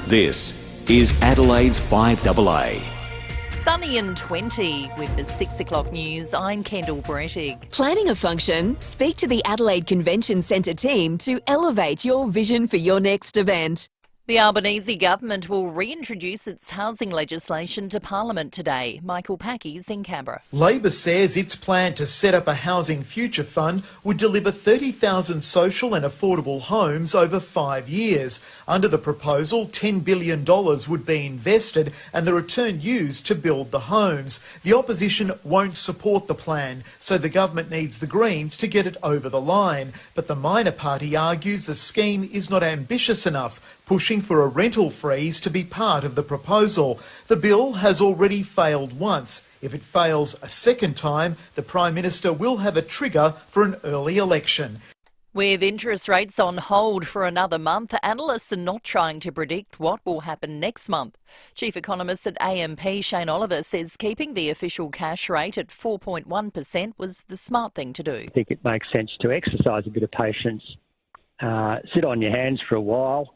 This is Adelaide's FIVEAA. Sunny and 20 with the 6 o'clock news. I'm Kendall Brettig. Planning a function? Speak to the Adelaide Convention Centre team to elevate your vision for your next event. The Albanese government will reintroduce its housing legislation to Parliament today. Michael Packy's in Canberra. Labor says its plan to set up a housing future fund would deliver 30,000 social and affordable homes over 5 years. Under the proposal, $10 billion would be invested and the return used to build the homes. The opposition won't support the plan, so the government needs the Greens to get it over the line. But the minor party argues the scheme is not ambitious enough, pushing for a rental freeze to be part of the proposal. The bill has already failed once. If it fails a second time, the Prime Minister will have a trigger for an early election. With interest rates on hold for another month, analysts are not trying to predict what will happen next month. Chief economist at AMP, Shane Oliver, says keeping the official cash rate at 4.1% was the smart thing to do. I think it makes sense to exercise a bit of patience, sit on your hands for a while,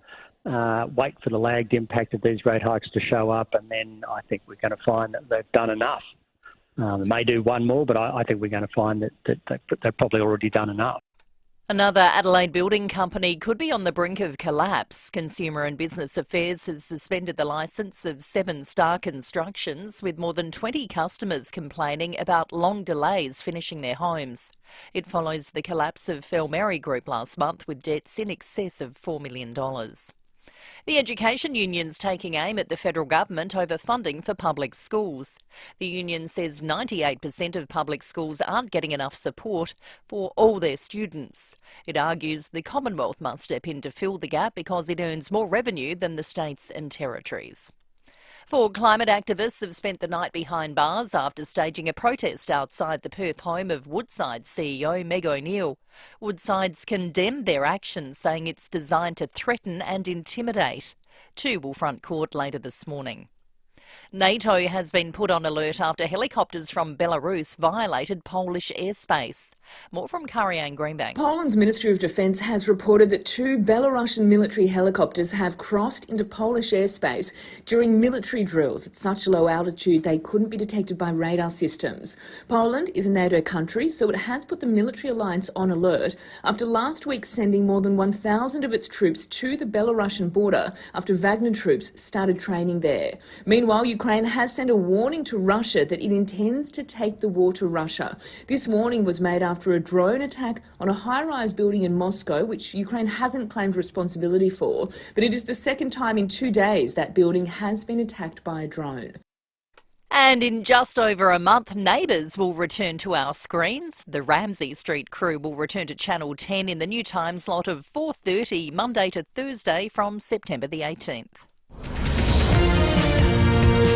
wait for the lagged impact of these rate hikes to show up, and then I think we're going to find that they've done enough. They may do one more, but I think we're going to find that they've probably already done enough. Another Adelaide building company could be on the brink of collapse. Consumer and Business Affairs has suspended the licence of 7 Star Constructions, with more than 20 customers complaining about long delays finishing their homes. It follows the collapse of Penberthy Group last month, with debts in excess of $4 million. The education union's taking aim at the federal government over funding for public schools. The union says 98% of public schools aren't getting enough support for all their students. It argues the Commonwealth must step in to fill the gap because it earns more revenue than the states and territories. 4 climate activists have spent the night behind bars after staging a protest outside the Perth home of Woodside CEO Meg O'Neill. Woodside's condemned their action, saying it's designed to threaten and intimidate. 2 will front court later this morning. NATO has been put on alert after helicopters from Belarus violated Polish airspace. More from Karianne Greenbank. Poland's Ministry of Defence has reported that 2 Belarusian military helicopters have crossed into Polish airspace during military drills at such a low altitude they couldn't be detected by radar systems. Poland is a NATO country, so it has put the military alliance on alert after last week sending more than 1,000 of its troops to the Belarusian border after Wagner troops started training there. Meanwhile, Ukraine has sent a warning to Russia that it intends to take the war to Russia. This warning was made after a drone attack on a high-rise building in Moscow, which Ukraine hasn't claimed responsibility for, but it is the second time in 2 days that building has been attacked by a drone. And in just over a month, Neighbours will return to our screens. The Ramsay Street crew will return to Channel 10 in the new time slot of 4:30 Monday to Thursday from September the 18th.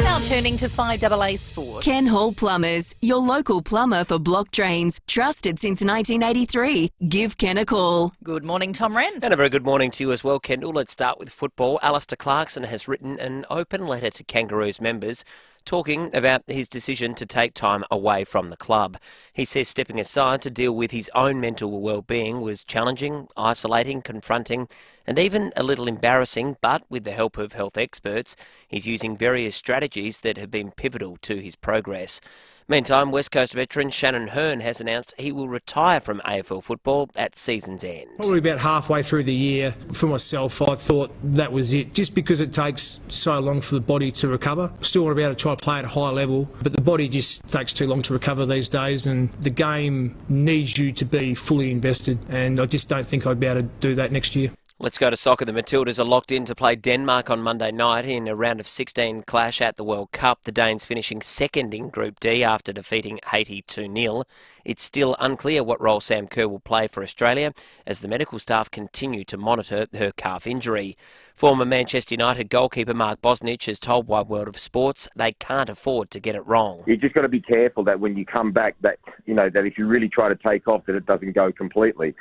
Now turning to FIVEAA Sport. Ken Hall Plumbers, your local plumber for block drains. Trusted since 1983. Give Ken a call. Good morning, Tom Wren. And a very good morning to you as well, Kendall. Let's start with football. Alistair Clarkson has written an open letter to Kangaroos members talking about his decision to take time away from the club. He says stepping aside to deal with his own mental well-being was challenging, isolating, confronting and even a little embarrassing, but with the help of health experts, he's using various strategies that have been pivotal to his progress. Meantime, West Coast veteran Shannon Hearn has announced he will retire from AFL football at season's end. Probably about halfway through the year, for myself, I thought that was it. Just because it takes so long for the body to recover. Still want to be able to try to play at a high level, but the body just takes too long to recover these days, and the game needs you to be fully invested, and I just don't think I'd be able to do that next year. Let's go to soccer. The Matildas are locked in to play Denmark on Monday night in a round of 16 clash at the World Cup. The Danes finishing second in Group D after defeating Haiti 2-0. It's still unclear what role Sam Kerr will play for Australia as the medical staff continue to monitor her calf injury. Former Manchester United goalkeeper Mark Bosnich has told Wide World of Sports they can't afford to get it wrong. You just got to be careful that when you come back, that if you really try to take off, that it doesn't go completely.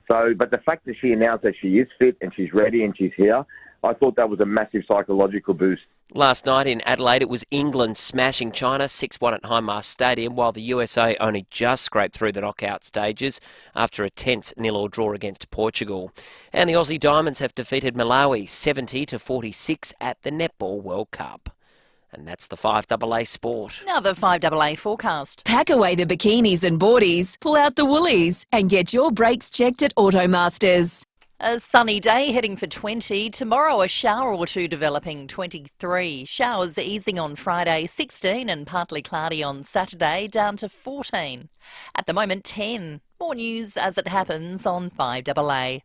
So, but the fact that she announced that she is fit and she's ready and she's here, I thought that was a massive psychological boost. Last night in Adelaide, it was England smashing China 6-1 at Hindmarsh Stadium, while the USA only just scraped through the knockout stages after a tense 0-0 draw against Portugal. And the Aussie Diamonds have defeated Malawi 70-46 at the Netball World Cup. And that's the 5AA sport. Now the 5AA forecast. Pack away the bikinis and boardies, pull out the woolies, and get your brakes checked at Automasters. A sunny day heading for 20. Tomorrow a shower or two developing, 23. Showers easing on Friday, 16, and partly cloudy on Saturday, down to 14. At the moment, 10. More news as it happens on 5AA.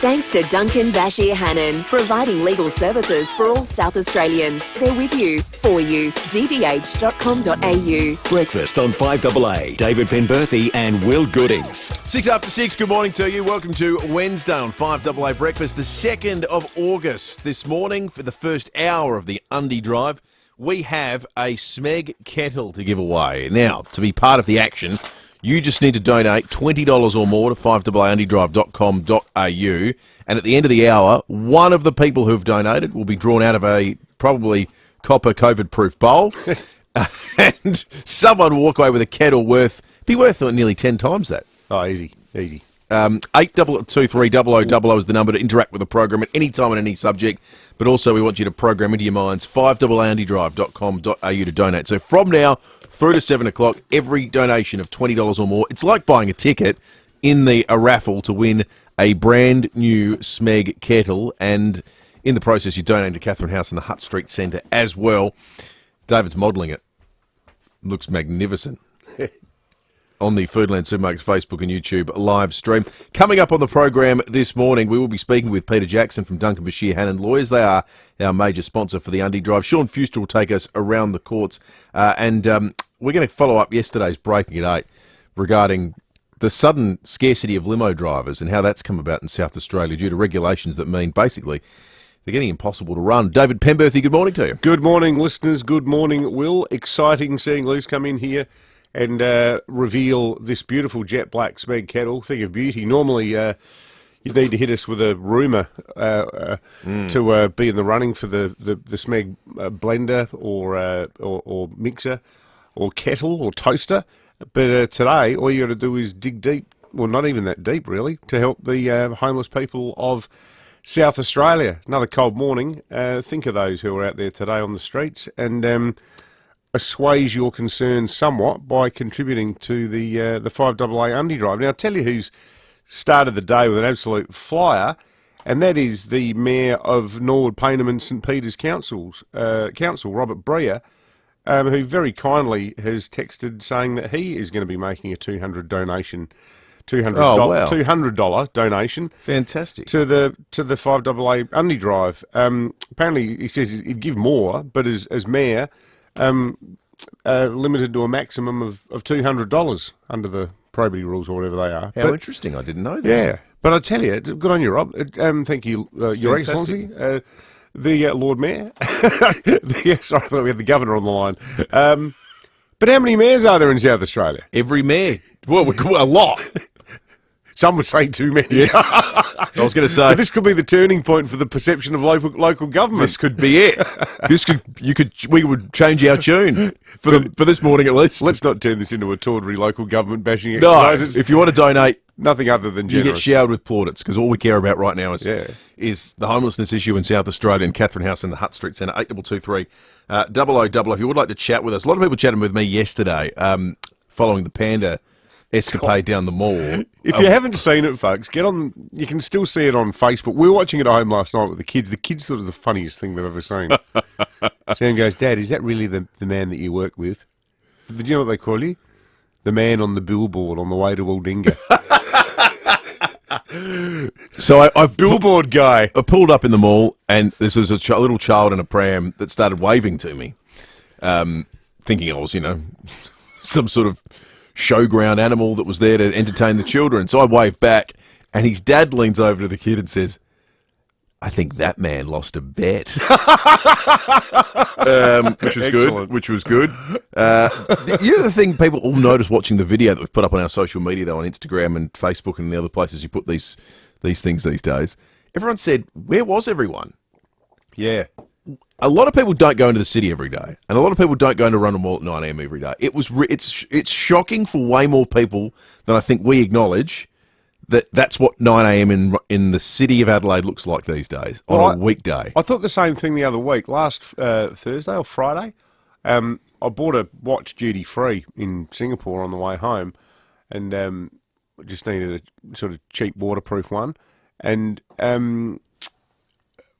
Thanks to Duncan Bashir Hannon, providing legal services for all South Australians. They're with you, for you. dbh.com.au. Breakfast on 5AA. David Penberthy and Will Goodings. 6 after 6, good morning to you. Welcome to Wednesday on 5AA Breakfast, the 2nd of August. This morning, for the first hour of the Undy Drive, we have a Smeg kettle to give away. Now, to be part of the action, you just need to donate $20 or more to 5AAundydrive.com.au, and at the end of the hour, one of the people who've donated will be drawn out of a probably copper COVID-proof bowl, and someone will walk away with a kettle be worth nearly 10 times that. Oh, easy. 8223000 is the number to interact with the program at any time on any subject, but also we want you to program into your minds 5AAundydrive.com.au to donate. So from now through to 7 o'clock, every donation of $20 or more, it's like buying a ticket in a raffle to win a brand new Smeg kettle, and in the process you're donating to Catherine House and the Hutt Street Centre as well. David's modelling it. Looks magnificent. On the Foodland Supermarkets Facebook and YouTube live stream. Coming up on the program this morning, we will be speaking with Peter Jackson from Duncan Bashir Hannon Lawyers. They are our major sponsor for the Undy Drive. Sean Fuster will take us around the courts, and we're going to follow up yesterday's breaking at 8 regarding the sudden scarcity of limo drivers and how that's come about in South Australia due to regulations that mean basically they're getting impossible to run. David Penberthy, good morning to you. Good morning, listeners. Good morning, Will. Exciting seeing Luce come in here and reveal this beautiful jet black Smeg kettle. Thing of beauty. Normally, you'd need to hit us with a rumour to be in the running for the Smeg blender or mixer or kettle or toaster. But today, all you got to do is dig deep, well, not even that deep, really, to help the homeless people of South Australia. Another cold morning. Think of those who are out there today on the streets and assuage your concerns somewhat by contributing to the 5AA Undy Drive. Now, I'll tell you who's started the day with an absolute flyer, and that is the Mayor of Norwood, Payneham and St Peters Council, Robert Breer, who very kindly has texted saying that he is going to be making a $200 donation. $200 donation. Fantastic. To the 5AA Undy Drive. Apparently, he says he'd give more, but as mayor, limited to a maximum of $200 under the probity rules or whatever they are. How interesting! I didn't know that. Yeah, but I tell you, good on you, Rob. Thank you, Your Excellency, the Lord Mayor. Sorry, I thought we had the Governor on the line. But how many mayors are there in South Australia? Every mayor. Well, a lot. Some would say too many. Yeah. I was going to say, but this could be the turning point for the perception of local government. This could be it. We would change our tune for this morning at least. Let's not turn this into a tawdry local government bashing exercise. No, if you want to donate, nothing other than generous. You get showered with plaudits, because all we care about right now is the homelessness issue in South Australia and Catherine House and the Hutt Street Centre, 8223 0000. If you would like to chat with us, a lot of people chatted with me yesterday following the panda escapade down the mall. If you haven't seen it, folks, get on. You can still see it on Facebook. We were watching it at home last night with the kids. The kids thought it was the funniest thing they've ever seen. Sam goes, "Dad, is that really the man that you work with? Did you know what they call you? The man on the billboard on the way to Aldinga." So I've billboard guy. I pulled up in the mall, and this was a little child in a pram that started waving to me, thinking I was, some sort of showground animal that was there to entertain the children. So I waved back, and his dad leans over to the kid and says, I think that man lost a bet, which was Excellent. good. Which was good. The thing people all notice watching the video that we've put up on our social media, though, on Instagram and Facebook and the other places you put these things these days. Everyone said, "Where was everyone?" Yeah. A lot of people don't go into the city every day, and a lot of people don't go into Run and Wall at 9 a.m. every day. It's shocking for way more people than I think we acknowledge. That's what 9 a.m. in the city of Adelaide looks like these days on a weekday. I thought the same thing the other week. Last Thursday or Friday, I bought a watch duty free in Singapore on the way home, and just needed a sort of cheap waterproof one, and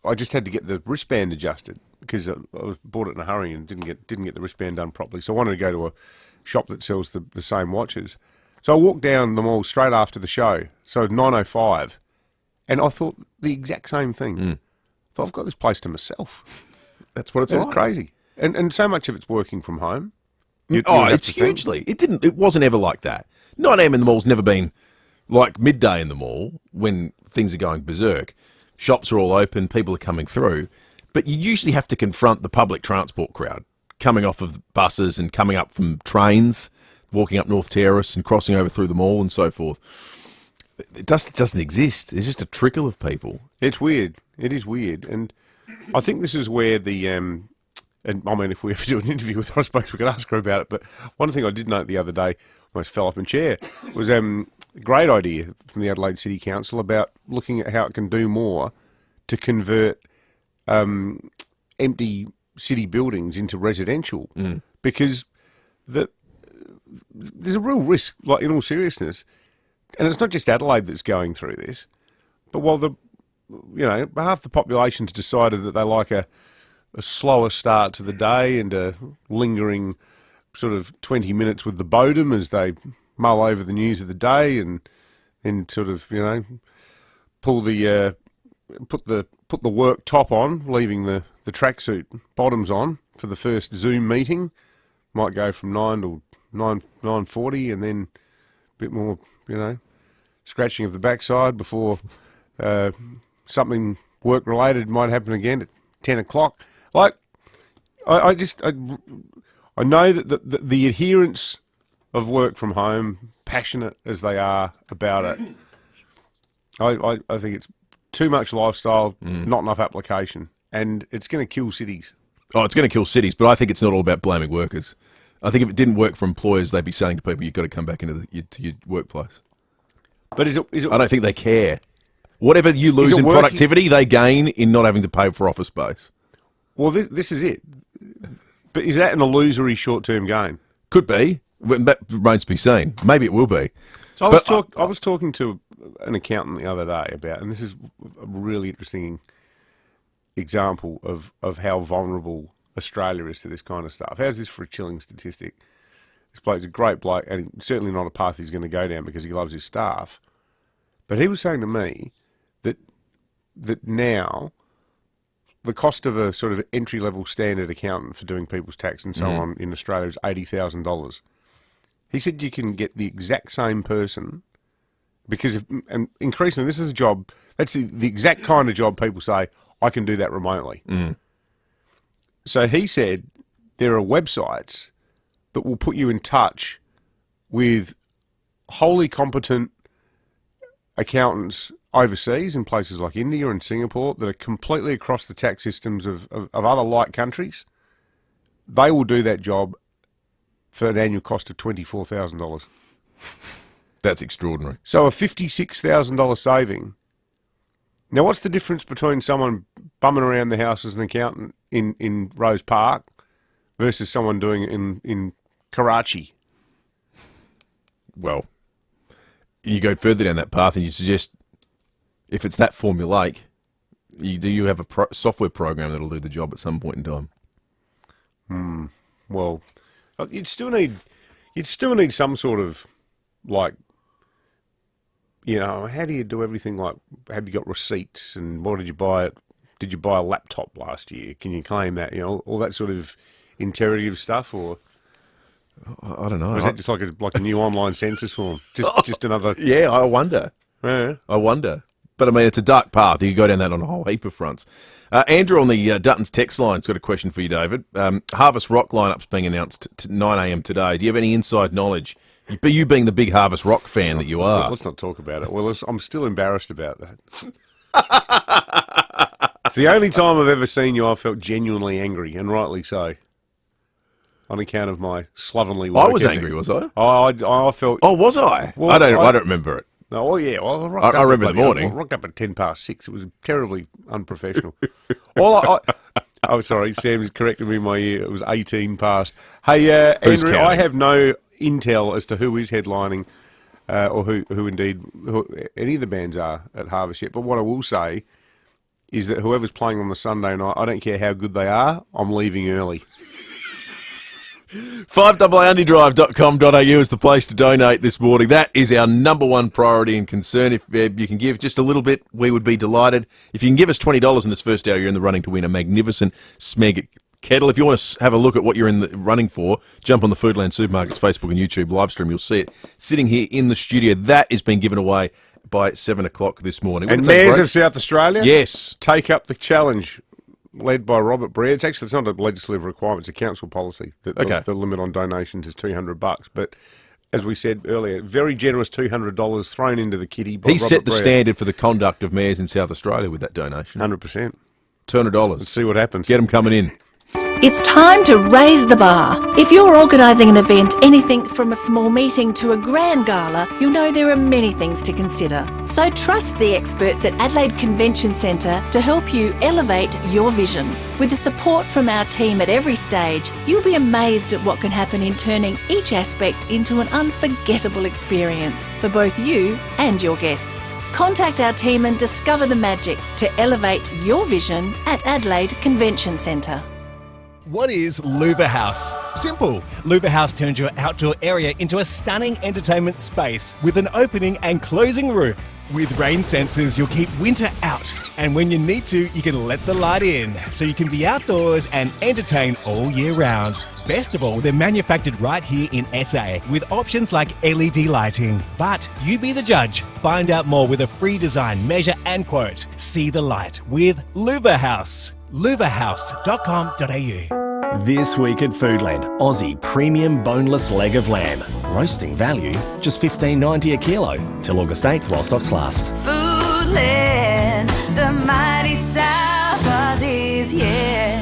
I just had to get the wristband adjusted because I bought it in a hurry and didn't get the wristband done properly. So I wanted to go to a shop that sells the same watches. So I walked down the mall straight after the show, so 9:05, and I thought the exact same thing. I thought, I've got this place to myself. That's what it's It's like. crazy. And so much of it's working from home. It's hugely. It wasn't ever like that. 9 a.m. in the mall's never been like midday in the mall when things are going berserk. Shops are all open, people are coming through, but you usually have to confront the public transport crowd coming off of buses and coming up from trains, walking up North Terrace and crossing over through the mall and so forth. It doesn't exist. There's just a trickle of people. It's weird. It is weird. And I think this is where the, and I mean, if we ever do an interview with her, I suppose we could ask her about it, but one thing I did note the other day, almost fell off my chair, was a great idea from the Adelaide City Council about looking at how it can do more to convert empty city buildings into residential. Because there's a real risk, like in all seriousness, and it's not just Adelaide that's going through this, but while half the population's decided that they like a slower start to the day and a lingering sort of 20 minutes with the bodum as they mull over the news of the day and then sort of, pull the put the work top on, leaving the tracksuit bottoms on for the first Zoom meeting. Might go from 9 to 9:40 and then a bit more, scratching of the backside before something work-related might happen again at 10 o'clock. Like, I know that the adherents of work from home, passionate as they are about it, I think it's too much lifestyle, not enough application, and it's going to kill cities. Oh, it's going to kill cities, but I think it's not all about blaming workers. I think if it didn't work for employers, they'd be saying to people, you've got to come back into your workplace. But is it? I don't think they care. Whatever you lose in productivity, they gain in not having to pay for office space. Well, this is it. But is that an illusory short-term gain? Could be. That remains to be seen. Maybe it will be. So I was talking to an accountant the other day about, and this is a really interesting example of how vulnerable Australia is to this kind of stuff. How's this for a chilling statistic? This bloke's a great bloke, and certainly not a path he's going to go down because he loves his staff. But he was saying to me that now the cost of a sort of entry-level standard accountant for doing people's tax and so on in Australia is $80,000. He said you can get the exact same person because and increasingly this is a job, that's the exact kind of job people say, I can do that remotely. So he said there are websites that will put you in touch with wholly competent accountants overseas in places like India and Singapore that are completely across the tax systems of other like countries. They will do that job for an annual cost of $24,000. That's extraordinary. So a $56,000 saving. Now, what's the difference between someone bumming around the house as an accountant in Rose Park versus someone doing it in Karachi? Well, you go further down that path and you suggest if it's that formulaic, you have a software program that'll do the job at some point in time. Well, you'd still need some sort of, like, how do you do everything? Like, have you got receipts and what did you buy? Did you buy a laptop last year? Can you claim that? All that sort of interrogative stuff, or I don't know. Or is that just like a new online census form? Just another? Yeah, I wonder. Yeah. I wonder. But, I mean, it's a dark path. You can go down that on a whole heap of fronts. Andrew on the Dutton's text line's got a question for you, David. Harvest Rock lineup's being announced at 9 a.m. today. Do you have any inside knowledge? You being the big Harvest Rock fan that you are. Let's not talk about it. Well, I'm still embarrassed about that. It's the only time I've ever seen you I felt genuinely angry, and rightly so. On account of my slovenly work. I was angry, was I? I felt... Oh, was I? Well, I don't remember it. Oh, yeah. Well, I remember the morning. I rocked up at 6:10. It was terribly unprofessional. Oh, sorry. Sam's corrected me in my ear. It was 18 past. Hey, Andrew, counting? I have no intel as to who is headlining or who indeed any of the bands are at Harvest yet. But what I will say is that whoever's playing on the Sunday night, I don't care how good they are, I'm leaving early. FIVEAA is the place to donate this morning. That is our number one priority and concern. If you can give just a little bit, we would be delighted. If you can give us $20 in this first hour, you're in the running to win a magnificent Smeg kettle. If you want to have a look at what you're in the running for, jump on the Foodland Supermarkets Facebook and YouTube live stream. You'll see it sitting here in the studio. That is being given away by 7 o'clock this morning. And Mayors of South Australia? Yes. Take up the challenge. Led by Robert Breer. It's not a legislative requirement, it's a council policy. The limit on donations is $200. But as we said earlier, very generous $200 thrown into the kitty by He Robert set the Breer. standard for the conduct of mayors in South Australia with that donation. 100%. $200. Let's see what happens. Get them coming in. It's time to raise the bar. If you're organising an event, anything from a small meeting to a grand gala, you'll know there are many things to consider. So trust the experts at Adelaide Convention Centre to help you elevate your vision. With the support from our team at every stage, you'll be amazed at what can happen in turning each aspect into an unforgettable experience for both you and your guests. Contact our team and discover the magic to elevate your vision at Adelaide Convention Centre. What is Louver House? Simple. Louver House turns your outdoor area into a stunning entertainment space with an opening and closing roof. With rain sensors, you'll keep winter out. And when you need to, you can let the light in, so you can be outdoors and entertain all year round. Best of all, they're manufactured right here in SA with options like LED lighting. But you be the judge. Find out more with a free design, measure and quote. See the light with Louver House. louverhouse.com.au. This week at Foodland, Aussie premium boneless leg of lamb. Roasting value, just $15.90 a kilo. Till August 8th while stocks last. Foodland, the mighty South Aussies, yeah.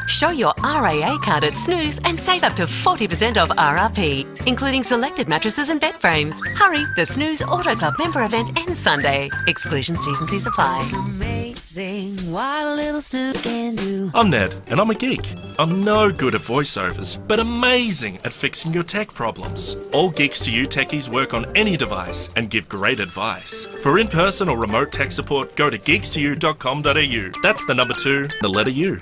Show your RAA card at Snooze and save up to 40% off RRP, including selected mattresses and bed frames. Hurry, the Snooze Auto Club member event ends Sunday. Exclusions, T's and C's apply. Amazing what a little snooze can do. I'm Ned, and I'm a geek. I'm no good at voiceovers, but amazing at fixing your tech problems. All Geeks to You techies work on any device and give great advice. For in-person or remote tech support, go to geeks2u.com.au. That's the number 2, the letter U.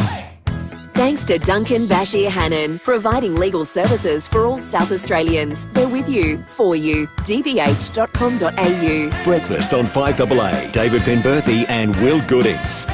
Thanks to Duncan Bashir Hannon, providing legal services for all South Australians. We're with you, for you. dvh.com.au. Breakfast on 5AA. David Penberthy and Will Goodings.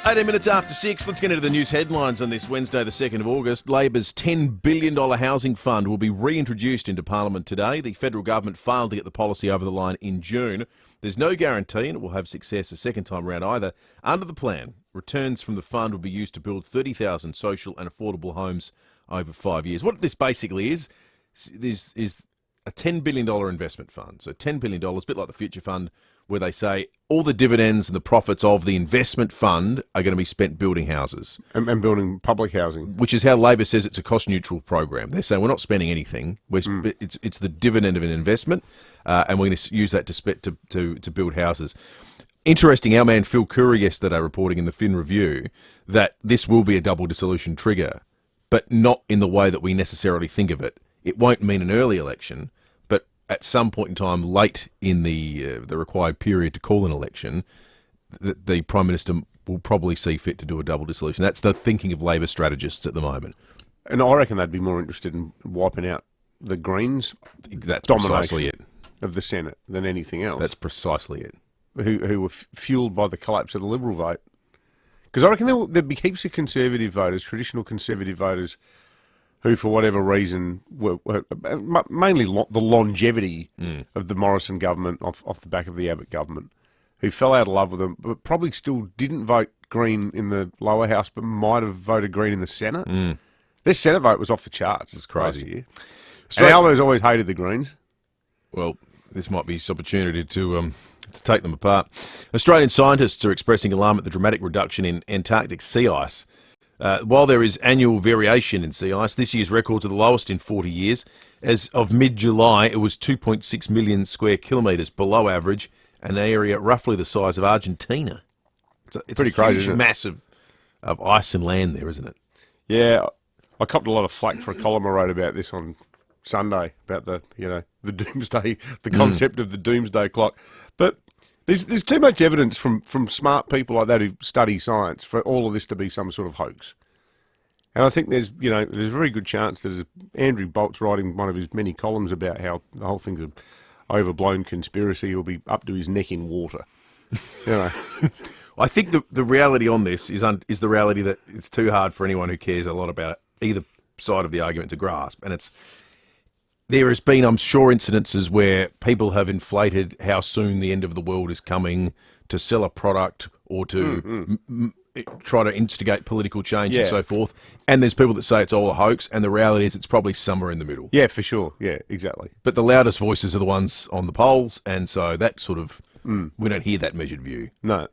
18 minutes after 6, let's get into the news headlines on this Wednesday, the 2nd of August. Labor's $10 billion housing fund will be reintroduced into Parliament today. The federal government failed to get the policy over the line in June. There's no guarantee, and it will have success a second time around either. Under the plan, returns from the fund will be used to build 30,000 social and affordable homes over 5 years. What this basically is a $10 billion investment fund. So $10 billion, a bit like the Future Fund, where they say all the dividends and the profits of the investment fund are going to be spent building houses. And building public housing. Which is how Labor says it's a cost-neutral program. They're saying we're not spending anything. It's the dividend of an investment, and we're going to use that to build houses. Interesting, our man Phil Curry yesterday reporting in the Fin Review that this will be a double dissolution trigger, but not in the way that we necessarily think of it. It won't mean an early election, but at some point in time, late in the required period to call an election, the Prime Minister will probably see fit to do a double dissolution. That's the thinking of Labor strategists at the moment. And I reckon they'd be more interested in wiping out the Greens' That's domination precisely it. of the Senate than anything else. That's precisely it. Who were fueled by the collapse of the Liberal vote. Because I reckon there'd be heaps of Conservative voters, traditional Conservative voters, who, for whatever reason, were mainly the longevity of the Morrison government off the back of the Abbott government, who fell out of love with them, but probably still didn't vote Green in the lower house, but might have voted Green in the Senate. Their Senate vote was off the charts. It's crazy. Last year. And Albo's always hated the Greens. Well, this might be his opportunity to take them apart. Australian scientists are expressing alarm at the dramatic reduction in Antarctic sea ice. While there is annual variation in sea ice, this year's records are the lowest in 40 years. As of mid-July, it was 2.6 million square kilometres below average, an area roughly the size of Argentina. It's pretty crazy, huge mass of ice and land there, isn't it? Yeah, I copped a lot of flack for a column I wrote about this on Sunday, about the doomsday, the concept of the doomsday clock. But there's too much evidence from smart people like that who study science for all of this to be some sort of hoax. And I think there's a very good chance that Andrew Bolt's writing one of his many columns about how the whole thing's an overblown conspiracy. He'll be up to his neck in water. I think the reality on this is the reality that it's too hard for anyone who cares a lot about either side of the argument to grasp. And there has been, I'm sure, incidences where people have inflated how soon the end of the world is coming to sell a product or to try to instigate political change and so forth. And there's people that say it's all a hoax, and the reality is it's probably somewhere in the middle. Yeah, for sure. Yeah, exactly. But the loudest voices are the ones on the polls, and so that sort of, we don't hear that measured view. No.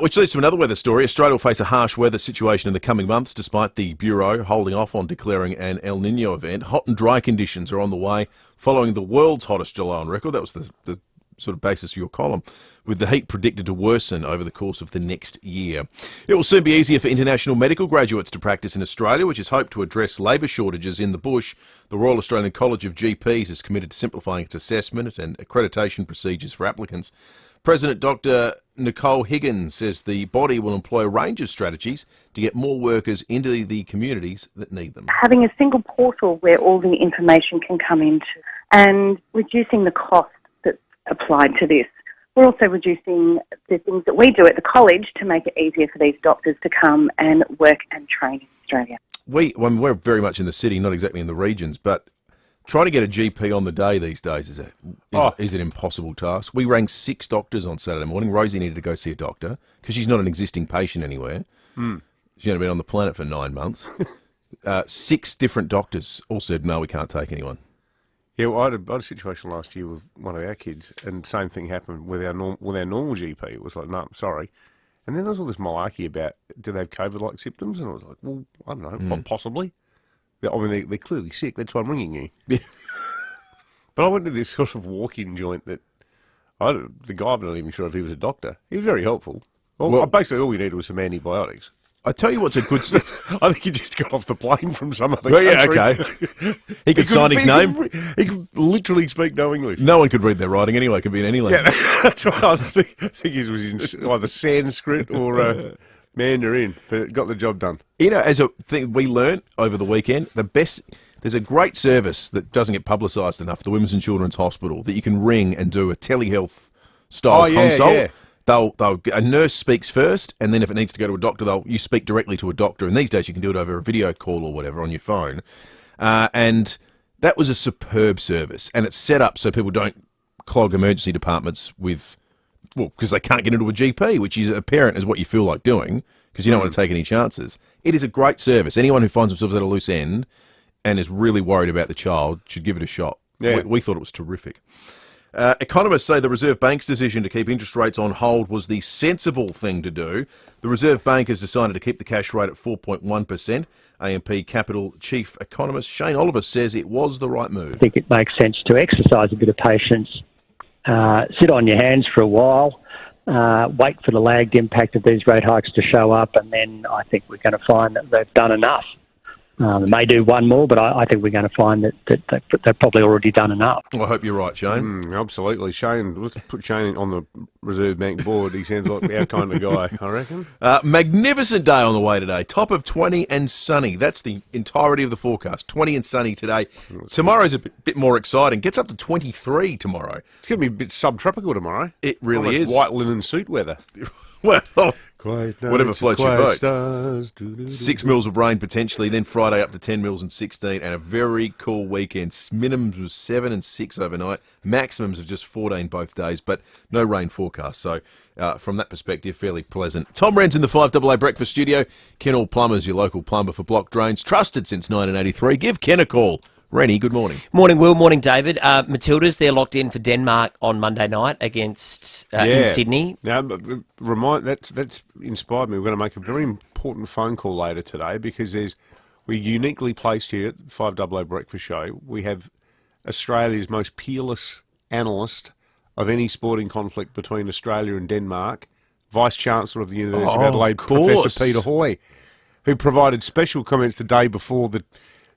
Which leads to another weather story. Australia will face a harsh weather situation in the coming months, despite the Bureau holding off on declaring an El Nino event. Hot and dry conditions are on the way, following the world's hottest July on record. That was the sort of basis for your column, with the heat predicted to worsen over the course of the next year. It will soon be easier for international medical graduates to practice in Australia, which is hoped to address labour shortages in the bush. The Royal Australian College of GPs is committed to simplifying its assessment and accreditation procedures for applicants. President Dr. Nicole Higgins says the body will employ a range of strategies to get more workers into the communities that need them. Having a single portal where all the information can come into and reducing the cost that's applied to this. We're also reducing the things that we do at the college to make it easier for these doctors to come and work and train in Australia. We're very much in the city, not exactly in the regions, but trying to get a GP on the day these days is an impossible task. We rang 6 doctors on Saturday morning. Rosie needed to go see a doctor because she's not an existing patient anywhere. She's only been on the planet for 9 months. 6 different doctors all said, no, we can't take anyone. Yeah, well, I had a situation last year with one of our kids, and the same thing happened with our normal GP. It was like, no, sorry. And then there was all this malarkey about, do they have COVID-like symptoms? And I was like, well, I don't know, possibly. I mean, they're clearly sick. That's why I'm ringing you. Yeah. But I went to this sort of walk-in joint that the guy, I'm not even sure if he was a doctor. He was very helpful. Well, basically, all we needed was some antibiotics. I tell you what's a good... I think he just got off the plane from some other country. Yeah, okay. He could sign his name. He could literally speak no English. No one could read their writing anyway. It could be in any language. Yeah, that's what I was thinking. I think he was in either Sanskrit or Mandarin, but it got the job done. As a thing we learnt over the weekend, there's a great service that doesn't get publicised enough, the Women's and Children's Hospital, that you can ring and do a telehealth style consult. Yeah. A nurse speaks first, and then if it needs to go to a doctor, you speak directly to a doctor. And these days you can do it over a video call or whatever on your phone. And that was a superb service. And it's set up so people don't clog emergency departments because they can't get into a GP, which is apparent as what you feel like doing, because you don't want to take any chances. It is a great service. Anyone who finds themselves at a loose end and is really worried about the child should give it a shot. Yeah. We thought it was terrific. Economists say the Reserve Bank's decision to keep interest rates on hold was the sensible thing to do. The Reserve Bank has decided to keep the cash rate at 4.1%. AMP Capital Chief Economist Shane Oliver says it was the right move. I think it makes sense to exercise a bit of patience, sit on your hands for a while, wait for the lagged impact of these rate hikes to show up, and then I think we're going to find that they've done enough. They may do one more, but I think we're going to find that they've probably already done enough. Well, I hope you're right, Shane. Absolutely. Shane, let's put Shane on the Reserve Bank board. He sounds like our kind of guy, I reckon. Magnificent day on the way today. Top of 20 and sunny. That's the entirety of the forecast. 20 and sunny today. Tomorrow's a bit more exciting. Gets up to 23 tomorrow. It's going to be a bit subtropical tomorrow. It really is. White linen suit weather. Well, Whatever floats your boat. Stars, 6 mils of rain potentially, then Friday up to 10 mils and 16, and a very cool weekend. Minimums was 7 and 6 overnight, maximums of just 14 both days, but no rain forecast. So from that perspective, fairly pleasant. Tom Wren's in the 5AA Breakfast Studio. Ken Plumbers, your local plumber for block drains, trusted since 1983. Give Ken a call. Rennie, good morning. Morning, Will. Morning, David. Matildas, they're locked in for Denmark on Monday night against in Sydney. Now, that's inspired me. We're going to make a very important phone call later today because we're uniquely placed here at the 5AA Breakfast Show. We have Australia's most peerless analyst of any sporting conflict between Australia and Denmark, Vice-Chancellor of the University of Adelaide, Professor Peter Hoy, who provided special comments the day before the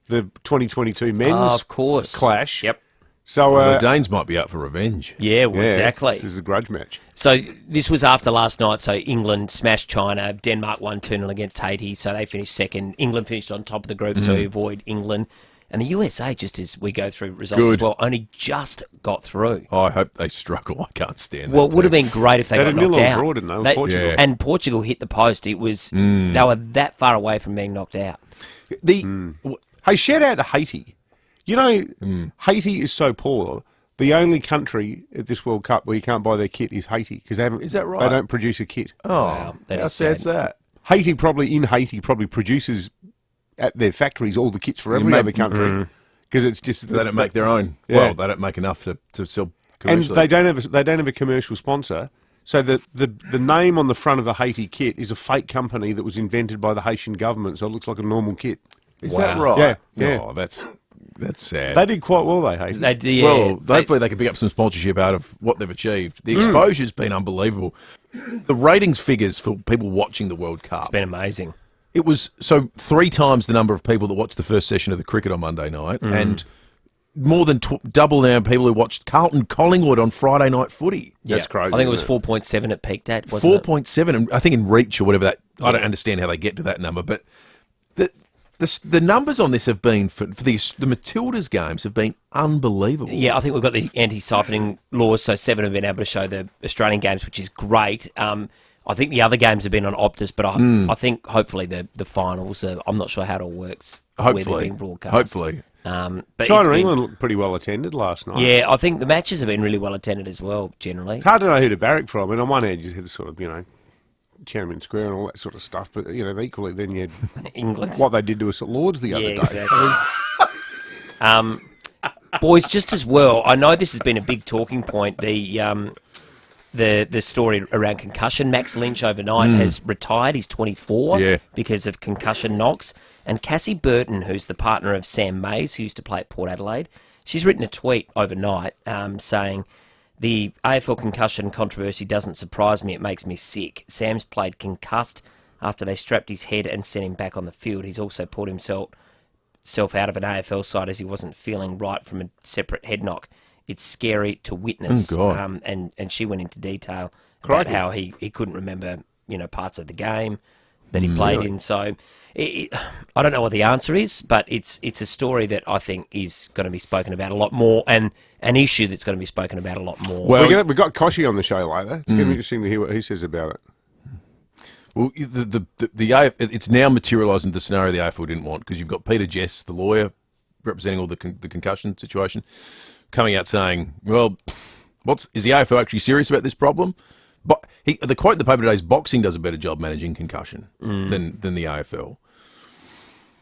2022 men's clash. Yep. So the Danes might be up for revenge. Yeah, exactly. This is a grudge match. So this was after last night. So England smashed China. Denmark won 2-0 against Haiti. So they finished second. England finished on top of the group, so we avoid England. And the USA, just as we go through results as well, only just got through. I hope they struggle. I can't stand that. Well, it would have been great if they got knocked out. Draw, didn't they? Portugal. And Portugal hit the post. It was they were that far away from being knocked out. Hey, shout out to Haiti. You know, Haiti is so poor. The only country at this World Cup where you can't buy their kit is Haiti because is that right? They don't produce a kit. Oh, wow, how sad's that? Haiti probably produces at their factories all the kits for every other country because it's just they don't make their own. Yeah. Well, they don't make enough to sell commercially. And they don't have a commercial sponsor. So the name on the front of the Haiti kit is a fake company that was invented by the Haitian government, so it looks like a normal kit. Is that right? Yeah. Oh, that's sad. They did quite well, they Haiti. They did, well, hopefully they can pick up some sponsorship out of what they've achieved. The exposure's been unbelievable. The ratings figures for people watching the World Cup. It's been amazing. It was 3 times the number of people that watched the first session of the cricket on Monday night, and more than double the amount of people who watched Carlton Collingwood on Friday night footy. That's crazy. I think it was 4.7 it peaked at, wasn't it? 4.7, and I think in reach or whatever that. I don't understand how they get to that number, but the numbers on this have been for the Matildas games have been unbelievable. Yeah, I think we've got the anti-siphoning laws, so 7 have been able to show the Australian games, which is great. I think the other games have been on Optus, but I think hopefully the finals. I'm not sure how it all works. Hopefully, where they're being broadcast. Hopefully. But China and England looked pretty well attended last night. Yeah, I think the matches have been really well attended as well. Generally, hard to know who to barrack from. And on one end, you had sort of Tiananmen Square and all that sort of stuff, but equally then you had England. What they did to us at Lords the other day. Exactly. Boys, just as well, I know this has been a big talking point. The story around concussion. Max Lynch overnight has retired. He's 24 because of concussion knocks. And Cassie Burton, who's the partner of Sam Mays, who used to play at Port Adelaide, she's written a tweet overnight saying, "The AFL concussion controversy doesn't surprise me. It makes me sick. Sam's played concussed after they strapped his head and sent him back on the field. He's also pulled himself out of an AFL side as he wasn't feeling right from a separate head knock. It's scary to witness." And she went into detail about how he couldn't remember parts of the game that he played in. So I don't know what the answer is, but it's a story that I think is going to be spoken about a lot more, and an issue that's going to be spoken about a lot more. Well, we've got Koshy on the show later. It's going to be interesting to hear what he says about it. Well, it's now materialised into the scenario the AFL didn't want, because you've got Peter Jess, the lawyer, representing all the concussion situation, coming out saying, well, is the AFL actually serious about this problem? But the quote in the paper today is boxing does a better job managing concussion than the AFL.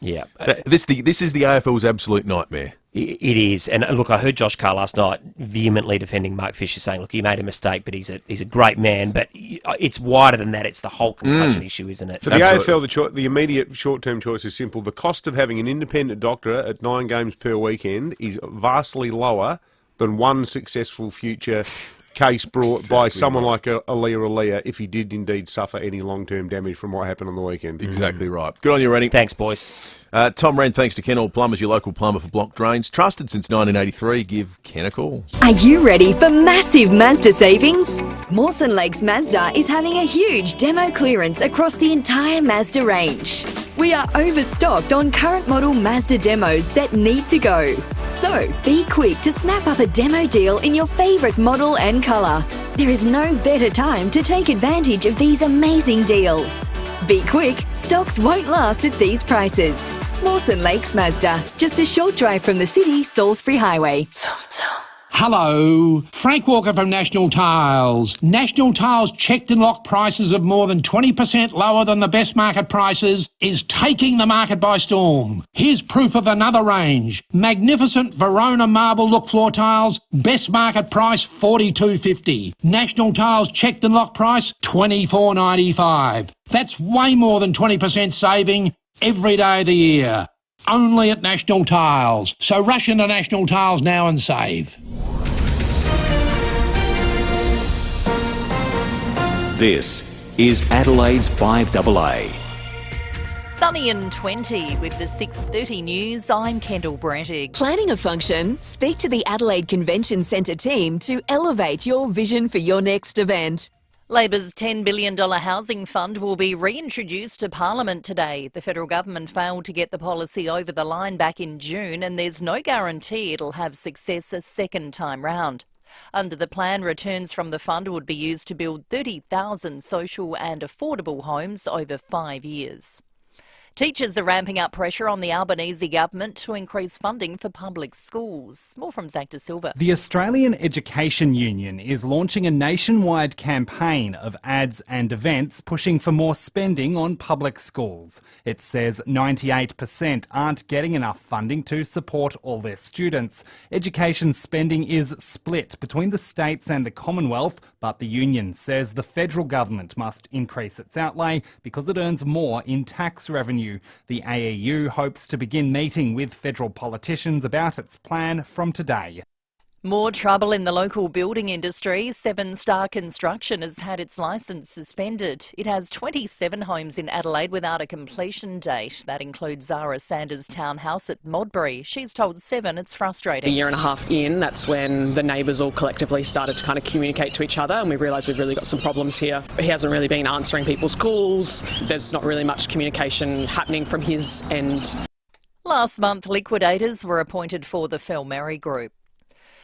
Yeah. This is the AFL's absolute nightmare. It is. And look, I heard Josh Carr last night vehemently defending Mark Fisher, saying, look, he made a mistake, but he's a great man. But it's wider than that. It's the whole concussion issue, isn't it? For the AFL, the immediate short-term choice is simple. The cost of having an independent doctor at 9 games per weekend is vastly lower than one successful future case brought by someone like Aaliyah if he did indeed suffer any long-term damage from what happened on the weekend. Exactly right. Good on you, Rennie. Thanks, boys. Tom Wren, thanks to Ken Plumbers, your local plumber for block drains. Trusted since 1983. Give Ken a call. Are you ready for massive Mazda savings? Mawson Lakes Mazda is having a huge demo clearance across the entire Mazda range. We are overstocked on current model Mazda demos that need to go. So be quick to snap up a demo deal in your favourite model and colour. There is no better time to take advantage of these amazing deals. Be quick, stocks won't last at these prices. Mawson Lakes Mazda, just a short drive from the city, Salisbury Highway. Hello, Frank Walker from National Tiles. National Tiles checked and locked prices of more than 20% lower than the best market prices is taking the market by storm. Here's proof of another range. Magnificent Verona marble look floor tiles, best market price $42.50. National Tiles checked and locked price $24.95. That's way more than 20% saving every day of the year. Only at National Tiles. So rush into National Tiles now and save. This is Adelaide's FIVEAA. Sunny and 20 with the 6:30 news. I'm Kendall Brettig. Planning a function? Speak to the Adelaide Convention Centre team to elevate your vision for your next event. Labor's $10 billion housing fund will be reintroduced to Parliament today. The federal government failed to get the policy over the line back in June, and there's no guarantee it'll have success a second time round. Under the plan, returns from the fund would be used to build 30,000 social and affordable homes over 5 years. Teachers are ramping up pressure on the Albanese government to increase funding for public schools. More from Zach De Silva. The Australian Education Union is launching a nationwide campaign of ads and events pushing for more spending on public schools. It says 98% aren't getting enough funding to support all their students. Education spending is split between the states and the Commonwealth, but the union says the federal government must increase its outlay because it earns more in tax revenue. The AEU hopes to begin meeting with federal politicians about its plan from today. More trouble in the local building industry. 7 Star Construction has had its licence suspended. It has 27 homes in Adelaide without a completion date. That includes Zara Sanders' townhouse at Modbury. She's told 7 it's frustrating. A year and a half in, that's when the neighbours all collectively started to kind of communicate to each other, and we realised we've really got some problems here. He hasn't really been answering people's calls. There's not really much communication happening from his end. Last month, liquidators were appointed for the FIVEAA group.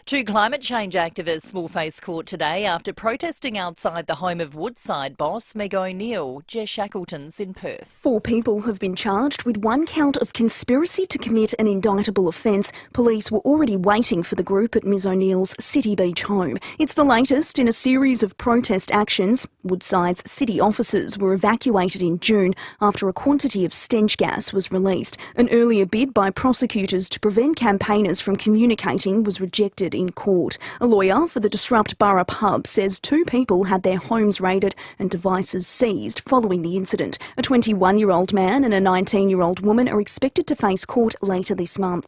2 climate change activists will face court today after protesting outside the home of Woodside boss Meg O'Neill. Jess Shackleton's in Perth. 4 people have been charged with 1 count of conspiracy to commit an indictable offence. Police were already waiting for the group at Ms O'Neill's City Beach home. It's the latest in a series of protest actions. Woodside's city offices were evacuated in June after a quantity of stench gas was released. An earlier bid by prosecutors to prevent campaigners from communicating was rejected in court. A lawyer for the Disrupt Borough pub says 2 people had their homes raided and devices seized following the incident. A 21-year-old man and a 19-year-old woman are expected to face court later this month.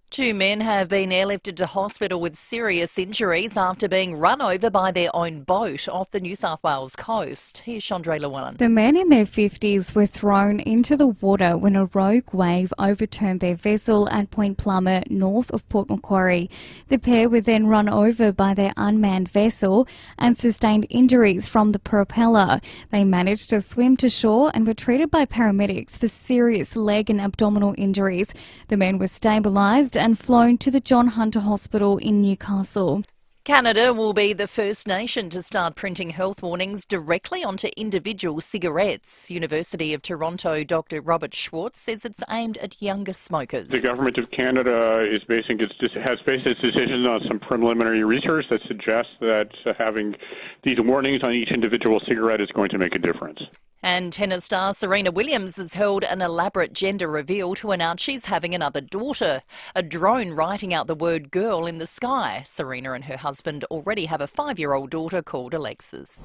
2 men have been airlifted to hospital with serious injuries after being run over by their own boat off the New South Wales coast. Here's Chandra Llewellyn. The men in their 50s were thrown into the water when a rogue wave overturned their vessel at Point Plummer, north of Port Macquarie. The pair were then run over by their unmanned vessel and sustained injuries from the propeller. They managed to swim to shore and were treated by paramedics for serious leg and abdominal injuries. The men were stabilised and flown to the John Hunter Hospital in Newcastle. Canada will be the first nation to start printing health warnings directly onto individual cigarettes. University of Toronto Dr. Robert Schwartz says it's aimed at younger smokers. The Government of Canada has based its decisions on some preliminary research that suggests that having these warnings on each individual cigarette is going to make a difference. And tennis star Serena Williams has held an elaborate gender reveal to announce she's having another daughter. A drone writing out the word girl in the sky. Serena and her husband already have a 5-year-old daughter called Alexis.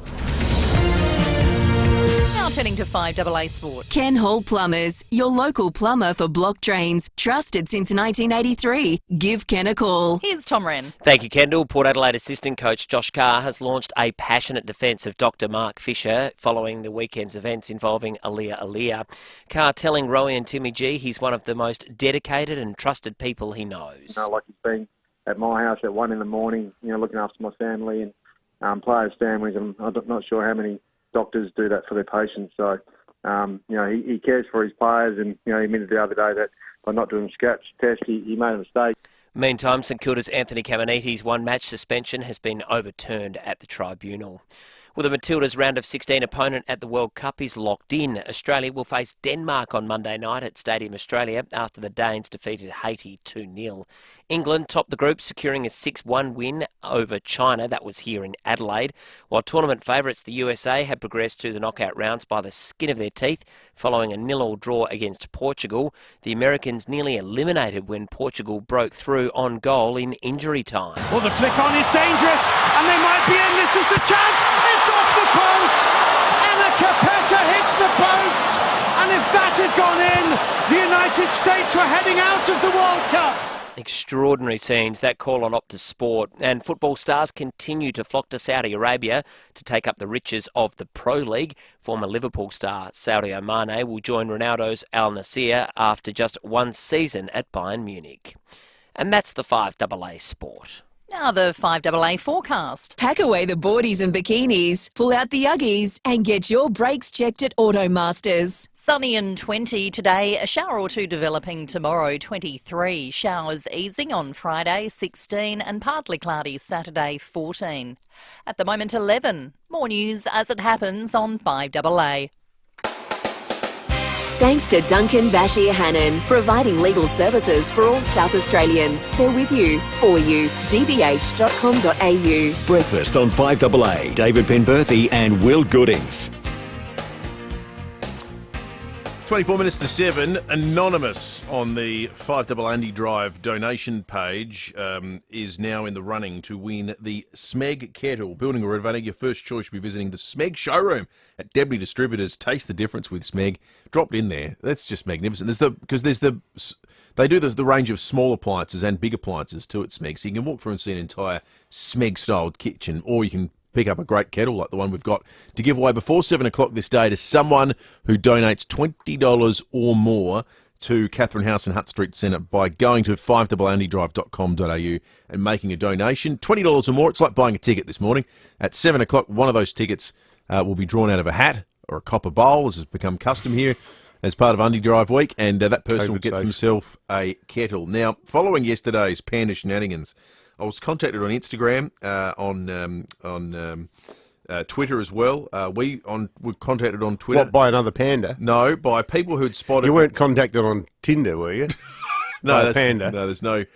Now turning to FIVEAA Sport. Ken Hall Plumbers, your local plumber for block drains. Trusted since 1983. Give Ken a call. Here's Tom Wren. Thank you, Kendall. Port Adelaide assistant coach Josh Carr has launched a passionate defence of Dr. Mark Fisher following the weekend's events involving Aaliyah. Carr telling Rowie and Timmy G he's one of the most dedicated and trusted people he knows. Like he's been at my house at 1 a.m, looking after my family and players' families. I'm not sure how many doctors do that for their patients. So, he cares for his players, and, he admitted the other day that by not doing scratch test, he made a mistake. Meantime, St Kilda's Anthony Caminiti's one-match suspension has been overturned at the tribunal. With the Matildas' round of 16 opponent at the World Cup is locked in, Australia will face Denmark on Monday night at Stadium Australia after the Danes defeated Haiti 2-0. England topped the group, securing a 6-1 win over China. That was here in Adelaide. While tournament favourites the USA had progressed to the knockout rounds by the skin of their teeth following a 0-0 draw against Portugal. The Americans nearly eliminated when Portugal broke through on goal in injury time. Well, the flick on is dangerous, and they might be in. This is the chance. It's off the post. Anna Capetta hits the post. And if that had gone in, the United States were heading out of the World Cup. Extraordinary scenes, that call on Optus Sport. And football stars continue to flock to Saudi Arabia to take up the riches of the Pro League. Former Liverpool star Sadio Mane will join Ronaldo's Al Nassr after just one season at Bayern Munich. And that's the 5AA Sport. Now the 5AA forecast. Pack away the boardies and bikinis, pull out the Uggies and get your brakes checked at Automasters. Sunny and 20 today, a shower or two developing tomorrow, 23. Showers easing on Friday, 16, and partly cloudy Saturday, 14. At the moment, 11. More news as it happens on 5AA. Thanks to Duncan Bashir Hannon, providing legal services for all South Australians. They're with you, for you. dbh.com.au. Breakfast on 5AA. David Penberthy and Will Goodings. 24 minutes to 7. Anonymous on the 5AA Andy Drive donation page is now in the running to win the Smeg kettle. Building or renovating, your first choice will be visiting the Smeg showroom at Debley Distributors. Taste the difference with Smeg. Dropped in there. That's just magnificent. They do the range of small appliances and big appliances too at Smeg, so you can walk through and see an entire Smeg-styled kitchen, or you can pick up a great kettle like the one we've got to give away before 7 o'clock this day to someone who donates $20 or more to Catherine House and Hutt Street Centre by going to 5AAAndydrive.com.au and making a donation. $20 or more. It's like buying a ticket this morning. At 7 o'clock, one of those tickets will be drawn out of a hat or a copper bowl, as has become custom here as part of Andy Drive Week, and that person will get himself a kettle. Now, following yesterday's panda shenanigans, I was contacted on Instagram, on Twitter as well. We were contacted on Twitter. What, by another panda? No, by people who'd spotted. You weren't contacted on Tinder, were you? No, panda. No, there's no.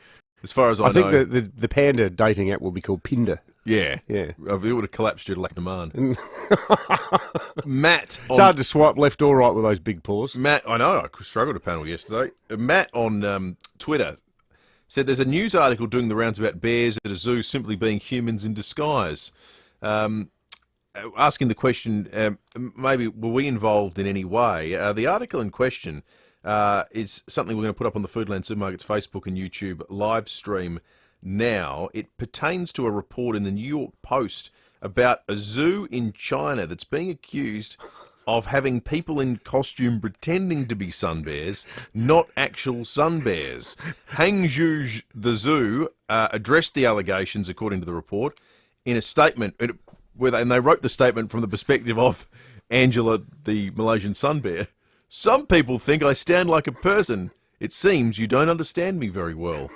As far as I know, think the panda dating app will be called Pinder. Yeah, yeah. It would have collapsed due to lack of demand. Matt, it's hard to swipe left or right with those big paws. Matt, I know. I struggled to panel yesterday. Matt on Twitter said there's a news article doing the rounds about bears at a zoo simply being humans in disguise. Asking the question, maybe were we involved in any way? The article in question is something we're going to put up on the Foodland Supermarkets Facebook and YouTube live stream now. It pertains to a report in the New York Post about a zoo in China that's being accused of having people in costume pretending to be sun bears, not actual sun bears. Hangzhou, the zoo, addressed the allegations, according to the report, in a statement, and they wrote the statement from the perspective of Angela, the Malaysian sun bear. Some people think I stand like a person. It seems you don't understand me very well,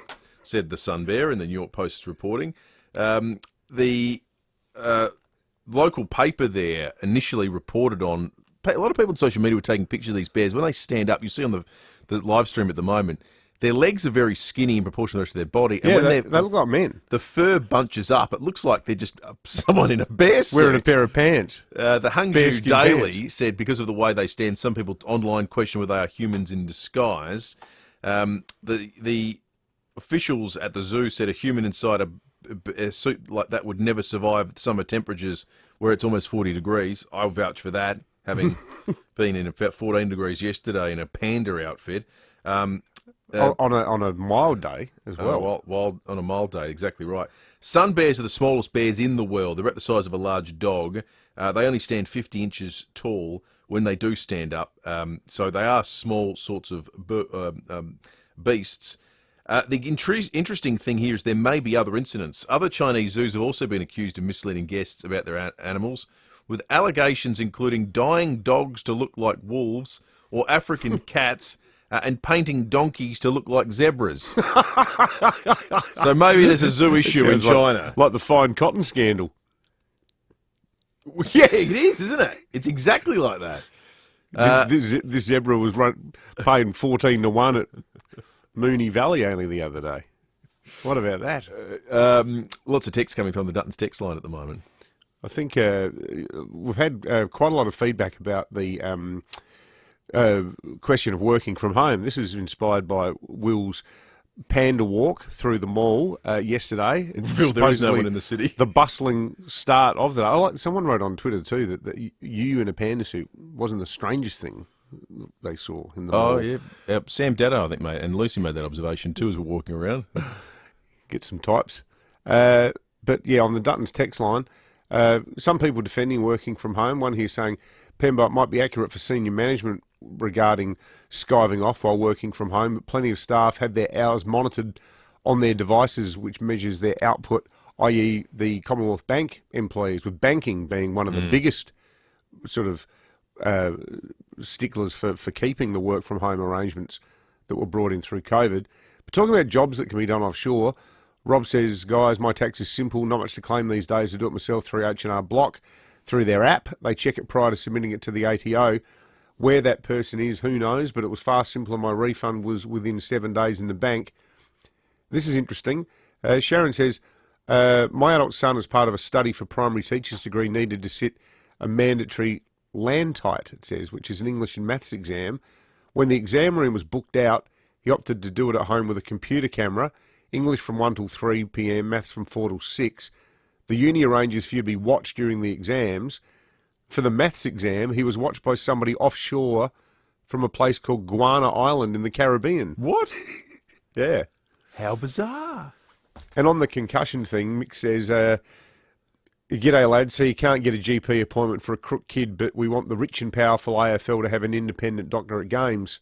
said the sun bear in the New York Post's reporting. The local paper there initially reported on, a lot of people on social media were taking pictures of these bears. When they stand up, you see on the live stream at the moment, their legs are very skinny in proportion to the rest of their body. And when they look like men. The fur bunches up. It looks like they're just someone in a bear suit. Wearing a pair of pants. The Hangzhou Daily said because of the way they stand, some people online question whether they are humans in disguise. The officials at the zoo said a human inside a suit like that would never survive summer temperatures where it's almost 40 degrees. I'll vouch for that, having been in about 14 degrees yesterday in a panda outfit. On a mild day as well. On a mild day, exactly right. Sun bears are the smallest bears in the world. They're at the size of a large dog. They only stand 50 inches tall when they do stand up. So they are small sorts of beasts. The interesting thing here is there may be other incidents. Other Chinese zoos have also been accused of misleading guests about their animals, with allegations including dyeing dogs to look like wolves or African cats and painting donkeys to look like zebras. So maybe there's a zoo issue in China. Like the fine cotton scandal. Yeah, it is, isn't it? It's exactly like that. This zebra was paying 14-1 at Moonee Valley only the other day. What about that? Lots of text coming from the Dutton's text line at the moment. I think we've had quite a lot of feedback about the question of working from home. This is inspired by Will's panda walk through the mall yesterday. There is no one in the city. The bustling start of that. Someone wrote on Twitter too that you in a panda suit wasn't the strangest thing they saw in the mall. Oh, yeah. Sam Daddo, I think, mate, and Lucy made that observation too as we're walking around. Get some types. But yeah, on the Dutton's text line, some people defending working from home. One here saying Penberthy might be accurate for senior management regarding skiving off while working from home, but plenty of staff had their hours monitored on their devices, which measures their output, i.e. the Commonwealth Bank employees, with banking being one of the biggest sort of sticklers for keeping the work from home arrangements that were brought in through COVID. But talking about jobs that can be done offshore, Rob says, guys, my tax is simple, not much to claim these days. I do it myself through H&R Block, through their app. They check it prior to submitting it to the ATO. Where that person is, who knows, but it was far simpler. My refund was within 7 days in the bank. This is interesting. Sharon says, my adult son, as part of a study for primary teachers degree, needed to sit a mandatory Landtight, it says, which is an English and maths exam. When the exam room was booked out, he opted to do it at home with a computer camera, English from 1 till 3 p.m, maths from 4 till 6. The uni arranges for you to be watched during the exams. For the maths exam, he was watched by somebody offshore from a place called Guana Island in the Caribbean. What? Yeah. How bizarre. And on the concussion thing, Mick says, g'day lad, so you can't get a GP appointment for a crook kid, but we want the rich and powerful AFL to have an independent doctor at games.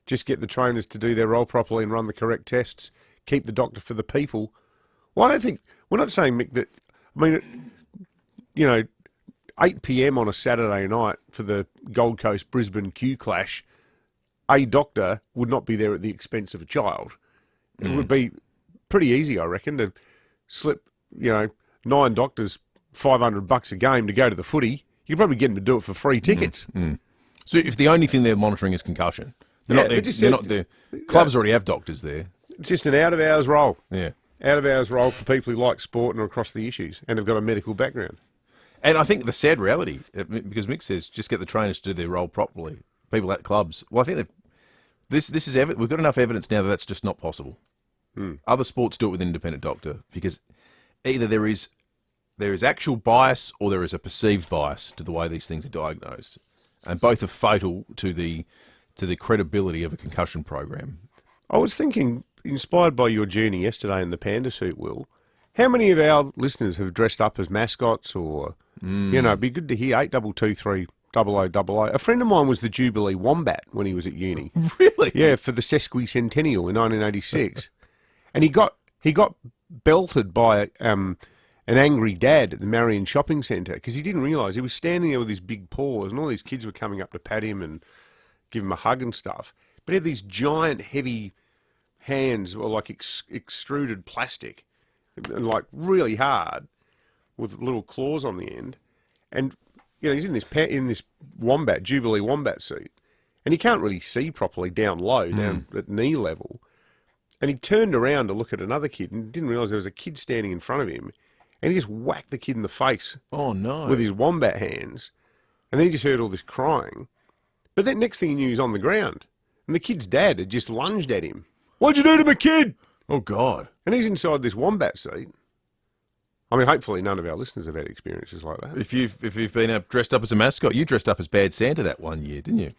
Just get the trainers to do their role properly and run the correct tests. Keep the doctor for the people. Well, I don't think, we're not saying, Mick, that, I mean, 8 p.m. on a Saturday night for the Gold Coast Brisbane Q clash, a doctor would not be there at the expense of a child. It would be pretty easy, I reckon, to slip, 9 doctors $500 a game to go to the footy. You could probably get them to do it for free tickets. So if the only thing they're monitoring is concussion, the clubs already have doctors there. It's just an out-of-hours role. Yeah. Out-of-hours role for people who like sport and are across the issues and have got a medical background. And I think the sad reality, because Mick says just get the trainers to do their role properly, people at clubs. Well, I think this is we've got enough evidence now that that's just not possible. Other sports do it with an independent doctor because either there is actual bias or there is a perceived bias to the way these things are diagnosed, and both are fatal to the credibility of a concussion program. I was thinking, inspired by your journey yesterday in the panda suit, Will, how many of our listeners have dressed up as mascots or, it'd be good to hear 8223 0000. A friend of mine was the Jubilee Wombat when he was at uni. Really? Yeah, for the sesquicentennial in 1986. And he got belted by an angry dad at the Marion Shopping Centre because he didn't realise he was standing there with his big paws and all these kids were coming up to pat him and give him a hug and stuff. But he had these giant, heavy hands, or like extruded plastic, and like really hard, with little claws on the end. And he's in this wombat, Jubilee Wombat suit, and he can't really see properly down low, down at knee level. And he turned around to look at another kid and didn't realise there was a kid standing in front of him, and he just whacked the kid in the face. Oh no! With his wombat hands, and then he just heard all this crying. But then next thing he knew, he was on the ground, and the kid's dad had just lunged at him. What'd you do to my kid? Oh God! And he's inside this wombat seat. I mean, hopefully none of our listeners have had experiences like that. If you've been dressed up as a mascot, you dressed up as Bad Santa that one year, didn't you?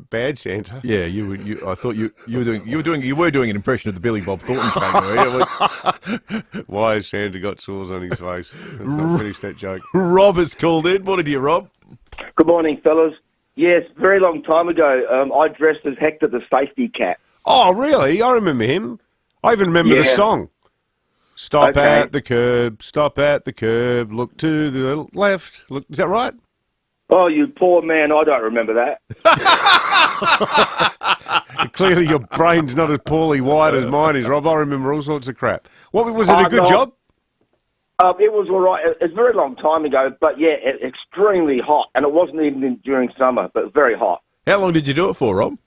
Bad Santa. Yeah, you. I thought you were doing an impression of the Billy Bob Thornton thing. Why has Santa got sores on his face? Let's not finish that joke. Rob has called in. What did you, Rob? Good morning, fellas. Yes, very long time ago, I dressed as Hector the safety cat. Oh, really? I remember him. I even remember the song. Stop at the curb, look to the left. Look, is that right? Oh, you poor man, I don't remember that. Clearly your brain's not as poorly wired as mine is, Rob. I remember all sorts of crap. What was it, a good job? It was all right. It's a very long time ago, but yeah, extremely hot. And it wasn't even during summer, but very hot. How long did you do it for, Rob?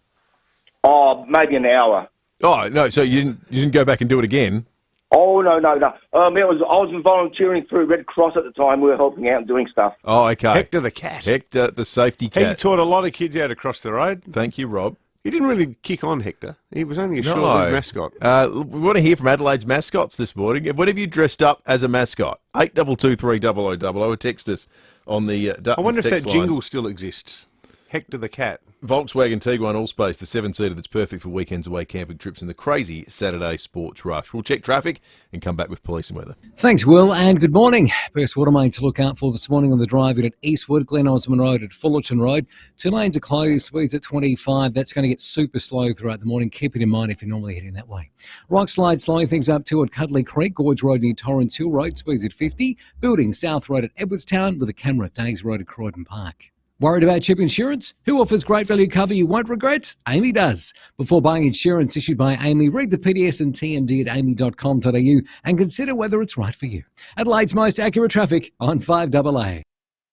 Oh, maybe an hour. Oh, no, so you didn't go back and do it again? Oh, no. I was volunteering through Red Cross at the time. We were helping out and doing stuff. Oh, okay. Hector the cat. Hector the safety cat. He taught a lot of kids how to cross the road. Thank you, Rob. He didn't really kick on Hector. He was only a short-lived mascot. We want to hear from Adelaide's mascots this morning. When have you dressed up as a mascot? 8223 0000 or text us on the I wonder if that line. jingle still exists. Hector the cat. Volkswagen Tiguan Allspace, the 7-seater that's perfect for weekends away camping trips in the crazy Saturday sports rush. We'll check traffic and come back with police and weather. Thanks, Will, and good morning. First water main to look out for this morning on the drive in at Eastwood, Glen Osmond Road at Fullerton Road. 2 lanes are closed, speeds at 25. That's going to get super slow throughout the morning. Keep it in mind if you're normally heading that way. Rock slide slowing things up too at Cuddly Creek, Gorge Road near Torrens Hill Road, speeds at 50. Buildings South Road at Edwardstown with a camera at Days Road at Croydon Park. Worried about cheap insurance? Who offers great value cover you won't regret? Amy does. Before buying insurance issued by Amy, read the PDS and TMD at amy.com.au and consider whether it's right for you. Adelaide's most accurate traffic on 5AA.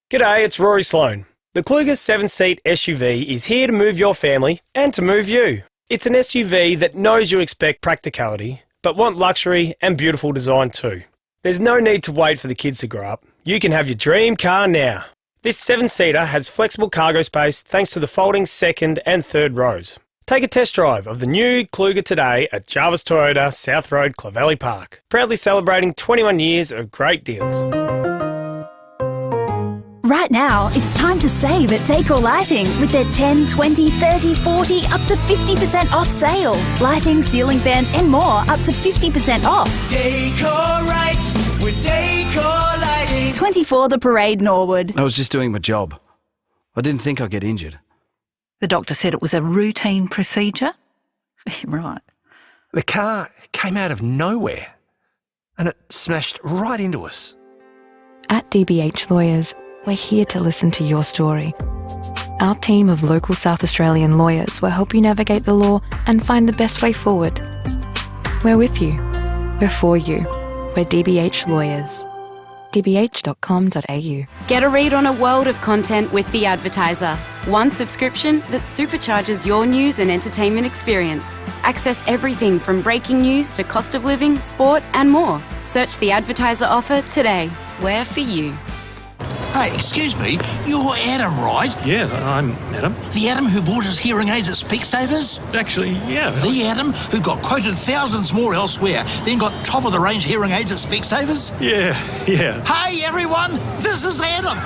G'day, it's Rory Sloane. The Kluger 7-seat SUV is here to move your family and to move you. It's an SUV that knows you expect practicality, but want luxury and beautiful design too. There's no need to wait for the kids to grow up. You can have your dream car now. This 7-seater has flexible cargo space thanks to the folding second and third rows. Take a test drive of the new Kluger today at Jarvis Toyota, South Road, Clovelly Park. Proudly celebrating 21 years of great deals. Right now, it's time to save at Decor Lighting with their 10, 20, 30, 40, up to 50% off sale. Lighting, ceiling fans and more up to 50% off. Decorate with Decor Lighting. 24 The Parade, Norwood. I was just doing my job. I didn't think I'd get injured. The doctor said it was a routine procedure? Right. The car came out of nowhere and it smashed right into us. At DBH Lawyers, we're here to listen to your story. Our team of local South Australian lawyers will help you navigate the law and find the best way forward. We're with you. We're for you. We're DBH Lawyers. dbh.com.au. Get a read on a world of content with The Advertiser. One subscription that supercharges your news and entertainment experience. Access everything from breaking news to cost of living, sport and more. Search The Advertiser offer today. We're for you. Hey, excuse me, you're Adam, right? Yeah, I'm Adam. The Adam who bought his hearing aids at Specsavers? Actually, yeah. The Adam who got quoted thousands more elsewhere, then got top-of-the-range hearing aids at Specsavers? Yeah. Hey, everyone, this is Adam.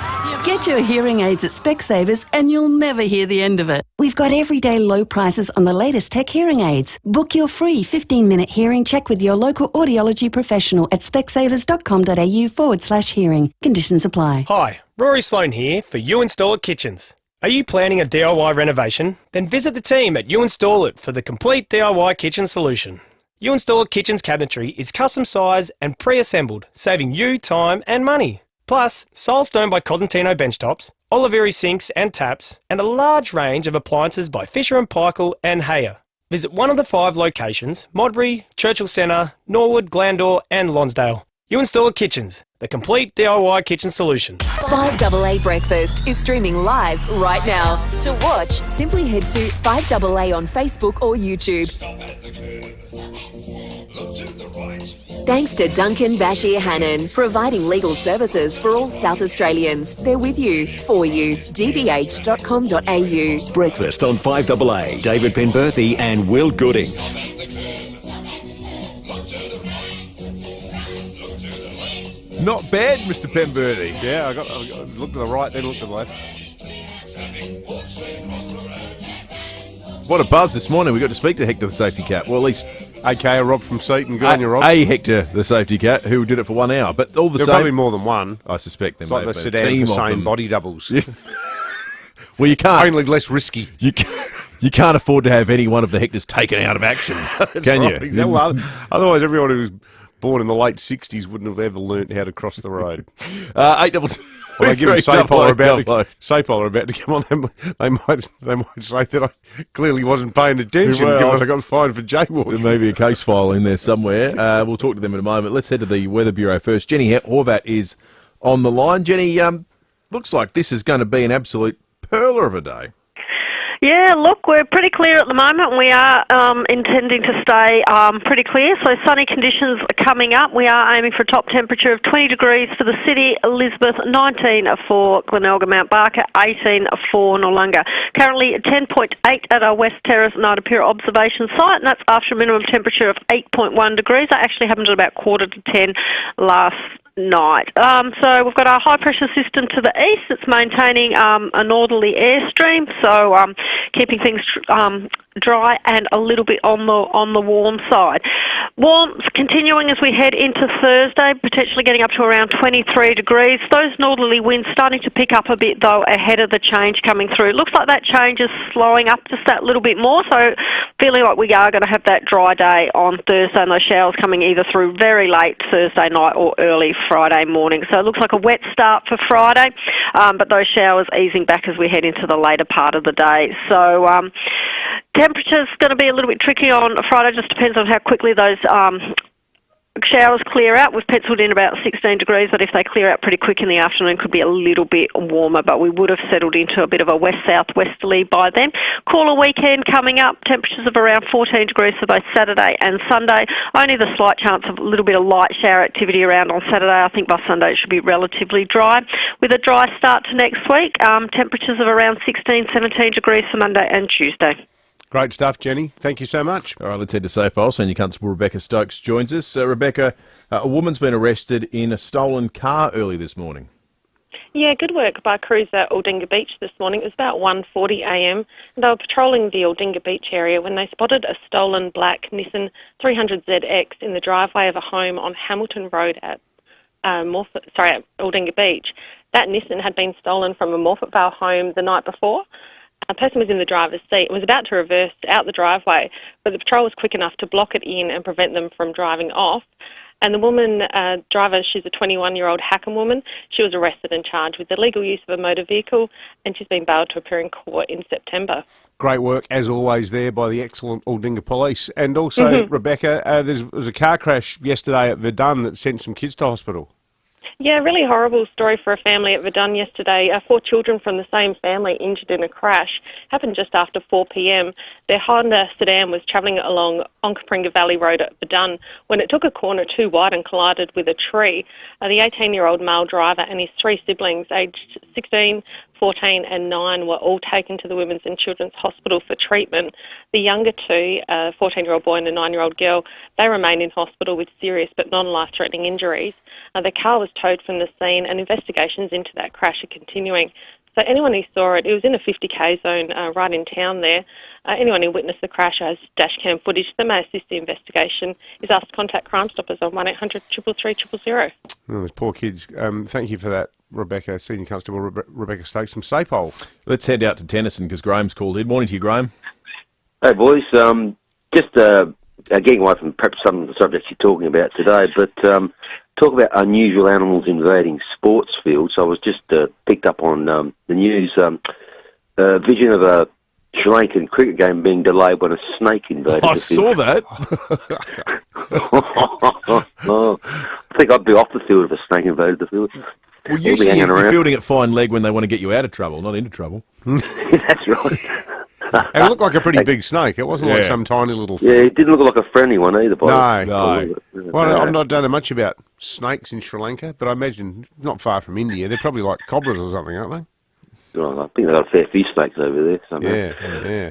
Get your hearing aids at Specsavers and you'll never hear the end of it. We've got everyday low prices on the latest tech hearing aids. Book your free 15-minute hearing check with your local audiology professional at specsavers.com.au/hearing. Conditions apply. Hi, Rory Sloane here for You Install It Kitchens. Are you planning a DIY renovation? Then visit the team at You Install It for the complete DIY kitchen solution. You Install It Kitchens cabinetry is custom sized and pre-assembled, saving you time and money. Plus, Soulstone by Cosentino benchtops, Oliveri sinks and taps, and a large range of appliances by Fisher & Paykel and Heyer. Visit one of the 5 locations, Modbury, Churchill Centre, Norwood, Glandore and Lonsdale. You Install It Kitchens, the complete DIY kitchen solution. 5AA Breakfast is streaming live right now. To watch, simply head to 5AA on Facebook or YouTube. Thanks to Duncan Bashir Hannon, providing legal services for all South Australians. They're with you, for you. dbh.com.au. Breakfast on 5AA. David Penberthy and Will Goodings. Not bad, Mr. Penberthy. Yeah, I looked to the right, then looked to the left. What a buzz this morning. We got to speak to Hector the safety cat. Well, at least... AKA Rob from Seaton. Good on you, Rob. A Hector the safety cat, who did it for 1 hour. But all the There's same... probably more than one. I suspect there it's may like have the been a Saddam team of Hussein them. body doubles. Well, you can't... Only less risky. You can't afford to have any one of the Hectors taken out of action, can right. you? Well, otherwise, everyone who's born in the late 60s wouldn't have ever learnt how to cross the road. 822. Well, they give him SAPOL are about to come on. They might say that I clearly wasn't paying attention given I got fined for jaywalking. There may be a case file in there somewhere. We'll talk to them in a moment. Let's head to the Weather Bureau first. Jenny Horvat is on the line. Jenny, looks like this is going to be an absolute perler of a day. Yeah, look, we're pretty clear at the moment. We are intending to stay pretty clear. So sunny conditions are coming up. We are aiming for a top temperature of 20 degrees for the city, Elizabeth, 19 for Glenelga, Mount Barker, 18 for Noarlunga. Currently 10.8 at our West Terrace Nidapura observation site, and that's after a minimum temperature of 8.1 degrees. That actually happened at about 9:45 last night. So we've got our high pressure system to the east. It's maintaining a northerly airstream, so keeping things dry and a little bit on the warm side. Warmth continuing as we head into Thursday, potentially getting up to around 23 degrees. Those northerly winds starting to pick up a bit though ahead of the change coming through. It looks like that change is slowing up just that little bit more, so feeling like we are going to have that dry day on Thursday, and those showers coming either through very late Thursday night or early Friday morning. So it looks like a wet start for Friday, but those showers easing back as we head into the later part of the day. So temperature's going to be a little bit tricky on Friday, just depends on how quickly those showers clear out. We've penciled in about 16 degrees, but if they clear out pretty quick in the afternoon, could be a little bit warmer, but we would have settled into a bit of a west-south-westerly by then. Cooler weekend coming up, temperatures of around 14 degrees for both Saturday and Sunday. Only the slight chance of a little bit of light shower activity around on Saturday. I think by Sunday it should be relatively dry. With a dry start to next week, temperatures of around 16, 17 degrees for Monday and Tuesday. Great stuff, Jenny. Thank you so much. All right, let's head to SAPOL. Senior Constable Rebecca Stokes joins us. Rebecca, a woman's been arrested in a stolen car early this morning. Yeah, good work by crews at Aldinga Beach this morning. It was about 1:40am, and they were patrolling the Aldinga Beach area when they spotted a stolen black Nissan 300ZX in the driveway of a home on Hamilton Road at Aldinga Beach. That Nissan had been stolen from a Morfettvale home the night before. A person was in the driver's seat and was about to reverse out the driveway, but the patrol was quick enough to block it in and prevent them from driving off. And the woman driver, she's a 21-year-old Hackham woman. She was arrested and charged with illegal use of a motor vehicle, and she's been bailed to appear in court in September. Great work, as always, there by the excellent Aldinga Police. And also, Rebecca, there was a car crash yesterday at Verdun that sent some kids to hospital. Yeah, really horrible story for a family at Verdun yesterday. 4 children from the same family injured in a crash. Happened just after 4pm. Their Honda sedan was travelling along Onkaparinga Valley Road at Verdun when it took a corner too wide and collided with a tree. The 18-year-old male driver and his 3 siblings, aged 16, 14 and 9, were all taken to the Women's and Children's Hospital for treatment. The younger 2, a 14-year-old boy and a 9-year-old girl, they remain in hospital with serious but non-life-threatening injuries. The car was towed from the scene, and investigations into that crash are continuing. So anyone who saw it, it was in a 50k zone right in town there. Anyone who witnessed the crash has dashcam footage that may assist the investigation is asked to contact Crime Stoppers on 1800 333 000. Oh, those poor kids. Thank you for that, Rebecca, Senior Constable Rebecca Stokes from SAPOL. Let's head out to Tennyson because Graham's called in. Morning to you, Graham. Hey, boys. Just getting away from perhaps some of the subjects you're talking about today, but talk about unusual animals invading sports fields. I was just picked up on the news, vision of a Sri Lankan cricket game being delayed when a snake invaded the field. I saw that. I think I'd be off the field if a snake invaded the field. Well, usually you're fielding at fine leg when they want to get you out of trouble, not into trouble. That's right. And it looked like a pretty big snake. It wasn't like some tiny little thing. Yeah, it didn't look like a friendly one either. No. Well, I'm not don't know much about snakes in Sri Lanka, but I imagine not far from India. They're probably like cobras or something, aren't they? Oh, I think they've got a fair few snakes over there. Somehow. Yeah.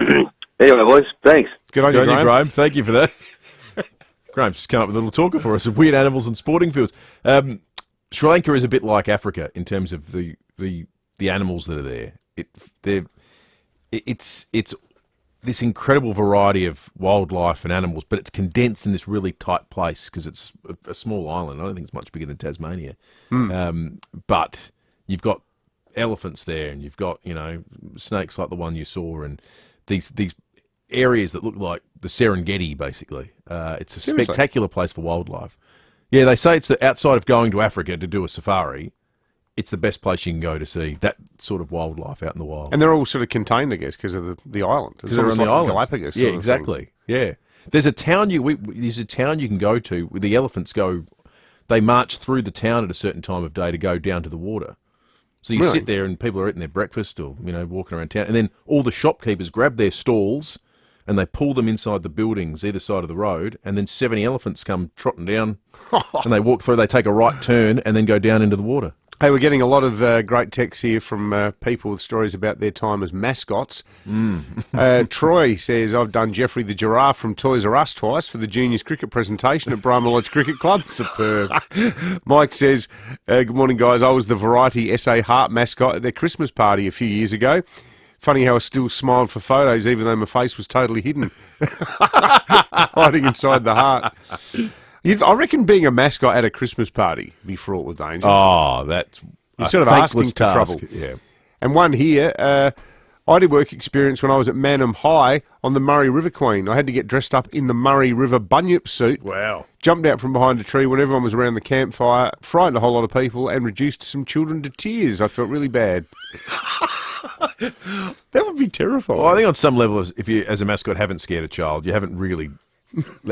Anyway, boys, thanks. Good on you, Graham. Thank you for that. Graham's just come up with a little talker for us of weird animals and sporting fields. Sri Lanka is a bit like Africa in terms of the animals that are there. It's this incredible variety of wildlife and animals, but it's condensed in this really tight place because it's a small island. I don't think it's much bigger than Tasmania. But you've got elephants there, and you've got snakes like the one you saw, and these areas that look like the Serengeti. Basically, it's a spectacular place for wildlife. Yeah, they say it's outside of going to Africa to do a safari, it's the best place you can go to see that sort of wildlife out in the wild. And they're all sort of contained, I guess, because of the island. Because they're on the island. Galapagos. Yeah, exactly. Yeah. There's a town you can go to where the elephants go. They march through the town at a certain time of day to go down to the water. So you sit there and people are eating their breakfast or walking around town, and then all the shopkeepers grab their stalls and they pull them inside the buildings either side of the road, and then 70 elephants come trotting down and they walk through. They take a right turn and then go down into the water. Hey, we're getting a lot of great texts here from people with stories about their time as mascots. Troy says, I've done Jeffrey the Giraffe from Toys R Us twice for the juniors cricket presentation at Brahma Lodge Cricket Club. Superb. Mike says, good morning, guys. I was the Variety SA Heart mascot at their Christmas party a few years ago. Funny how I still smiled for photos even though my face was totally hidden. Hiding inside the heart. I reckon being a mascot at a Christmas party be fraught with danger. Oh, that's you're sort of asking for trouble. Yeah. And one here, I did work experience when I was at Manham High on the Murray River Queen. I had to get dressed up in the Murray River bunyip suit. Wow. Jumped out from behind a tree when everyone was around the campfire, frightened a whole lot of people, and reduced some children to tears. I felt really bad. That would be terrifying. Well, I think on some level, if you, as a mascot, haven't scared a child, you haven't really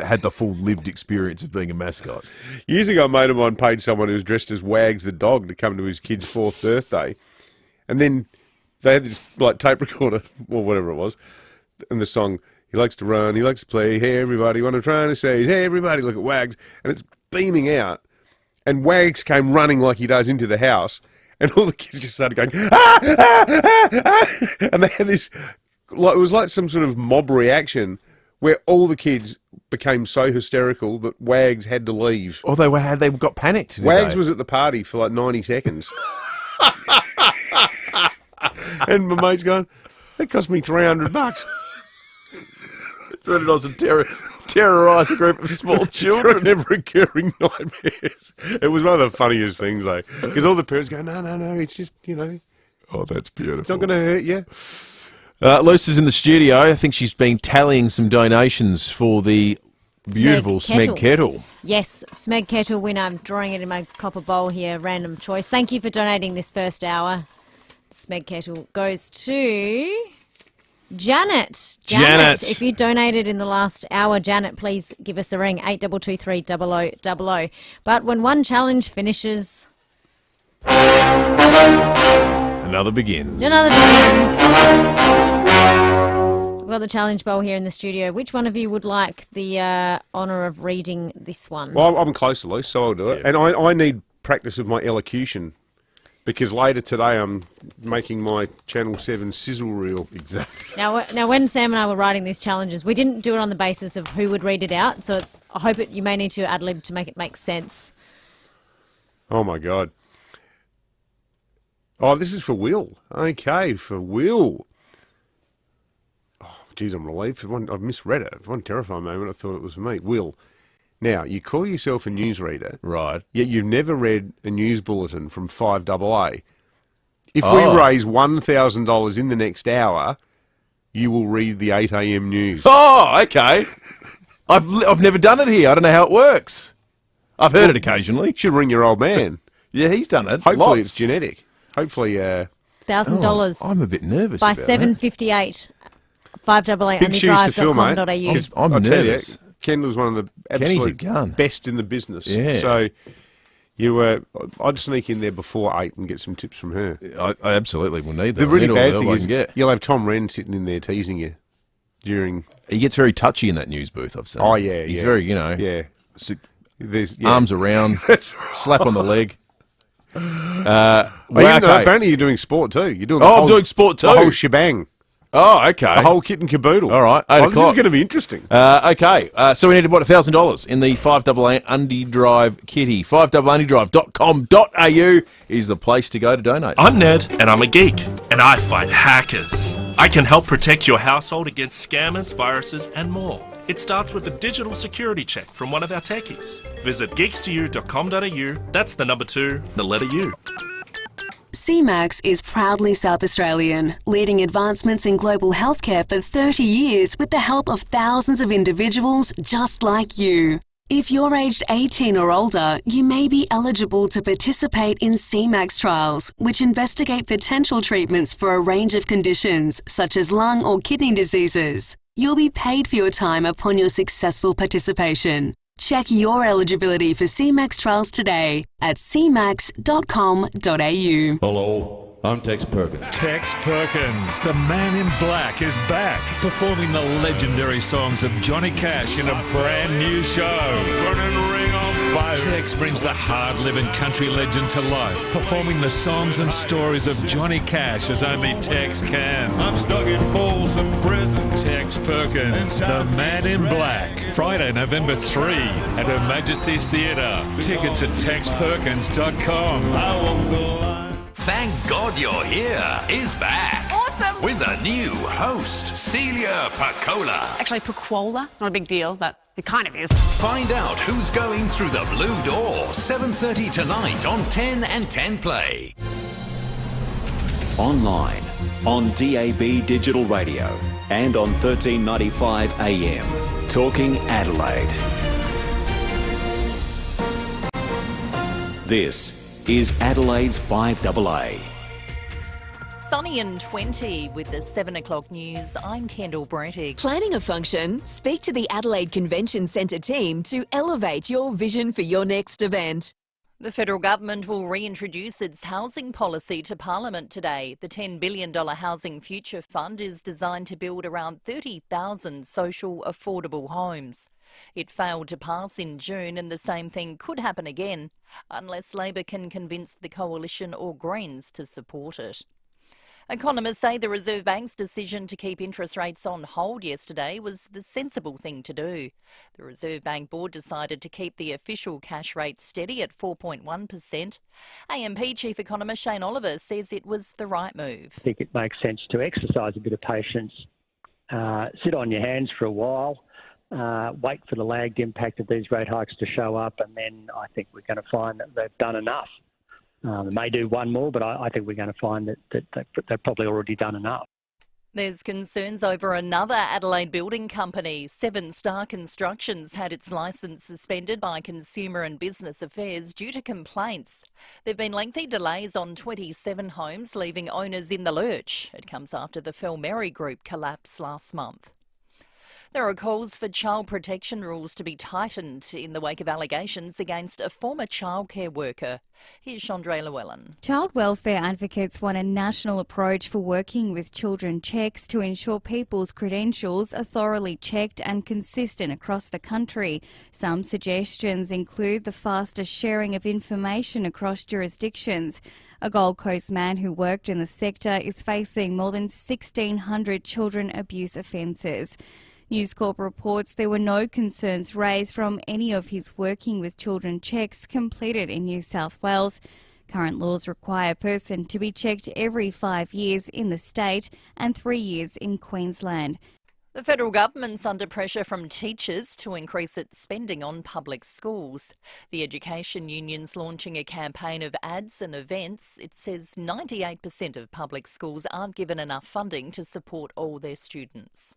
had the full lived experience of being a mascot. Years ago, a mate of mine paid someone who was dressed as Wags the dog to come to his kid's 4th birthday. And then they had this tape recorder, or whatever it was, and the song, he likes to run, he likes to play, hey everybody, what I'm trying to say is, hey everybody, look at Wags. And it's beaming out. And Wags came running like he does into the house, and all the kids just started going, ah, ah, ah, ah. And they had this, it was like some sort of mob reaction where all the kids became so hysterical that Wags had to leave. Oh, they got panicked. Wags was at the party for like 90 seconds. And my mate's going, that cost me $300. $300 to terrorise a group of small children. Never recurring nightmares. It was one of the funniest things, though, because all the parents go, no, it's just, Oh, that's beautiful. It's not going to hurt you. Luce is in the studio. I think she's been tallying some donations for the beautiful Smeg Kettle. Yes, Smeg Kettle winner. I'm drawing it in my copper bowl here, random choice. Thank you for donating this first hour. Smeg Kettle goes to Janet. Janet, if you donated in the last hour, Janet, please give us a ring, 8223 0000. But when one challenge finishes... Another begins. We've got the challenge bowl here in the studio. Which one of you would like the honour of reading this one? Well, I'm close to Luce, so I'll do it. Yeah. And I need practice of my elocution because later today I'm making my Channel 7 sizzle reel. Exactly. Now, when Sam and I were writing these challenges, we didn't do it on the basis of who would read it out, so I hope you may need to ad-lib to make it make sense. Oh, my God. Oh, this is for Will. Okay, for Will. Oh, geez, I'm relieved. I've misread it. For one terrifying moment, I thought it was for me. Will. Now, you call yourself a newsreader. Right. Yet you've never read a news bulletin from FIVEAA. If we raise $1,000 in the next hour, you will read the 8 a.m. news. Oh, okay. I've never done it here. I don't know how it works. I've heard it occasionally. Should ring your old man. Yeah, he's done it. Hopefully it's genetic. Hopefully, $1,000. I'm a bit nervous by about 7:58. 588 Big shoes to fill, mate. I'm nervous. Kendall's one of the absolute best in the business. Yeah. So I'd sneak in there before 8 and get some tips from her. I absolutely will need that. The really bad thing is you'll have Tom Wren sitting in there teasing you during. He gets very touchy in that news booth, I've seen. Oh yeah, he's very There's arms around, slap on the leg. Apparently you're doing sport too. You're doing. I'm doing sport too. The whole shebang. Oh, okay. The whole kit and caboodle. All right. This is going to be interesting. Okay. So we need about $1,000 in the FIVEAA Undy Drive kitty. FIVEAAundydrive.com.au is the place to go to donate. I'm Ned, and I'm a geek, and I fight hackers. I can help protect your household against scammers, viruses, and more. It starts with a digital security check from one of our techies. Visit geeks2u.com.au. That's the number 2, the letter U. CMAX is proudly South Australian, leading advancements in global healthcare for 30 years with the help of thousands of individuals just like you. If you're aged 18 or older, you may be eligible to participate in CMAX trials, which investigate potential treatments for a range of conditions, such as lung or kidney diseases. You'll be paid for your time upon your successful participation. Check your eligibility for CMAX trials today at cmax.com.au. Hello, I'm Tex Perkins. Tex Perkins, the man in black, is back, performing the legendary songs of Johnny Cash in a brand new show. Tex brings the hard-living country legend to life, performing the songs and stories of Johnny Cash as only Tex can. I'm stuck in Folsom Prison. Tex Perkins, the man in black. Friday, November 3 at Her Majesty's Theatre. Tickets at texperkins.com. Thank God You're Here is back. Awesome. With a new host, Celia Paccola. Actually, Paquola, not a big deal, but it kind of is. Find out who's going through the blue door, 7:30 tonight on 10 and 10 Play. Online, on DAB Digital Radio and on 1395 AM. Talking Adelaide. This is Adelaide's 5AA. Sunny and 20 with the 7 o'clock news. I'm Kendall Brettig. Planning a function? Speak to the Adelaide Convention Centre team to elevate your vision for your next event. The federal government will reintroduce its housing policy to Parliament today. The $10 billion Housing Future Fund is designed to build around 30,000 social affordable homes. It failed to pass in June, and the same thing could happen again unless Labor can convince the Coalition or Greens to support it. Economists say the Reserve Bank's decision to keep interest rates on hold yesterday was the sensible thing to do. The Reserve Bank Board decided to keep the official cash rate steady at 4.1%. AMP Chief Economist Shane Oliver says it was the right move. I think it makes sense to exercise a bit of patience, sit on your hands for a while, wait for the lagged impact of these rate hikes to show up, and then I think we're going to find that they've done enough. They may do one more, but I think we're going to find that they've probably already done enough. There's concerns over another Adelaide building company. Seven Star Constructions had its licence suspended by Consumer and Business Affairs due to complaints. There have been lengthy delays on 27 homes, leaving owners in the lurch. It comes after the Felmeri Group collapse last month. There are calls for child protection rules to be tightened in the wake of allegations against a former childcare worker. Here's Chandra Llewellyn. Child welfare advocates want a national approach for working with children checks to ensure people's credentials are thoroughly checked and consistent across the country. Some suggestions include the faster sharing of information across jurisdictions. A Gold Coast man who worked in the sector is facing more than 1,600 children abuse offences. News Corp reports there were no concerns raised from any of his working with children checks completed in New South Wales. Current laws require a person to be checked every 5 years in the state and 3 years in Queensland. The federal government's under pressure from teachers to increase its spending on public schools. The Education Union's launching a campaign of ads and events. It says 98% of public schools aren't given enough funding to support all their students.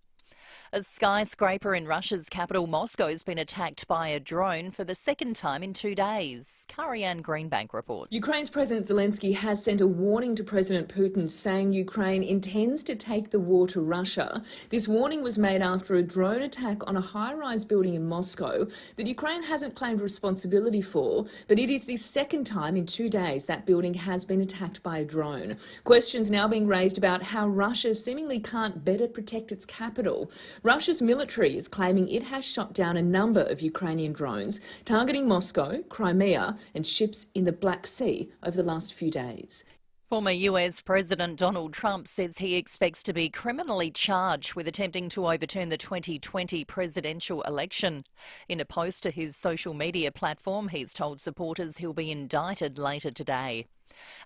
A skyscraper in Russia's capital, Moscow, has been attacked by a drone for the second time in 2 days. Karianne Greenbank reports. Ukraine's President Zelensky has sent a warning to President Putin, saying Ukraine intends to take the war to Russia. This warning was made after a drone attack on a high-rise building in Moscow that Ukraine hasn't claimed responsibility for, but it is the second time in 2 days that building has been attacked by a drone. Questions now being raised about how Russia seemingly can't better protect its capital. Russia's military is claiming it has shot down a number of Ukrainian drones targeting Moscow, Crimea and ships in the Black Sea over the last few days. Former US President Donald Trump says he expects to be criminally charged with attempting to overturn the 2020 presidential election. In a post to his social media platform, he's told supporters he'll be indicted later today.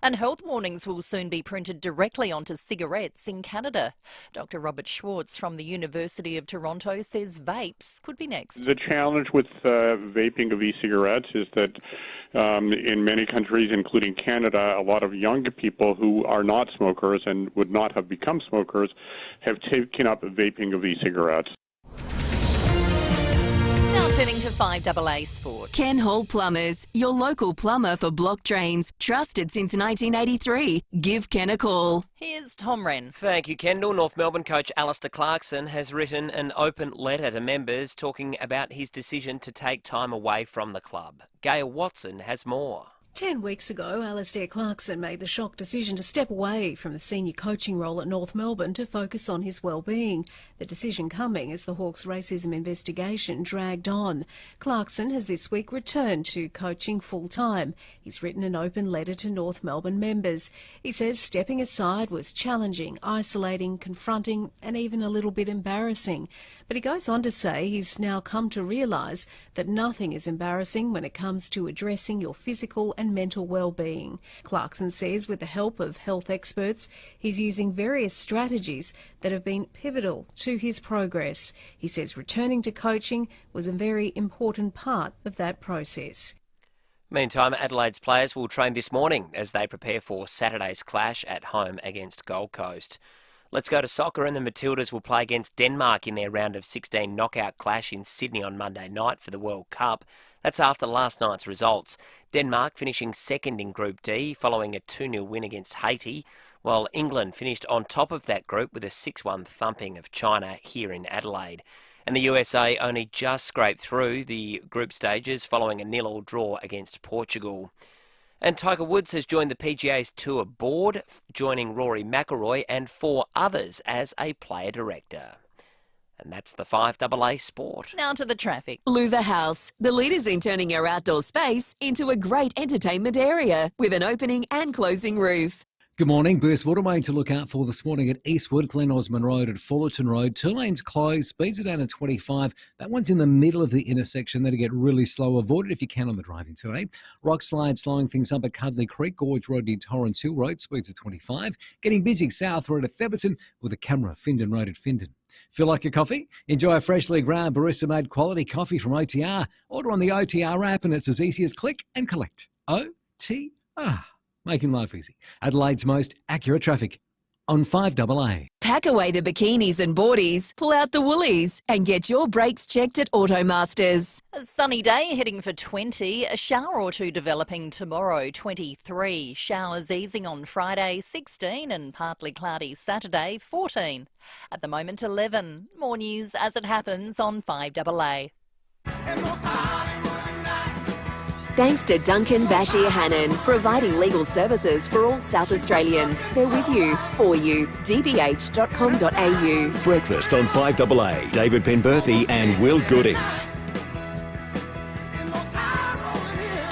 And health warnings will soon be printed directly onto cigarettes in Canada. Dr. Robert Schwartz from the University of Toronto says vapes could be next. The challenge with vaping of e-cigarettes is that in many countries, including Canada, a lot of younger people who are not smokers and would not have become smokers have taken up vaping of e-cigarettes. Now turning to to 5AA Sport. Ken Hall Plumbers, your local plumber for block drains. Trusted since 1983. Give Ken a call. Here's Tom Wren. Thank you, Kendall. North Melbourne coach Alistair Clarkson has written an open letter to members talking about his decision to take time away from the club. Gail Watson has more. 10 weeks ago, Alistair Clarkson made the shock decision to step away from the senior coaching role at North Melbourne to focus on his well-being. The decision coming as the Hawks' racism investigation dragged on. Clarkson has this week returned to coaching full-time. He's written an open letter to North Melbourne members. He says stepping aside was challenging, isolating, confronting and even a little bit embarrassing. But he goes on to say he's now come to realise that nothing is embarrassing when it comes to addressing your physical and mental well-being. Clarkson says with the help of health experts, he's using various strategies that have been pivotal to his progress. He says returning to coaching was a very important part of that process. Meantime, Adelaide's players will train this morning as they prepare for Saturday's clash at home against Gold Coast. Let's go to soccer, and the Matildas will play against Denmark in their round of 16 knockout clash in Sydney on Monday night for the World Cup. That's after last night's results. Denmark finishing second in Group D following a 2-0 win against Haiti, while England finished on top of that group with a 6-1 thumping of China here in Adelaide. And the USA only just scraped through the group stages following a 0-0 draw against Portugal. And Tiger Woods has joined the PGA's Tour board, joining Rory McIlroy and 4 others as a player director. And that's the 5AA Sport. Now to the traffic. Louver House, the leaders in turning your outdoor space into a great entertainment area with an opening and closing roof. Good morning. Burst waterway to look out for this morning at Eastwood, Glen Osmond Road at Fullerton Road. 2 lanes closed, speeds are down to 25. That one's in the middle of the intersection. That'll get really slow. Avoid it if you can on the driving today. Rock slide slowing things up at Cuddly Creek, Gorge Road near Torrens Hill Road, speeds at 25. Getting busy south road at Theberton with a camera, Findon Road at Findon. Feel like a coffee? Enjoy a freshly ground barista-made quality coffee from OTR. Order on the OTR app and it's as easy as click and collect. OTR. Making life easy. Adelaide's most accurate traffic on 5AA. Pack away the bikinis and boardies, pull out the woolies and get your brakes checked at Automasters. A sunny day heading for 20, a shower or two developing tomorrow, 23. Showers easing on Friday, 16, and partly cloudy Saturday, 14. At the moment, 11. More news as it happens on 5AA. Thanks to Duncan Bashir Hannon, providing legal services for all South Australians. They're with you, for you. dbh.com.au. Breakfast on 5AA. David Penberthy and Will Goodings.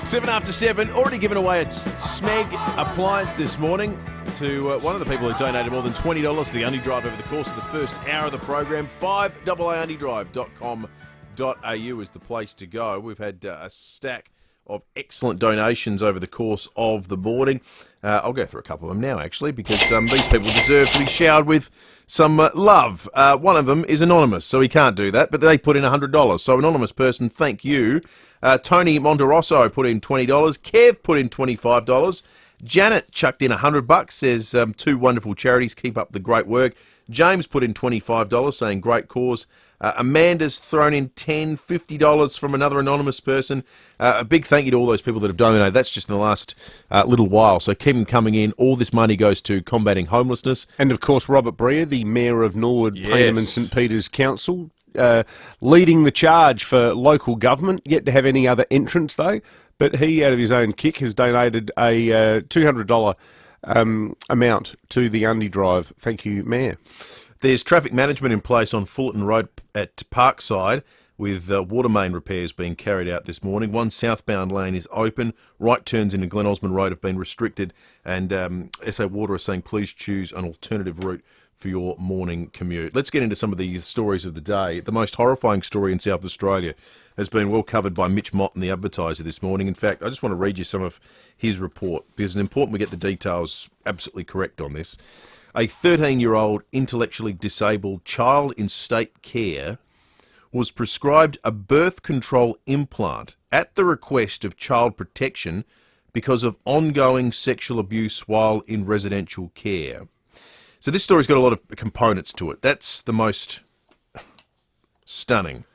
7 after 7, already given away a Smeg appliance this morning to one of the people who donated more than $20 to the Undy Drive over the course of the first hour of the program. 5AAUndydrive.com.au is the place to go. We've had a stack of excellent donations over the course of the morning. I'll go through a couple of them now, actually, because these people deserve to be showered with some love. One of them is anonymous, so he can't do that, but they put in $100. So, anonymous person, thank you. Tony Monterosso put in $20. Kev put in $25. Janet chucked in $100, says 2 wonderful charities, keep up the great work. James put in $25, saying great cause. Amanda's thrown in $10, $50 from another anonymous person. A big thank you to all those people that have donated. That's just in the last little while, so keep them coming in. All this money goes to combating homelessness. And, of course, Robert Breer, the Mayor of Norwood, Payneham and St Peter's Council, leading the charge for local government. Yet to have any other entrants, though. But he, out of his own kick, has donated a $200 amount to the Undy Drive. Thank you, Mayor. There's traffic management in place on Fullerton Road at Parkside with water main repairs being carried out this morning. One southbound lane is open. Right turns into Glen Osmond Road have been restricted, and SA Water is saying please choose an alternative route for your morning commute. Let's get into some of these stories of the day. The most horrifying story in South Australia has been well covered by Mitch Mott in the Advertiser this morning. In fact, I just want to read you some of his report because it's important we get the details absolutely correct on this. A 13-year-old intellectually disabled child in state care was prescribed a birth control implant at the request of Child Protection because of ongoing sexual abuse while in residential care. So this story's got a lot of components to it. That's the most stunning.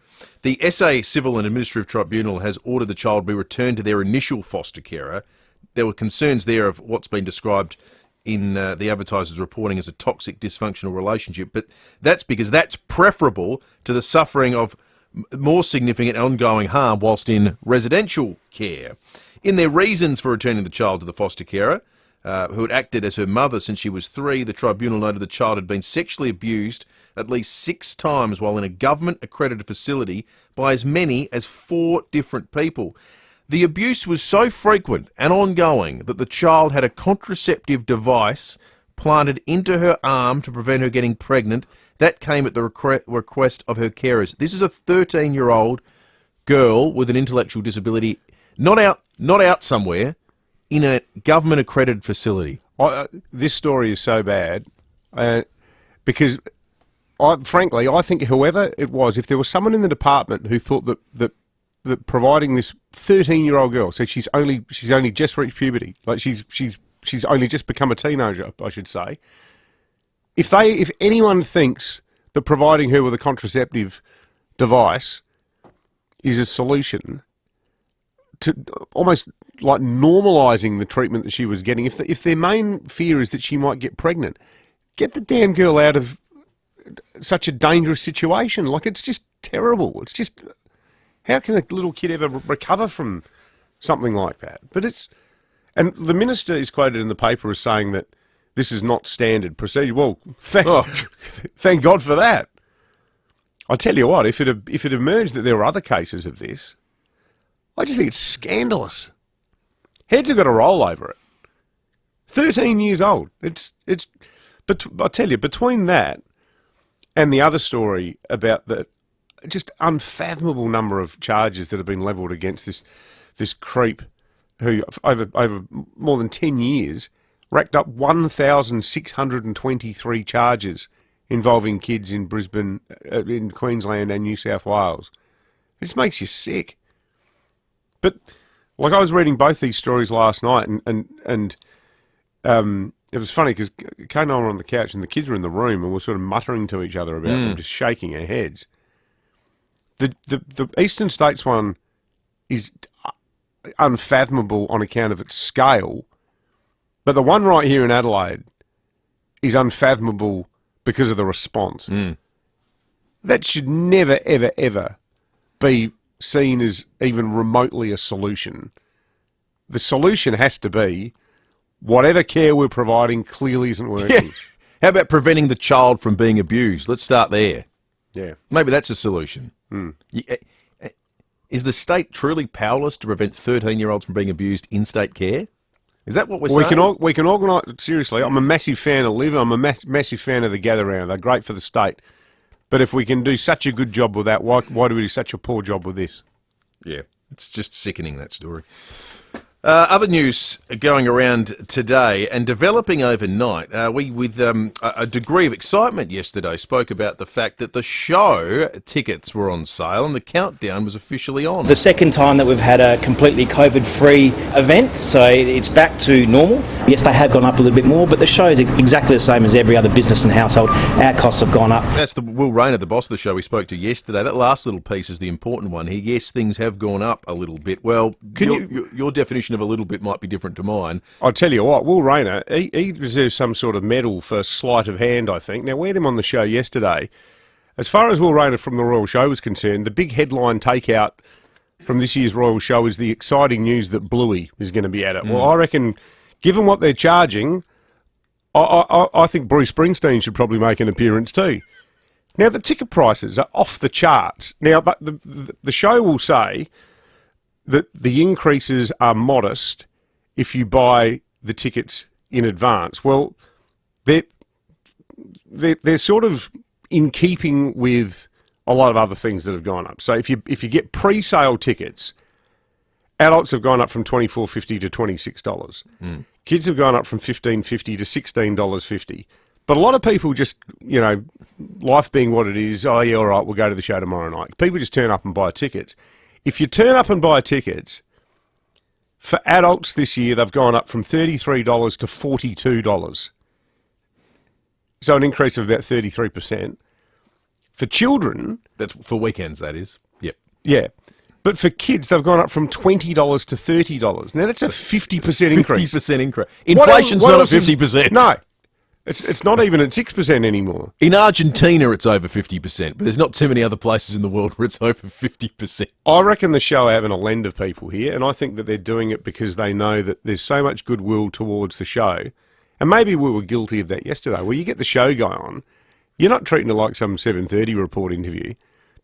The SA Civil and Administrative Tribunal has ordered the child be returned to their initial foster carer. There were concerns there of what's been described in the Advertiser's reporting as a toxic, dysfunctional relationship, but that's because that's preferable to the suffering of more significant ongoing harm whilst in residential care. In their reasons for returning the child to the foster carer, who had acted as her mother since she was 3, the tribunal noted the child had been sexually abused at least 6 times while in a government-accredited facility by as many as 4 different people. The abuse was so frequent and ongoing that the child had a contraceptive device planted into her arm to prevent her getting pregnant. That came at the request of her carers. This is a 13-year-old girl with an intellectual disability, not out somewhere, in a government-accredited facility. This story is so bad because, frankly, I think whoever it was, if there was someone in the department who thought that providing this 13-year-old girl, so she's only just reached puberty, like she's only just become a teenager, I should say. If anyone thinks that providing her with a contraceptive device is a solution to almost like normalising the treatment that she was getting, if their main fear is that she might get pregnant, get the damn girl out of such a dangerous situation. Like, it's just terrible. It's just, how can a little kid ever recover from something like that? And the minister is quoted in the paper as saying that this is not standard procedure. Well, thank God for that. I tell you what, if it emerged that there were other cases of this, I just think it's scandalous. Heads have got to roll over it. 13 years old. But I tell you, between that and the other story about the just unfathomable number of charges that have been levelled against this creep who, over more than 10 years, racked up 1,623 charges involving kids in Brisbane, in Queensland and New South Wales. It just makes you sick. But, like, I was reading both these stories last night, and it was funny because Kate and I were on the couch and the kids were in the room and we're sort of muttering to each other about them, just shaking our heads. The Eastern States one is unfathomable on account of its scale, but the one right here in Adelaide is unfathomable because of the response. That should never, ever, ever be seen as even remotely a solution. The solution has to be whatever care we're providing clearly isn't working. Yeah. How about preventing the child from being abused? Let's start there. Yeah. Maybe that's a solution. Is the state truly powerless to prevent 13-year-olds from being abused in state care? Is that what we're saying? We can organise, seriously, I'm a massive fan of Live, I'm a massive fan of the Gather Round. They're great for the state. But if we can do such a good job with that, why do we do such a poor job with this? Yeah, it's just sickening, that story. Other news going around today and developing overnight. We, with a degree of excitement yesterday, spoke about the fact that the show tickets were on sale and the countdown was officially on. The second time that we've had a completely COVID-free event, so it's back to normal. Yes, they have gone up a little bit more, but the show is exactly the same as every other business and household. Our costs have gone up. That's the Will Rayner, the boss of the show we spoke to yesterday. That last little piece is the important one here. Yes, things have gone up a little bit. Well, your definition of a little bit might be different to mine. I'll tell you what, Will Rayner, he deserves some sort of medal for sleight of hand, I think. Now, we had him on the show yesterday. As far as Will Rayner from the Royal Show is concerned, the big headline takeout from this year's Royal Show is the exciting news that Bluey is going to be at it. Well, I reckon, given what they're charging, I think Bruce Springsteen should probably make an appearance too. Now, the ticket prices are off the charts. Now, but the show will say that the increases are modest if you buy the tickets in advance. Well, they're sort of in keeping with a lot of other things that have gone up. So if you get pre-sale tickets, adults have gone up from $24.50 to $26. Kids have gone up from $15.50 to $16.50. But a lot of people just, life being what it is, oh yeah, all right, we'll go to the show tomorrow night. People just turn up and buy tickets. If you turn up and buy tickets, for adults this year, they've gone up from $33 to $42. So an increase of about 33%. For children... That's for weekends, that is. Yep. Yeah. But for kids, they've gone up from $20 to $30. Now, that's a 50% increase. 50% increase. Inflation's not at 50%. No. It's not even at 6% anymore. In Argentina, it's over 50%, but there's not too many other places in the world where it's over 50%. I reckon the show are having a lend of people here, and I think that they're doing it because they know that there's so much goodwill towards the show. And maybe we were guilty of that yesterday, where you get the show guy on, you're not treating it like some 7:30 report interview.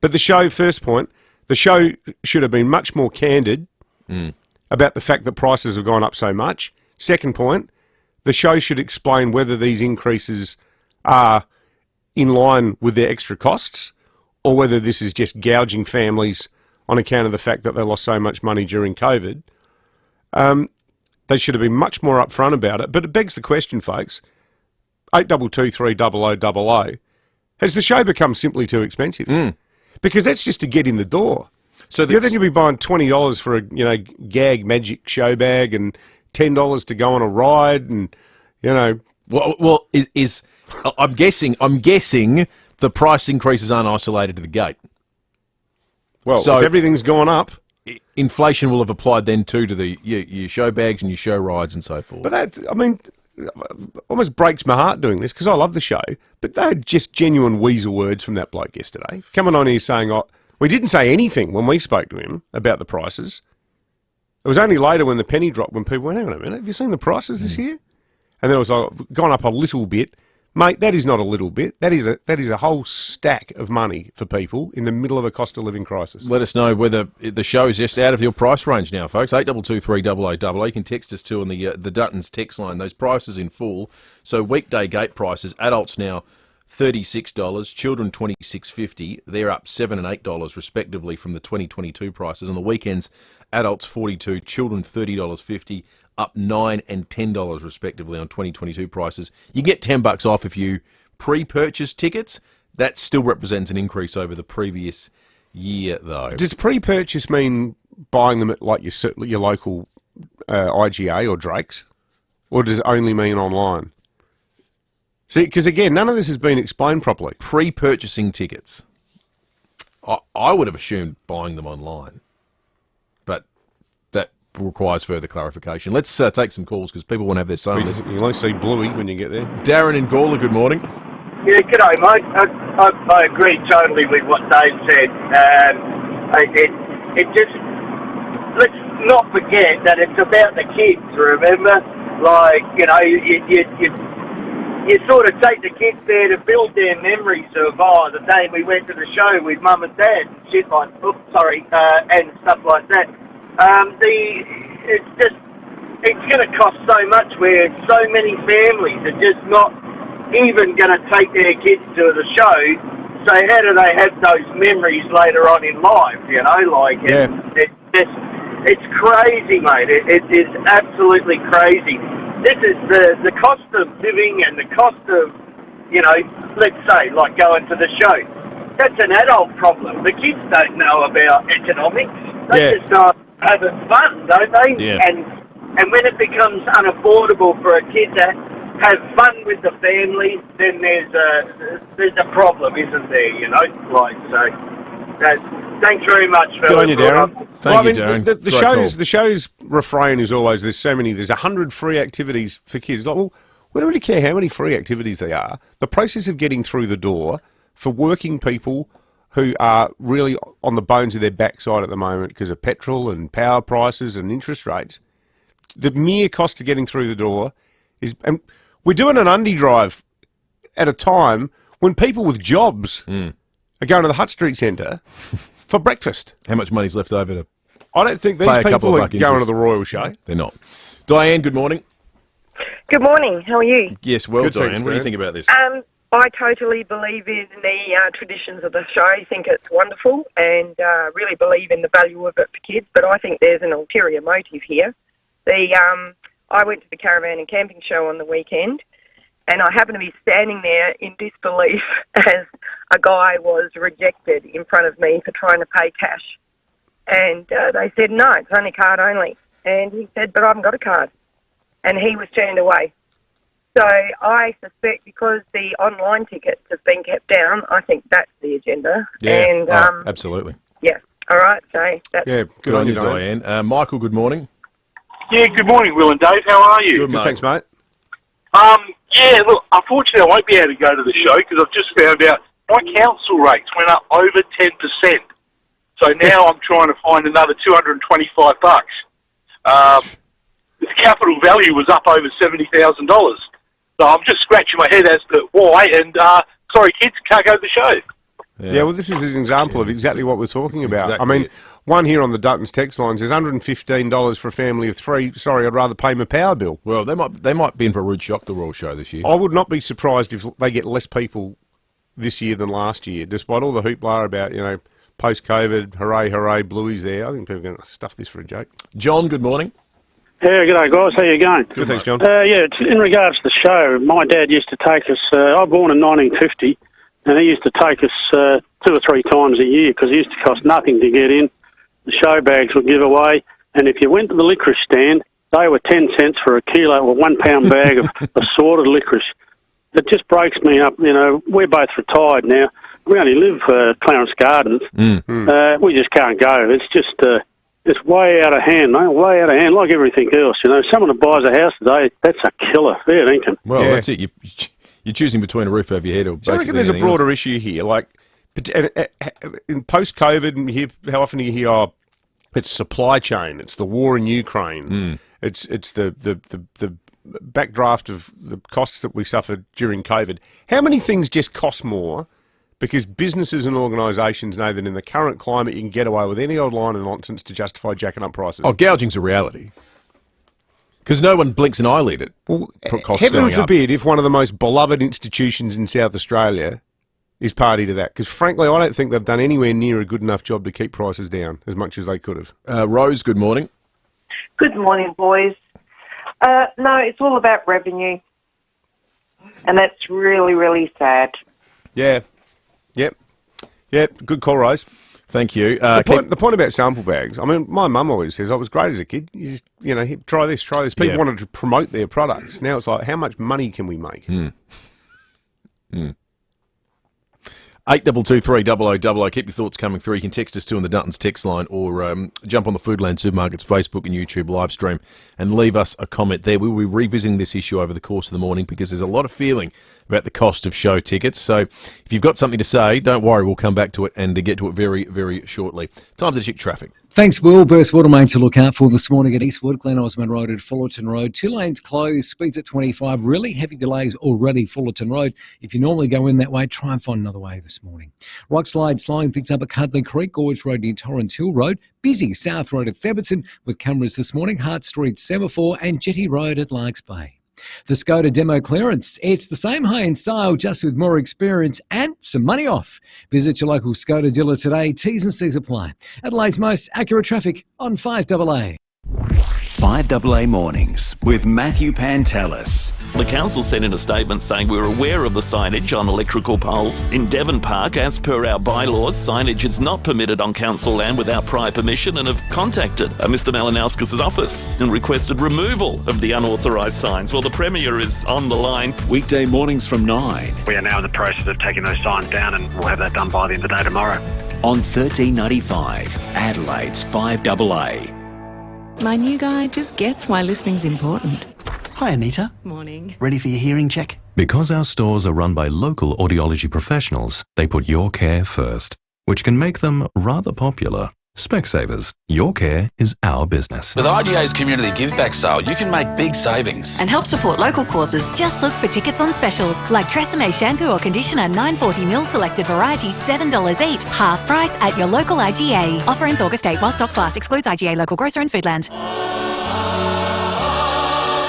But the show, first point, the show should have been much more candid about the fact that prices have gone up so much. Second point, the show should explain whether these increases are in line with their extra costs or whether this is just gouging families on account of the fact that they lost so much money during COVID. They should have been much more upfront about it. But it begs the question, folks, 822 300 00. Has the show become simply too expensive? Because that's just to get in the door. So then you'll be buying $20 for a gag magic show bag and $10 to go on a ride, and Well, I'm guessing the price increases aren't isolated to the gate. Well, so if everything's gone up, inflation will have applied then too to the your show bags and your show rides and so forth. But that, I mean, almost breaks my heart doing this because I love the show, but they had just genuine weasel words from that bloke yesterday. Coming on here saying, we didn't say anything when we spoke to him about the prices. It was only later when the penny dropped when people went, hang on a minute, have you seen the prices this year? And then it was like, gone up a little bit. Mate, that is not a little bit. That is a whole stack of money for people in the middle of a cost of living crisis. Let us know whether the show is just out of your price range now, folks. 822 300 00. You can text us too on the Duttons text line. Those prices in full. So weekday gate prices, adults now $36, children $26.50. They're up $7 and $8 respectively from the 2022 prices. On the weekends, adults $42, children $30.50. Up $9 and $10 respectively on 2022 prices. You get $10 off if you pre-purchase tickets. That still represents an increase over the previous year, though. Does pre-purchase mean buying them at like your local IGA or Drake's, or does it only mean online? See, because again, none of this has been explained properly. Pre-purchasing tickets. I would have assumed buying them online, but that requires further clarification. Let's take some calls because people want to have their say on this. You'll only see Bluey when you get there. Darren in Gawler, good morning. Yeah, g'day, mate. I agree totally with what Dave said. It just, let's not forget that it's about the kids, remember? Like, you sort of take the kids there to build their memories of, the day we went to the show with mum and dad and shit like, and stuff like that. It's going to cost so much where so many families are just not even going to take their kids to the show. So how do they have those memories later on in life, It's crazy, mate. It is absolutely crazy. This is the cost of living and the cost of, let's say, like going to the show. That's an adult problem. The kids don't know about economics. They just are having fun, don't they? Yeah. And when it becomes unaffordable for a kid to have fun with the family, then there's a problem, isn't there? Thanks very much for good on you, Darren. Thank you, Darren. The show's refrain is always there's 100 free activities for kids. Like, well, we don't really care how many free activities they are. The process of getting through the door for working people who are really on the bones of their backside at the moment because of petrol and power prices and interest rates, the mere cost of getting through the door is... And we're doing an undie drive at a time when people with jobs are going to the Hutt Street Centre for breakfast. How much money's left over to I don't think these people are going to the Royal Show. They're not. Diane, good morning. Good morning. How are you? Yes, well, Good, Diane. thanks, what do you Dan. think about this? I totally believe in the traditions of the show. I think it's wonderful and really believe in the value of it for kids, but I think there's an ulterior motive here. I went to the Caravan and Camping Show on the weekend, and I happened to be standing there in disbelief as a guy was rejected in front of me for trying to pay cash. And they said, no, it's only card only. And he said, but I haven't got a card. And he was turned away. So I suspect because the online tickets have been kept down, I think that's the agenda. Yeah, And absolutely. yeah, All right, so that's... Yeah, Good on you, Diane. Michael, good morning. Yeah, good morning, Will and Dave. How are you? Good, mate. Thanks, mate. Yeah, look, unfortunately I won't be able to go to the show because I've just found out my council rates went up over 10%. So now I'm trying to find another $225. The capital value was up over $70,000. So I'm just scratching my head as to why. And sorry, kids, can't go to the show. Yeah, well, this is an example of exactly what we're talking about. Exactly I mean, one here on the Dutton's text line says $115 for a family of three. Sorry, I'd rather pay my power bill. Well, they might be in for a rude shock, the Royal Show this year. I would not be surprised if they get less people this year than last year, despite all the hoopla about, post-COVID, hooray, hooray, Bluey's there. I think people are going to stuff this for a joke. John, good morning. Yeah, g'day guys, how you going? Good, thanks, John. It's in regards to the show, my dad used to take us, I was born in 1950, and he used to take us 2 or 3 times a year because it used to cost nothing to get in. The show bags would give away, and if you went to the licorice stand, they were 10 cents for a kilo or 1 pound bag of assorted licorice. It just breaks me up, we're both retired now. We only live Clarence Gardens. We just can't go. It's just... it's way out of hand, mate, way out of hand, like everything else. Someone that buys a house today, that's a killer. Fair dinkum. Well, that's it. You're choosing between a roof over your head or basically I reckon there's a broader else. issue here. Like, in post-COVID, how often do you hear, it's supply chain, it's the war in Ukraine, it's the backdraft of the costs that we suffered during COVID. How many things just cost more because businesses and organisations know that in the current climate you can get away with any old line of nonsense to justify jacking up prices? Oh, gouging's a reality. Because no one blinks an eyelid at costs Heaven going forbid if one of the most beloved institutions in South Australia is party to that. Because frankly, I don't think they've done anywhere near a good enough job to keep prices down as much as they could have. Rose, good morning. Good morning, boys. No, it's all about revenue. And that's really, really sad. Yeah. Good call, Rose. Thank you. The point about sample bags, I mean, my mum always says, I was great as a kid. You just, try this. People wanted to promote their products. Now it's like, how much money can we make? 8223 Keep your thoughts coming through. You can text us too on the Dutton's text line or jump on the Foodland Supermarkets Facebook and YouTube live stream and leave us a comment there. We will be revisiting this issue over the course of the morning because there's a lot of feeling about the cost of show tickets. So if you've got something to say, don't worry, we'll come back to it and get to it very, very shortly. Time to check traffic. Thanks, Will. Burst water main to look out for this morning at Eastwood, Glen Osmond Road at Fullerton Road. 2 lanes closed, speeds at 25. Really heavy delays already Fullerton Road. If you normally go in that way, try and find another way this morning. Rockslide slowing things up at Cuddly Creek, Gorge Road near Torrens Hill Road. Busy South Road at Theberton with cameras this morning. Hart Street Semaphore and Jetty Road at Larks Bay. The Skoda demo clearance. It's the same high-end style, just with more experience and some money off. Visit your local Skoda dealer today. T's and C's apply. Adelaide's most accurate traffic on 5AA. 5AA Mornings with Matthew Pantelis. The council sent in a statement saying we're aware of the signage on electrical poles. In Devon Park, as per our bylaws, signage is not permitted on council land without prior permission and have contacted Mr Malinowskis' office and requested removal of the unauthorised signs. Well, the Premier is on the line. Weekday mornings from 9. We are now in the process of taking those signs down and we'll have that done by the end of the day tomorrow. On 1395, Adelaide's 5AA. My new guy just gets why listening's important. Hi, Anita. Morning. Ready for your hearing check? Because our stores are run by local audiology professionals, they put your care first, which can make them rather popular. Specsavers, your care is our business. With IGA's Community Give Back sale, you can make big savings. And help support local causes. Just look for tickets on specials, like Tresemme shampoo or conditioner, 940ml selected variety, $7 each. Half price at your local IGA. Offer ends August 8 while stocks last. Excludes IGA local grocer and Foodland.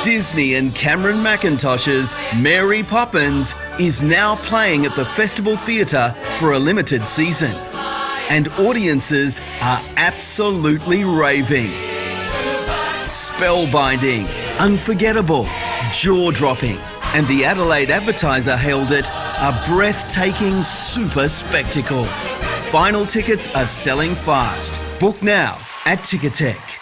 Disney and Cameron McIntosh's Mary Poppins is now playing at the Festival Theatre for a limited season. And audiences are absolutely raving. Spellbinding, unforgettable, jaw-dropping, and the Adelaide Advertiser hailed it a breathtaking super spectacle. Final tickets are selling fast. Book now at Ticketek.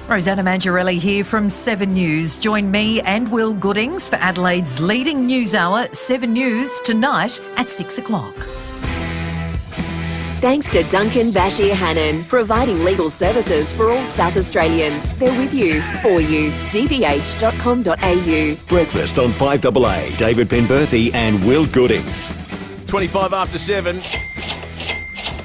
Rosanna Mangiarelli here from 7 News. Join me and Will Goodings for Adelaide's leading news hour, 7 News, tonight at 6 o'clock. Thanks to Duncan Bashir Hannon, providing legal services for all South Australians. They're with you, for you. dbh.com.au. Breakfast on 5AA. David Penberthy and Will Goodings. 25 after 7.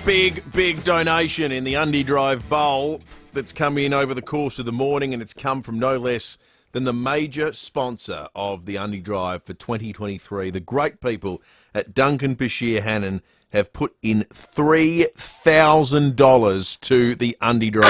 Big donation in the Undy Drive Bowl that's come in over the course of the morning, and it's come from no less than the major sponsor of the Undy Drive for 2023. The great people at Duncan Bashir Hannon have put in $3,000 to the Undy Drive.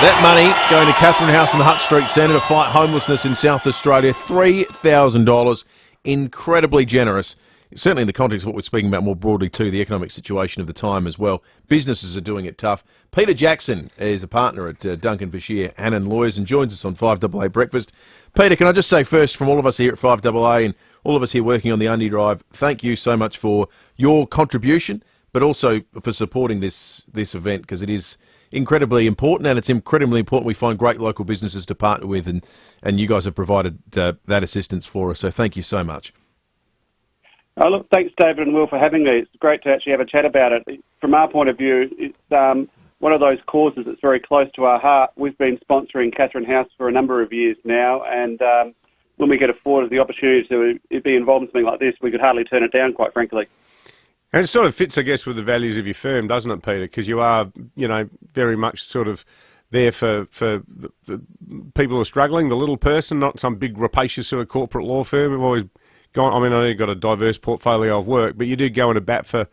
That money going to Catherine House and the Hutt Street Centre to fight homelessness in South Australia. $3,000. Incredibly generous. Certainly in the context of what we're speaking about more broadly too, the economic situation of the time as well. Businesses are doing it tough. Peter Jackson is a partner at Duncan Bashir Hannon Lawyers and joins us on 5AA Breakfast. Peter, can I just say first, from all of us here at 5AA and all of us here working on the Undy Drive, thank you so much for your contribution, but also for supporting this event, because it is incredibly important, and it's incredibly important we find great local businesses to partner with, and you guys have provided that assistance for us, so thank you so much. Oh, look, thanks, David and Will, for having me. It's great to actually have a chat about it. From our point of view, it's one of those causes that's very close to our heart. We've been sponsoring Catherine House for a number of years now, and when we get afforded the opportunity to be involved in something like this, we could hardly turn it down, quite frankly. And it sort of fits, I guess, with the values of your firm, doesn't it, Peter? Because you are, very much sort of there for the people who are struggling, the little person, not some big rapacious sort of corporate law firm. We've always gone, I know you've got a diverse portfolio of work, but you do go into bat for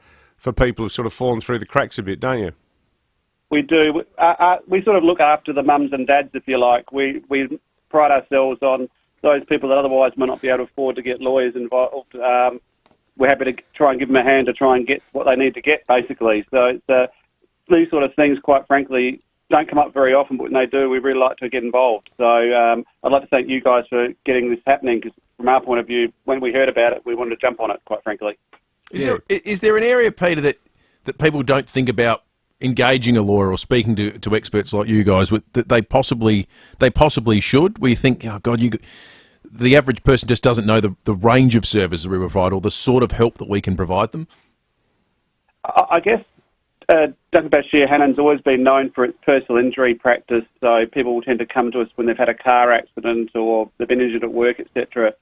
people who've sort of fallen through the cracks a bit, don't you? We do. We sort of look after the mums and dads, if you like. We pride ourselves on those people that otherwise might not be able to afford to get lawyers involved. We're happy to try and give them a hand to try and get what they need to get, basically. So these sort of things, quite frankly, don't come up very often, but when they do, we really like to get involved. So I'd like to thank you guys for getting this happening, because from our point of view, when we heard about it, we wanted to jump on it, quite frankly. Is there an area, Peter, that people don't think about engaging a lawyer or speaking to experts like you guys that they possibly should, where you think, oh God, the average person just doesn't know the range of services we provide or the sort of help that we can provide them? I guess Duncan Bashir Hannon's always been known for its personal injury practice, so people will tend to come to us when they've had a car accident or they've been injured at work, etc.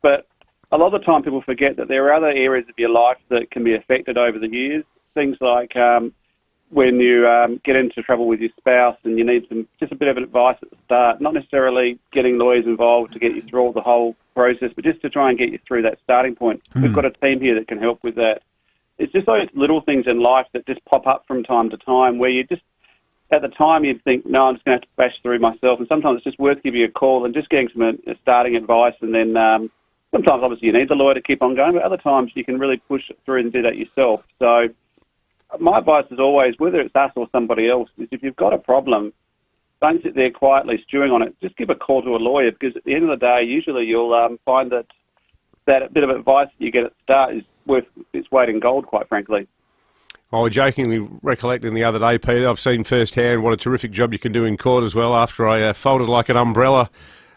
But a lot of the time people forget that there are other areas of your life that can be affected over the years. Things like when you get into trouble with your spouse and you need just a bit of advice at the start, not necessarily getting lawyers involved to get you through all the whole process, but just to try and get you through that starting point. We've got a team here that can help with that. It's just those little things in life that just pop up from time to time where you just, at the time you'd think, no, I'm just going to have to bash through myself. And sometimes it's just worth giving you a call and just getting some starting advice. And then sometimes obviously you need the lawyer to keep on going, but other times you can really push it through and do that yourself. So my advice is always, whether it's us or somebody else, is if you've got a problem, don't sit there quietly stewing on it. Just give a call to a lawyer, because at the end of the day, usually you'll find that bit of advice that you get at the start is worth its weight in gold, quite frankly. I was jokingly recollecting the other day, Peter, I've seen firsthand what a terrific job you can do in court as well, after I folded like an umbrella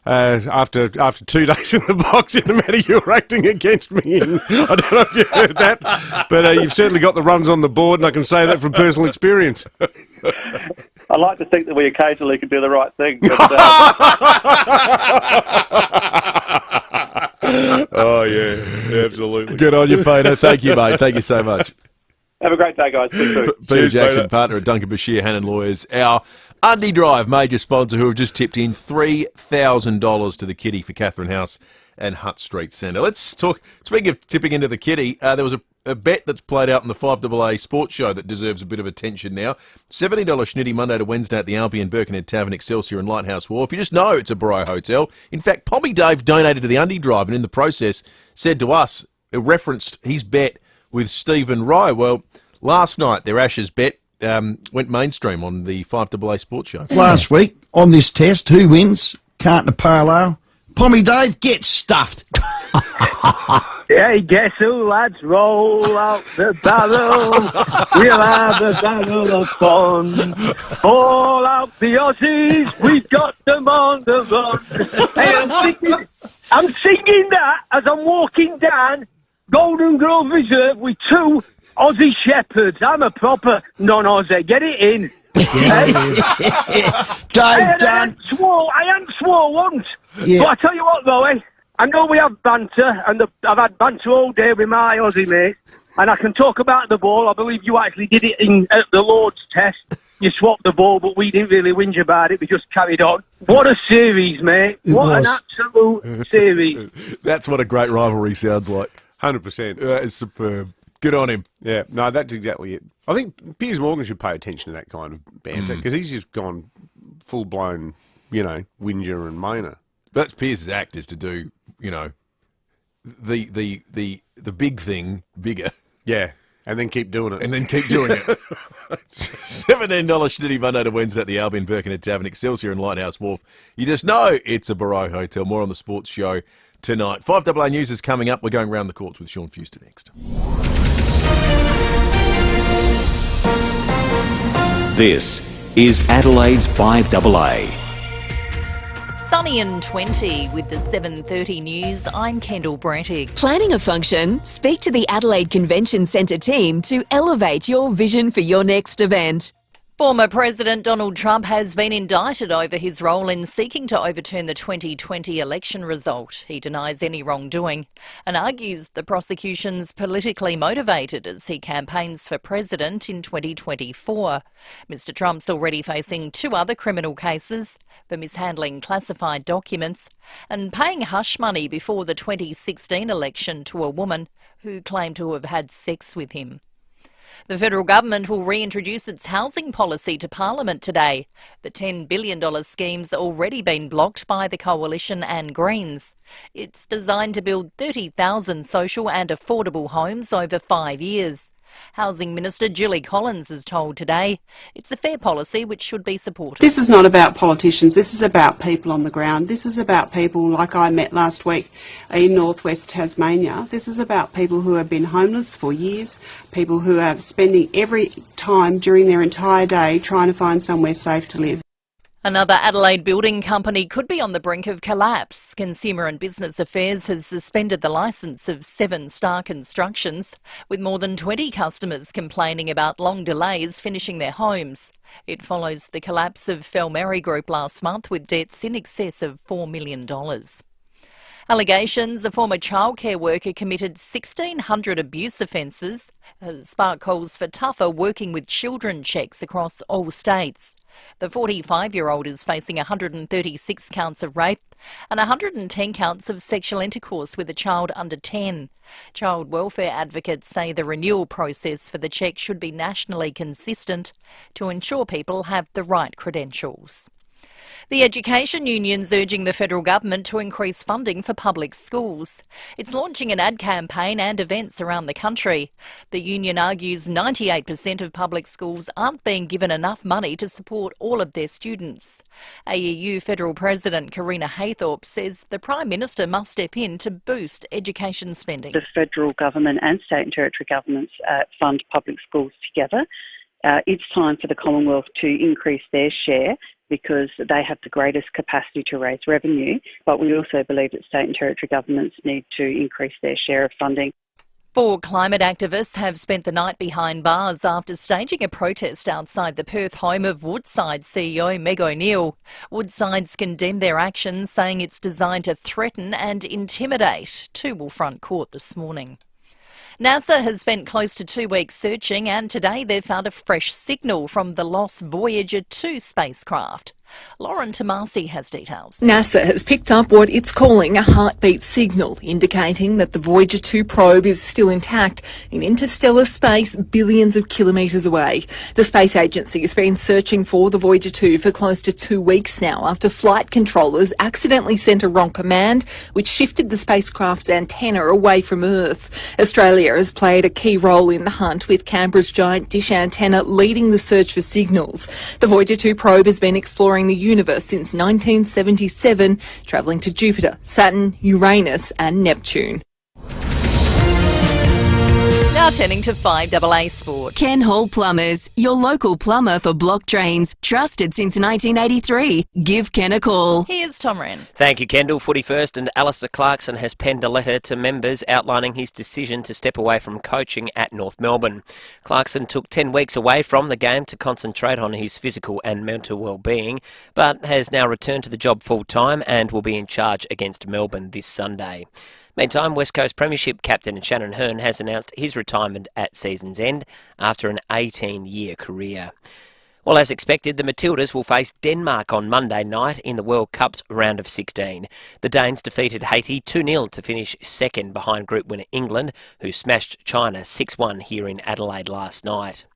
after 2 days in the box in the matter you were acting against me in. I don't know if you heard that, but you've certainly got the runs on the board, and I can say that from personal experience. I like to think that we occasionally can do the right thing. But, oh, yeah, absolutely. Good on you, Peter. Thank you, mate. Thank you so much. Have a great day, guys. Peter Jackson, partner at Duncan Bashir Hannon Lawyers, our Undy Drive major sponsor, who have just tipped in $3,000 to the kitty for Catherine House and Hutt Street Centre. Let's talk, speaking of tipping into the kitty, there was a bet that's played out in the 5AA sports show that deserves a bit of attention now. $70 schnitty Monday to Wednesday at the Albion, Birkenhead Tavern, Excelsior and Lighthouse Wharf. You just know it's a Brio hotel. In fact, Pommy Dave donated to the Undy Drive and in the process said to us, it referenced his bet with Stephen Rowe. Well, last night their Ashes bet went mainstream on the 5AA sports show. Last week, on this test, who wins? Can't parallel. Pommy Dave gets stuffed. Hey, guess who, lads? Roll out the barrel. We'll have a barrel of fun. All out the Aussies. We've got them on the run. Hey, I'm singing that as I'm walking down Golden Grove Reserve with 2 Aussie Shepherds. I'm a proper non-Aussie. Get it in. Dave Dunn. I ain't swore once. Yeah. But I tell you what, though, I know we have banter, and I've had banter all day with my Aussie mate, and I can talk about the ball. I believe you actually did it at the Lord's Test. You swapped the ball, but we didn't really whinge about it. We just carried on. What a series, mate. An absolute series. That's what a great rivalry sounds like. 100%. That is superb. Good on him. Yeah, no, that's exactly it. I think Piers Morgan should pay attention to that kind of banter because he's just gone full-blown, whinger and moaner. That's Piers' act, is to do, the big thing bigger. Yeah, and then keep doing it. $17 Shinity Monday to Wednesday at the Albion Birkenhead Tavern, Excelsior and Lighthouse Wharf. You just know it's a Barrow Hotel. More on the sports show tonight. 5AA News is coming up. We're going round the courts with Sean Fuster next. This is Adelaide's 5AA. Sunny and 20 with the 7:30 news. I'm Kendall Brattick. Planning a function? Speak to the Adelaide Convention Centre team to elevate your vision for your next event. Former President Donald Trump has been indicted over his role in seeking to overturn the 2020 election result. He denies any wrongdoing and argues the prosecution's politically motivated as he campaigns for president in 2024. Mr. Trump's already facing 2 other criminal cases for mishandling classified documents and paying hush money before the 2016 election to a woman who claimed to have had sex with him. The federal government will reintroduce its housing policy to Parliament today. The $10 billion scheme's already been blocked by the Coalition and Greens. It's designed to build 30,000 social and affordable homes over 5 years. Housing Minister Julie Collins has told Today it's a fair policy which should be supported. This is not about politicians, this is about people on the ground. This is about people like I met last week in northwest Tasmania. This is about people who have been homeless for years, people who are spending every time during their entire day trying to find somewhere safe to live. Another Adelaide building company could be on the brink of collapse. Consumer and Business Affairs has suspended the licence of 7 Star Constructions, with more than 20 customers complaining about long delays finishing their homes. It follows the collapse of Felmeri Group last month with debts in excess of $4 million. Allegations a former childcare worker committed 1,600 abuse offences has sparked calls for tougher working with children checks across all states. The 45-year-old is facing 136 counts of rape and 110 counts of sexual intercourse with a child under 10. Child welfare advocates say the renewal process for the check should be nationally consistent to ensure people have the right credentials. The Education Union's urging the federal government to increase funding for public schools. It's launching an ad campaign and events around the country. The union argues 98% of public schools aren't being given enough money to support all of their students. AEU Federal President Karina Haythorpe says the Prime Minister must step in to boost education spending. The federal government and state and territory governments fund public schools together. It's time for the Commonwealth to increase their share because they have the greatest capacity to raise revenue, but we also believe that state and territory governments need to increase their share of funding. 4 climate activists have spent the night behind bars after staging a protest outside the Perth home of Woodside CEO Meg O'Neill. Woodside's condemned their actions, saying it's designed to threaten and intimidate. 2 will front court this morning. NASA has spent close to 2 weeks searching, and today they've found a fresh signal from the lost Voyager 2 spacecraft. Lauren Tomasi has details. NASA has picked up what it's calling a heartbeat signal, indicating that the Voyager 2 probe is still intact in interstellar space billions of kilometres away. The space agency has been searching for the Voyager 2 for close to 2 weeks now after flight controllers accidentally sent a wrong command, which shifted the spacecraft's antenna away from Earth. Australia has played a key role in the hunt, with Canberra's giant dish antenna leading the search for signals. The Voyager 2 probe has been exploring the universe since 1977, travelling to Jupiter, Saturn, Uranus and Neptune. Now turning to 5AA Sport. Ken Hall Plumbers, your local plumber for block drains. Trusted since 1983. Give Ken a call. Here's Tom Wren. Thank you, Kendall. Footy first, and Alistair Clarkson has penned a letter to members outlining his decision to step away from coaching at North Melbourne. Clarkson took 10 weeks away from the game to concentrate on his physical and mental well-being, but has now returned to the job full-time and will be in charge against Melbourne this Sunday. Meantime, West Coast Premiership captain Shannon Hearn has announced his retirement at season's end after an 18-year career. Well, as expected, the Matildas will face Denmark on Monday night in the World Cup's round of 16. The Danes defeated Haiti 2-0 to finish second behind group winner England, who smashed China 6-1 here in Adelaide last night.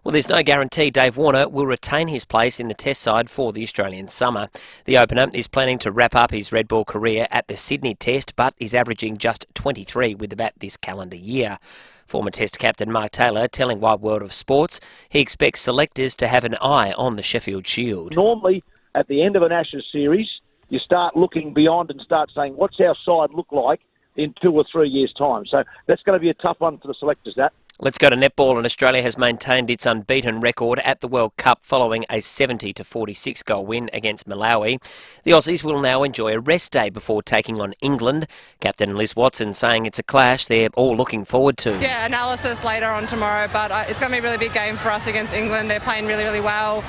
Well, there's no guarantee Dave Warner will retain his place in the Test side for the Australian summer. The opener is planning to wrap up his red ball career at the Sydney Test, but is averaging just 23 with the bat this calendar year. Former Test captain Mark Taylor telling Wide World of Sports he expects selectors to have an eye on the Sheffield Shield. Normally, at the end of an Ashes series, you start looking beyond and start saying, what's our side look like in 2 or 3 years' time? So that's going to be a tough one for the selectors, that. Let's go to netball, and Australia has maintained its unbeaten record at the World Cup following a 70-46 goal win against Malawi. The Aussies will now enjoy a rest day before taking on England. Captain Liz Watson saying it's a clash they're all looking forward to. Yeah, analysis later on tomorrow, but it's going to be a really big game for us against England. They're playing really, really well.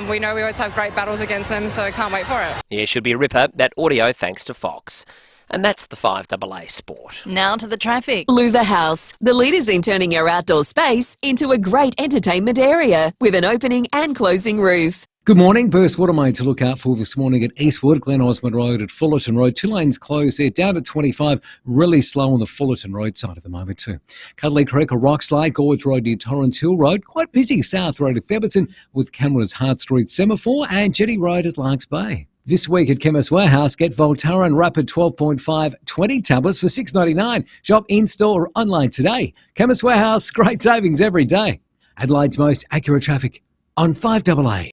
We know we always have great battles against them, so can't wait for it. Yeah, should be a ripper. That audio thanks to Fox. And that's the 5AA Sport. Now to the traffic. Louver House, the leaders in turning your outdoor space into a great entertainment area with an opening and closing roof. Good morning. Burst water main to look out for this morning at Eastwood, Glen Osmond Road at Fullerton Road. 2 lanes closed there, down to 25. Really slow on the Fullerton Road side at the moment too. Cuddly Creek or Rockslide, Gorge Road near Torrens Hill Road. Quite busy South Road at Theberton with Cameron's Hart Street Semaphore and Jetty Road at Larks Bay. This week at Chemist Warehouse, get Voltaren and Rapid 12.5 20 tablets for $6.99. Shop in-store or online today. Chemist Warehouse, great savings every day. Adelaide's most accurate traffic on 5AA.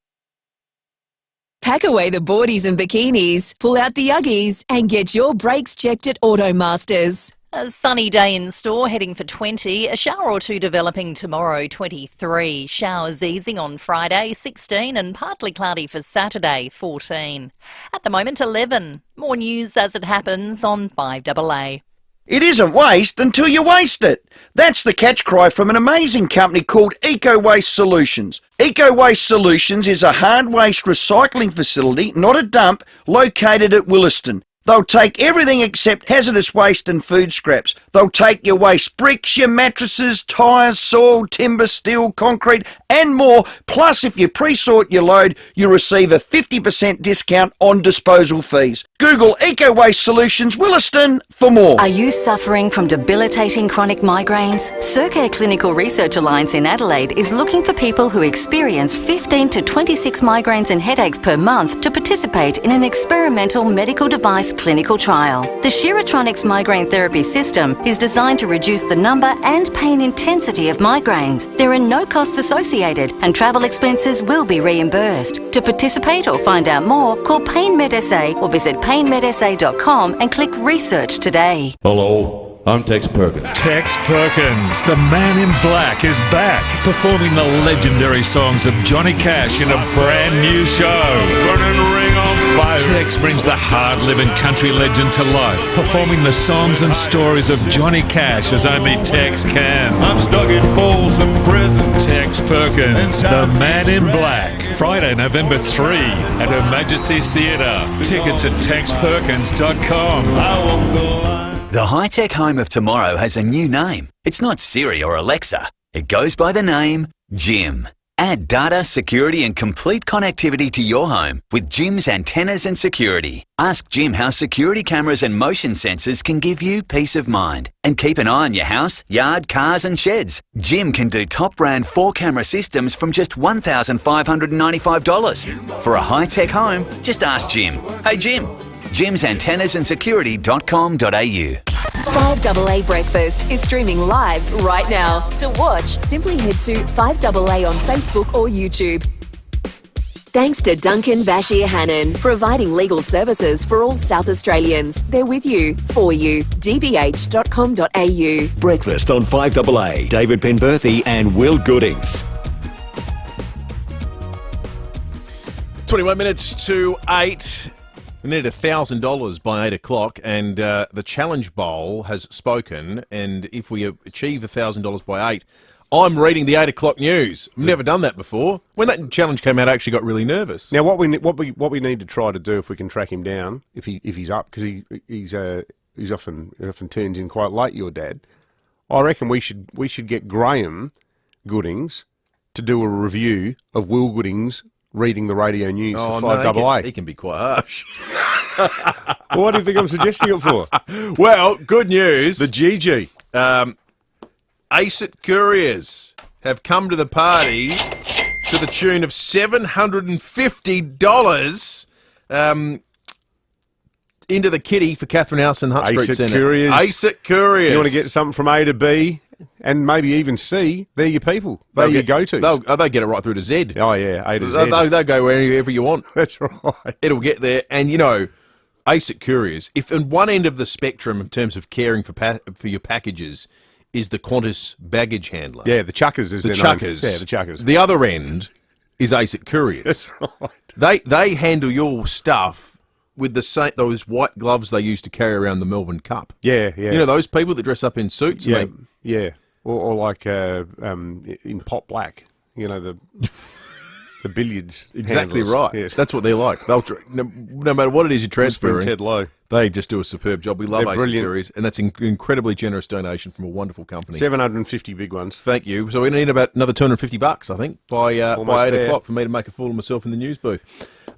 Pack away the boardies and bikinis, pull out the Uggies and get your brakes checked at Automasters. A sunny day in store, heading for 20. A shower or two developing tomorrow, 23. Showers easing on Friday, 16. And partly cloudy for Saturday, 14. At the moment, 11. More news as it happens on 5AA. It isn't waste until you waste it. That's the catch cry from an amazing company called Eco Waste Solutions. Eco Waste Solutions is a hard waste recycling facility, not a dump, located at Williston. They'll take everything except hazardous waste and food scraps. They'll take your waste bricks, your mattresses, tyres, soil, timber, steel, concrete and more. Plus, if you pre-sort your load, you'll receive a 50% discount on disposal fees. Google Eco Waste Solutions Williston for more. Are you suffering from debilitating chronic migraines? Circare Clinical Research Alliance in Adelaide is looking for people who experience 15 to 26 migraines and headaches per month to participate in an experimental medical device clinical trial. The Shiratronics migraine therapy system is designed to reduce the number and pain intensity of migraines. There are no costs associated and travel expenses will be reimbursed. To participate or find out more, call PainMedSA or visit painmedsa.com and click research today. Hello, I'm Tex Perkins. Tex Perkins, the man in black, is back, performing the legendary songs of Johnny Cash in a brand new show. Burning ring on fire. Tex brings the hard-living country legend to life, performing the songs and stories of Johnny Cash as only Tex can. I'm stuck in Folsom Prison. Tex Perkins, the man in black. Friday, November 3 at Her Majesty's Theatre. Tickets at texperkins.com. The high-tech home of tomorrow has a new name. It's not Siri or Alexa. It goes by the name Jim. Add data, security and complete connectivity to your home with Jim's antennas and security. Ask Jim how security cameras and motion sensors can give you peace of mind. And keep an eye on your house, yard, cars and sheds. Jim can do top brand 4-camera systems from just $1,595. For a high-tech home, just ask Jim. Hey Jim. Jim'sAntennasandsecurity.com.au. 5AA Breakfast is streaming live right now. To watch, simply head to 5AA on Facebook or YouTube. Thanks to Duncan Bashir Hannon, providing legal services for all South Australians. They're with you, for you. dbh.com.au. Breakfast on 5AA. David Penberthy and Will Goodings. 21 minutes to 8. We need $1,000 by 8 o'clock, and the Challenge Bowl has spoken, and if we achieve $1,000 by 8, I'm reading the 8 o'clock news. I've never done that before. When that challenge came out, I actually got really nervous. Now, what we need to try to do, if we can track him down, if he's up, because he's often turns in quite late. Your dad, I reckon we should get Graham Goodings to do a review of Will Goodings reading the radio news for 5AA. He can be quite harsh. Well, what do you think I'm suggesting it for? Well, good news. The GG. ASIC couriers have come to the party to the tune of $750 into the kitty for Catherine House and Hutt Street Centre. ASIC couriers. You want to get something from A to B and maybe even C, they're your people. They're your go-tos. They'll get it right through to Z. Oh, yeah, A to Z. They'll go wherever you want. That's right. It'll get there. And, you know, ASIC couriers, if on one end of the spectrum in terms of caring for your packages is the Qantas baggage handler. Yeah, the Chuckers is the their Chuckers. name. Yeah, the Chuckers. The other end is ASIC couriers. That's right. They handle your stuff with those white gloves they used to carry around the Melbourne Cup. Yeah, yeah. You know those people that dress up in suits? Yeah, yeah. Or like in pot black, you know, the billiards. Exactly handlers. right. Yes. That's what they're like. No matter what it is you're transferring, Ted Lowe. They just do a superb job. We love They're ASIC brilliant. couriers, and that's an incredibly generous donation from a wonderful company. 750 big ones. Thank you. So we need about another $250, I think, by 8 there. o'clock for me to make a fool of myself in the news booth.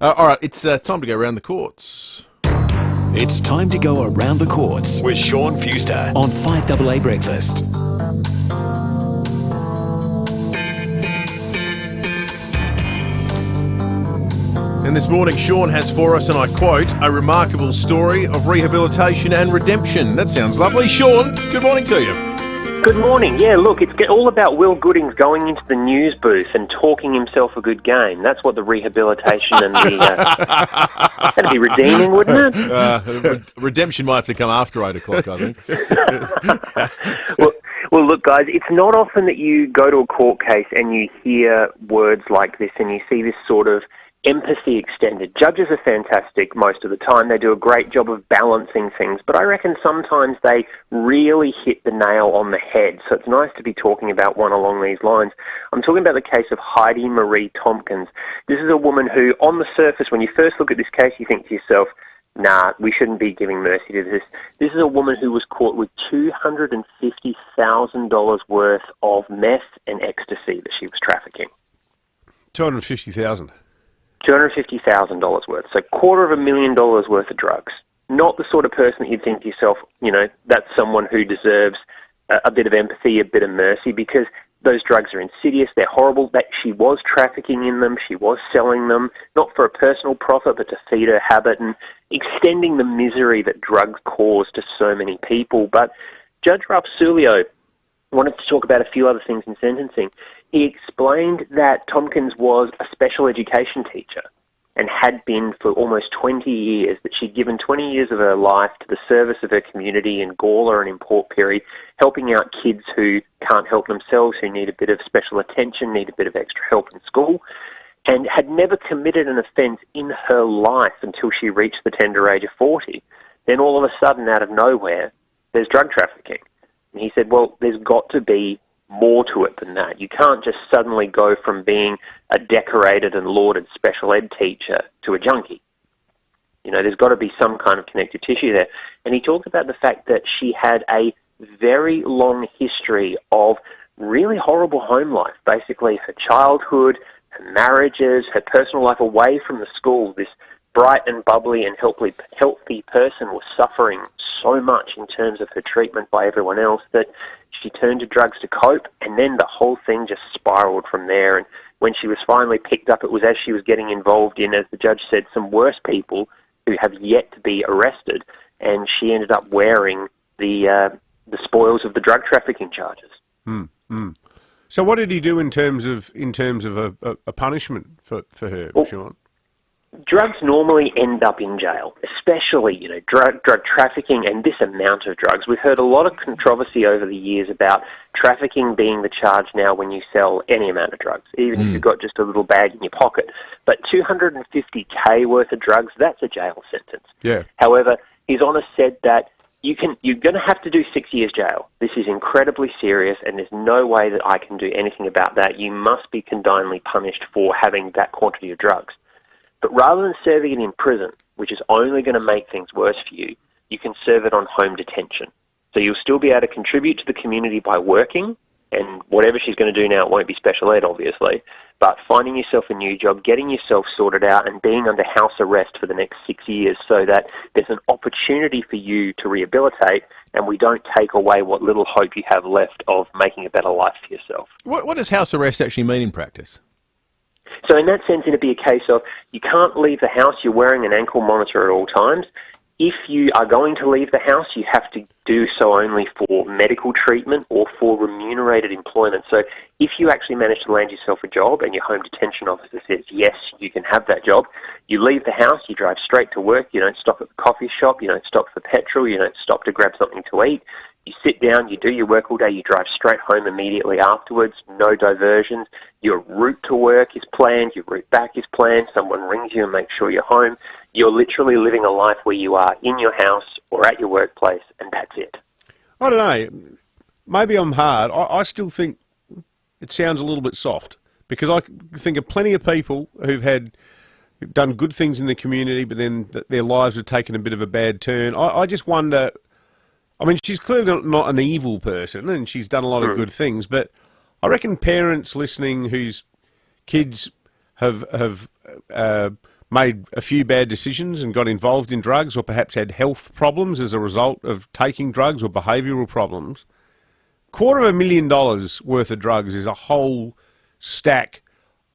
All right, it's time to go around the courts. It's time to go around the courts with Sean Fuster on 5AA Breakfast. And this morning, Sean has for us, and I quote, a remarkable story of rehabilitation and redemption. That sounds lovely. Sean, good morning to you. Good morning. Yeah, look, it's all about Will Goodings going into the news booth and talking himself a good game. That's what the rehabilitation and the... that'd be redeeming, wouldn't it? Redemption might have to come after 8 o'clock, I think. Well, look, guys, it's not often that you go to a court case and you hear words like this and you see this sort of empathy extended. Judges are fantastic most of the time. They do a great job of balancing things, but I reckon sometimes they really hit the nail on the head. So it's nice to be talking about one along these lines. I'm talking about the case of Heidi Marie Tompkins. This is a woman who, on the surface, when you first look at this case, you think to yourself, nah, we shouldn't be giving mercy to this. This is a woman who was caught with $250,000 worth of meth and ecstasy that she was trafficking. $250,000. $250,000 worth. So $250,000 worth of drugs. Not the sort of person that you'd think to yourself, you know, that's someone who deserves a bit of empathy, a bit of mercy, because those drugs are insidious, they're horrible. That she was trafficking in them, she was selling them, not for a personal profit, but to feed her habit and extending the misery that drugs cause to so many people. But Judge Ralph Sulio wanted to talk about a few other things in sentencing. He explained that Tompkins was a special education teacher and had been for almost 20 years, that she'd given 20 years of her life to the service of her community in Gawler and in Port Pirie, helping out kids who can't help themselves, who need a bit of special attention, need a bit of extra help in school, and had never committed an offence in her life until she reached the tender age of 40. Then all of a sudden, out of nowhere, there's drug trafficking. And he said, well, there's got to be more to it than that. You can't just suddenly go from being a decorated and lauded special ed teacher to a junkie. You know, there's got to be some kind of connective tissue there. And he talked about the fact that she had a very long history of really horrible home life. Basically, her childhood, her marriages, her personal life away from the school. This bright and bubbly and healthy person was suffering so much in terms of her treatment by everyone else that she turned to drugs to cope, and then the whole thing just spiraled from there. And when she was finally picked up, it was as she was getting involved in, as the judge said, some worse people who have yet to be arrested, and she ended up wearing the spoils of the drug trafficking charges. So what did he do in terms of a punishment for her, Sean? Drugs normally end up in jail, especially, drug trafficking and this amount of drugs. We've heard a lot of controversy over the years about trafficking being the charge now when you sell any amount of drugs, even if you've got just a little bag in your pocket. But 250K worth of drugs, that's a jail sentence. Yeah. However, His Honour said that you're going to have to do 6 years jail. This is incredibly serious, and there's no way that I can do anything about that. You must be condignly punished for having that quantity of drugs. But rather than serving it in prison, which is only going to make things worse for you, you can serve it on home detention. So you'll still be able to contribute to the community by working, and whatever she's going to do now, it won't be special ed, obviously, but finding yourself a new job, getting yourself sorted out, and being under house arrest for the next 6 years so that there's an opportunity for you to rehabilitate, and we don't take away what little hope you have left of making a better life for yourself. What does house arrest actually mean in practice? So in that sense, it'd be a case of you can't leave the house, you're wearing an ankle monitor at all times. If you are going to leave the house, you have to do so only for medical treatment or for remunerated employment. So if you actually manage to land yourself a job and your home detention officer says, yes, you can have that job, you leave the house, you drive straight to work, you don't stop at the coffee shop, you don't stop for petrol, you don't stop to grab something to eat. You sit down, you do your work all day, you drive straight home immediately afterwards, no diversions. Your route to work is planned, your route back is planned, someone rings you and makes sure you're home. You're literally living a life where you are in your house or at your workplace, and that's it. I don't know. Maybe I'm hard. I still think it sounds a little bit soft, because I think of plenty of people who've done good things in the community, but then their lives have taken a bit of a bad turn. I just wonder... I mean, she's clearly not an evil person, and she's done a lot of good things, but I reckon parents listening whose kids have made a few bad decisions and got involved in drugs, or perhaps had health problems as a result of taking drugs or behavioural problems, $250,000 worth of drugs is a whole stack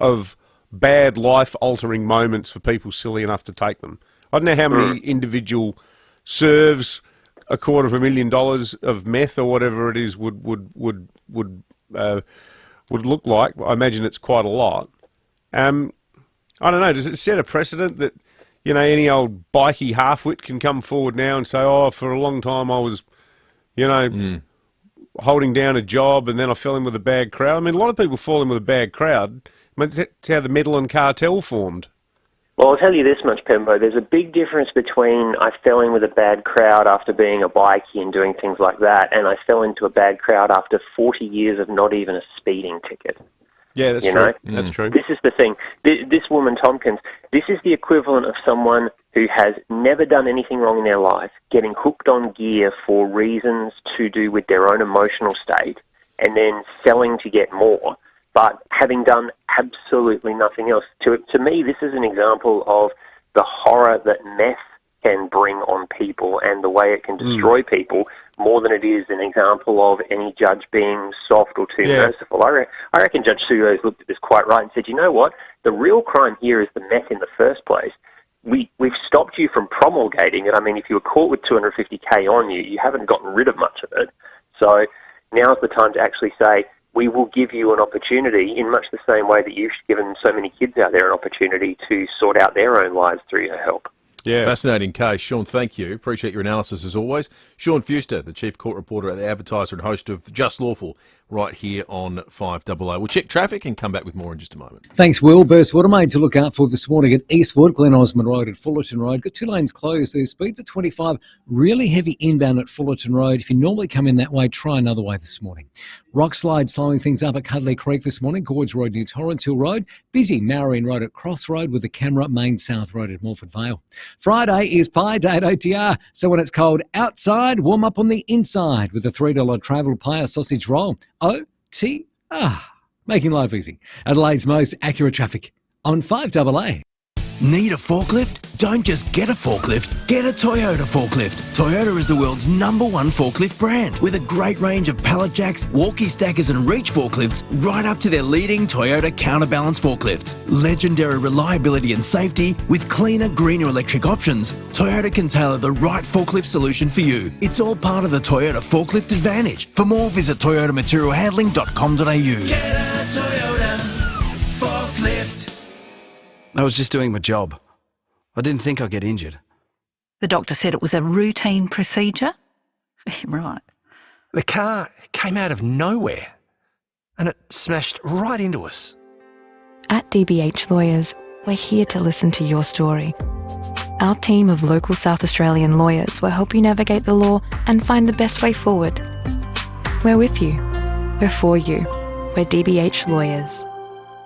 of bad life-altering moments for people silly enough to take them. I don't know how many individual serves $250,000 of meth or whatever it is would look like. I imagine it's quite a lot. I don't know. Does it set a precedent that any old bikey halfwit can come forward now and say, "Oh, for a long time I was, holding down a job, and then I fell in with a bad crowd." I mean, a lot of people fall in with a bad crowd. I mean, that's how the Medellin cartel formed. Well, I'll tell you this much, Pembo. There's a big difference between I fell in with a bad crowd after being a bikie and doing things like that, and I fell into a bad crowd after 40 years of not even a speeding ticket. Yeah, that's true. That's true. This is the thing. This woman, Tompkins, this is the equivalent of someone who has never done anything wrong in their life, getting hooked on gear for reasons to do with their own emotional state, and then selling to get more, but having done absolutely nothing else. To me, this is an example of the horror that meth can bring on people and the way it can destroy people, more than it is an example of any judge being soft or too merciful. I reckon Judge Sugo's looked at this quite right and said, you know what, the real crime here is the meth in the first place. We've stopped you from promulgating it. I mean, if you were caught with 250K on you, you haven't gotten rid of much of it. So now's the time to actually say, we will give you an opportunity in much the same way that you've given so many kids out there an opportunity to sort out their own lives through your help. Yeah. Fascinating case. Sean, thank you. Appreciate your analysis as always. Sean Fewster, the Chief Court Reporter at The Advertiser and host of Just Lawful, right here on 5AA. We'll check traffic and come back with more in just a moment. Thanks, Will. Burst water main to look out for this morning at Eastwood, Glen Osmond Road at Fullerton Road. Got 2 lanes closed there. Speeds at 25. Really heavy inbound at Fullerton Road. If you normally come in that way, try another way this morning. Rock slide slowing things up at Cuddly Creek this morning. Gorge Road near Torrens Hill Road. Busy Marion Road at Cross Road with the camera. Main South Road at Morford Vale. Friday is Pie Day at OTR. So when it's cold outside, warm up on the inside with a $3 travel pie or sausage roll. OTR. Making life easy. Adelaide's most accurate traffic on 5AA. Need a forklift? Don't just get a forklift, get a Toyota forklift. Toyota is the world's #1 forklift brand with a great range of pallet jacks, walkie stackers and reach forklifts right up to their leading Toyota counterbalance forklifts. Legendary reliability and safety with cleaner, greener electric options. Toyota can tailor the right forklift solution for you. It's all part of the Toyota Forklift Advantage. For more, visit toyotamaterialhandling.com.au. Get a Toyota forklift. I was just doing my job. I didn't think I'd get injured. The doctor said it was a routine procedure? Right. The car came out of nowhere and it smashed right into us. At DBH Lawyers, we're here to listen to your story. Our team of local South Australian lawyers will help you navigate the law and find the best way forward. We're with you. We're for you. We're DBH Lawyers.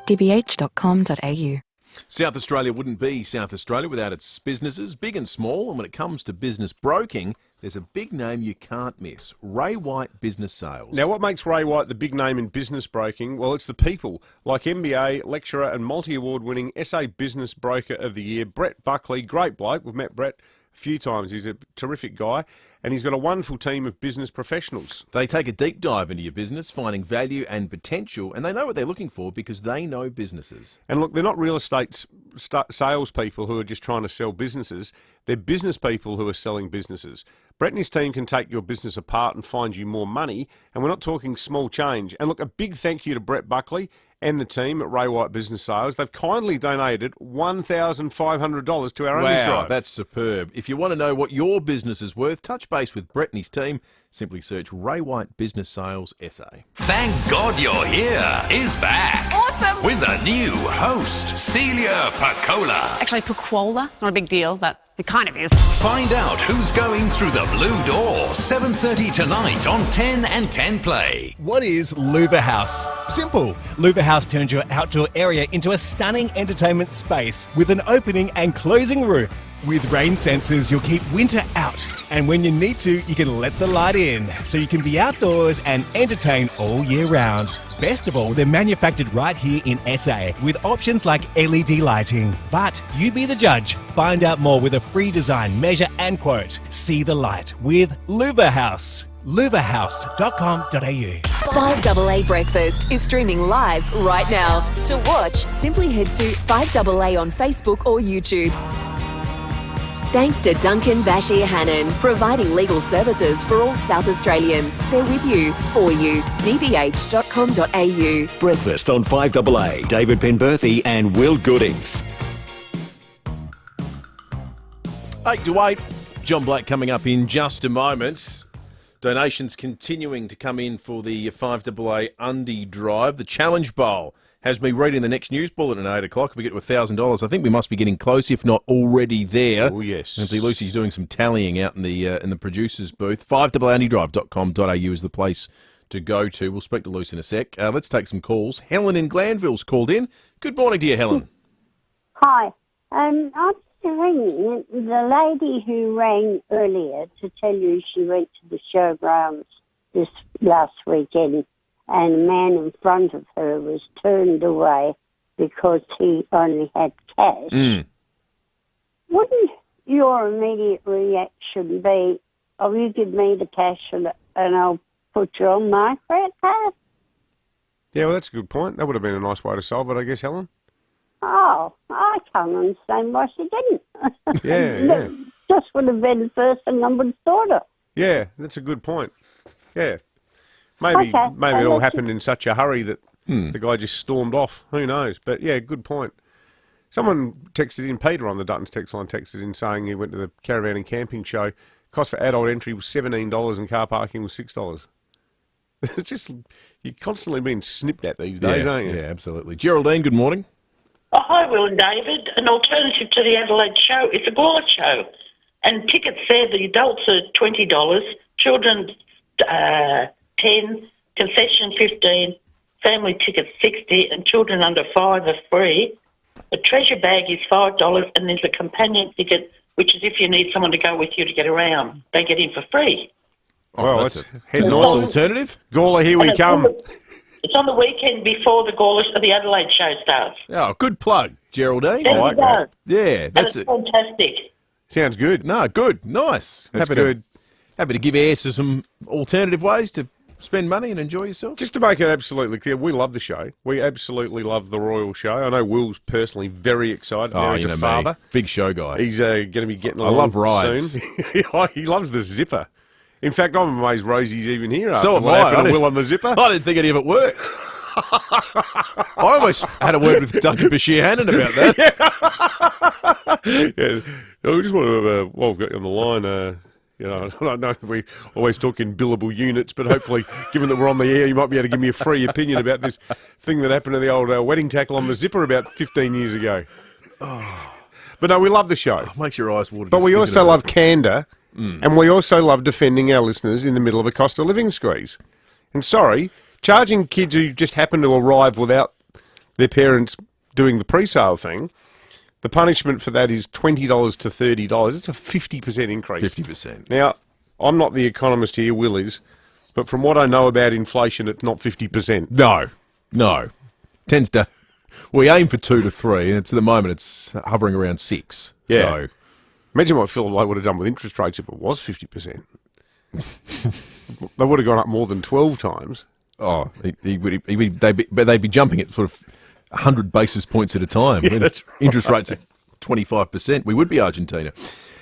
dbh.com.au. South Australia wouldn't be South Australia without its businesses, big and small. And when it comes to business broking, there's a big name you can't miss, Ray White Business Sales. Now, what makes Ray White the big name in business broking? Well, it's the people, like MBA, lecturer and multi-award winning SA Business Broker of the Year, Brett Buckley. Great bloke. We've met Brett a few times. He's a terrific guy. And he's got a wonderful team of business professionals. They take a deep dive into your business, finding value and potential, and they know what they're looking for because they know businesses. And look, they're not real estate salespeople who are just trying to sell businesses. They're business people who are selling businesses. Brett and his team can take your business apart and find you more money, and we're not talking small change. And look, a big thank you to Brett Buckley and the team at Ray White Business Sales. They've kindly donated $1,500 to our Onlys Drive. Wow, that's superb. If you want to know what your business is worth, touch base with Brett and his team. Simply search Ray White Business Sales SA. Thank God You're Here is back. Awesome. With a new host, Celia Paccola. Actually, Paquola, not a big deal, but it kind of is. Find out who's going through the blue door. 7:30 tonight on 10 and 10 Play. What is Louver House? Simple. Louver House turns your outdoor area into a stunning entertainment space with an opening and closing roof. With rain sensors, you'll keep winter out. And when you need to, you can let the light in, so you can be outdoors and entertain all year round. Best of all, they're manufactured right here in SA with options like LED lighting. But you be the judge. Find out more with a free design, measure and quote. See the light with Louver House. louverhouse.com.au. 5AA Breakfast is streaming live right now. To watch, simply head to 5AA on Facebook or YouTube. Thanks to Duncan Bashir Hannon, providing legal services for all South Australians. They're with you, for you. dbh.com.au. Breakfast on 5AA. David Penberthy and Will Goodings. 8 to 8. John Black coming up in just a moment. Donations continuing to come in for the 5AA Undie Drive. The Challenge Bowl has me reading the next news bulletin at 8 o'clock. If we get to $1,000, I think we must be getting close, if not already there. Oh, yes. And see Lucy's doing some tallying out in the producer's booth. 5AAUndiedrive.com.au is the place to go to. We'll speak to Lucy in a sec. Let's take some calls. Helen in Glanville's called in. Good morning to you, Helen. Hi. I'm ringing the lady who rang earlier to tell you she went to the showgrounds this last weekend, and a man in front of her was turned away because he only had cash. Wouldn't your immediate reaction be, oh, you give me the cash and I'll put you on my credit card? Yeah, well, that's a good point. That would have been a nice way to solve it, I guess, Helen. Oh, I can't understand why she didn't. Yeah. Just would have been the first thing I would have thought of. Yeah, that's a good point. Yeah. Maybe it all happened in such a hurry that the guy just stormed off. Who knows? But, yeah, good point. Someone texted in, Peter on the Duttons text line texted in saying he went to the caravan and camping show. Cost for adult entry was $17 and car parking was $6. It's just, you're constantly being snipped at these days, aren't you? Yeah, absolutely. Geraldine, good morning. Oh, hi, Will and David. An alternative to the Adelaide show is the Gawler show. And tickets there, the adults are $20, children 10, concession 15, family tickets 60, and children under 5 are free. The treasure bag is $5, and there's a companion ticket, which is if you need someone to go with you to get around. They get in for free. Oh, that's a nice alternative. Gawler, here we come. It's on the weekend before the Gawler, the Adelaide show starts. Oh, good plug. Geraldine. There you go. Yeah, that's That's it. fantastic. Sounds good. No, good, nice. That's happy good. Happy to give air to some alternative ways to spend money and enjoy yourself. Just to make it absolutely clear, we love the show. We absolutely love the Royal Show. I know Will's personally very excited. Now he's a father. Big show guy. He's going to be getting along love rides. soon. He loves the zipper. In fact, I'm amazed Rosie's even here after So am what I. happened to Will on the zipper. I didn't think any of it worked. I almost had a word with Duncan Bashir Hannon about that. Yeah. I just want to, while I've got you on the line, I don't know if we always talk in billable units, but hopefully, given that we're on the air, you might be able to give me a free opinion about this thing that happened to the old wedding tackle on the zipper about 15 years ago. But no, we love the show. Makes your eyes water. But we also love candour, and we also love defending our listeners in the middle of a cost of living squeeze. And sorry, charging kids who just happen to arrive without their parents doing the pre-sale thing, the punishment for that is $20 to $30. It's a 50% increase. 50%. Now, I'm not the economist here, Will is, but from what I know about inflation, it's not 50%. No. Tends to... We aim for 2 to 3, and at the moment it's hovering around 6. Yeah. So. Imagine what Phil would have done with interest rates if it was 50%. They would have gone up more than 12 times. Oh, they'd be jumping at sort of 100 basis points at a time. Yeah, that's right. Interest rates at 25%. We would be Argentina.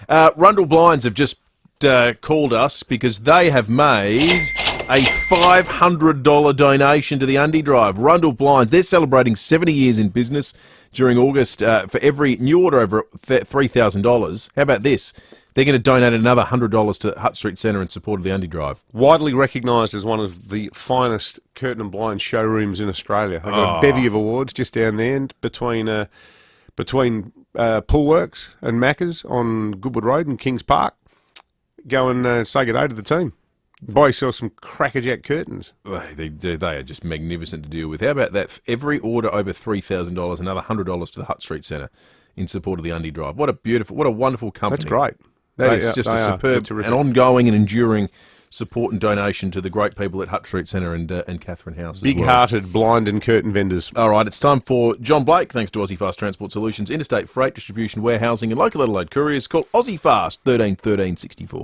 Rundle Blinds have just called us because they have made a $500 donation to the Undy Drive. Rundle Blinds, they're celebrating 70 years in business during August for every new order over $3,000. How about this? They're going to donate another $100 to Hutt Street Centre in support of the Undy Drive. Widely recognised as one of the finest curtain and blind showrooms in Australia. They've got a bevy of awards just down there and between Poolworks and Macca's on Goodwood Road in Kings Park. Go and say good day to the team. Buy yourself some crackerjack curtains. They are just magnificent to deal with. How about that? Every order over $3,000, another $100 to the Hutt Street Centre in support of the Undy Drive. What a wonderful company. That's great. That is just a superb and ongoing and enduring support and donation to the great people at Hutt Street Centre and Catherine House. Big-hearted blind and curtain vendors. All right, it's time for John Blake, thanks to Aussie Fast Transport Solutions, interstate freight, distribution, warehousing and local Adelaide couriers. Call Aussie Fast 13 13 64.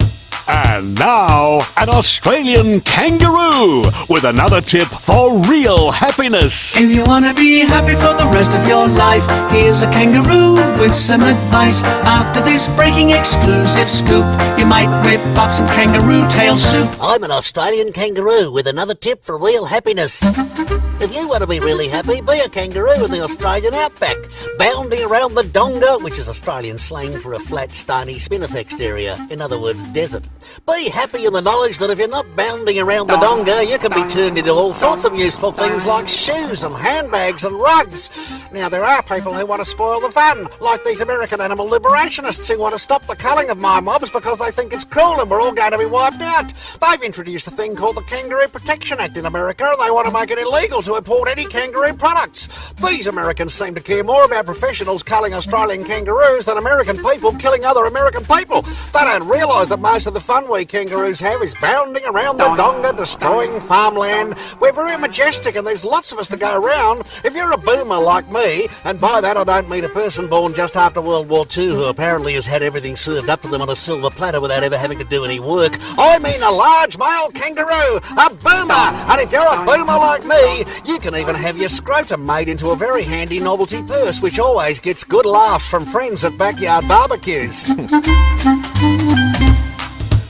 And now, an Australian kangaroo with another tip for real happiness. If you want to be happy for the rest of your life, here's a kangaroo with some advice. After this breaking exclusive scoop, you might whip up some kangaroo tail soup. I'm an Australian kangaroo with another tip for real happiness. If you want to be really happy, be a kangaroo in the Australian outback, bounding around the donga, which is Australian slang for a flat, stony, spinifex area, in other words, desert. Be happy in the knowledge that if you're not bounding around the donga, you can be turned into all sorts of useful things like shoes and handbags and rugs. Now, there are people who want to spoil the fun, like these American animal liberationists who want to stop the culling of my mobs because they think it's cruel and we're all going to be wiped out. They've introduced a thing called the Kangaroo Protection Act in America, and they want to make it illegal to import any kangaroo products. These Americans seem to care more about professionals culling Australian kangaroos than American people killing other American people. They don't realise that most of the fun we kangaroos have is bounding around the donga, destroying farmland. We're very majestic and there's lots of us to go around. If you're a boomer like me, and by that I don't mean a person born just after World War II who apparently has had everything served up to them on a silver platter without ever having to do any work, I mean a large male kangaroo, a boomer. And if you're a boomer like me, you can even have your scrotum made into a very handy novelty purse, which always gets good laughs from friends at backyard barbecues.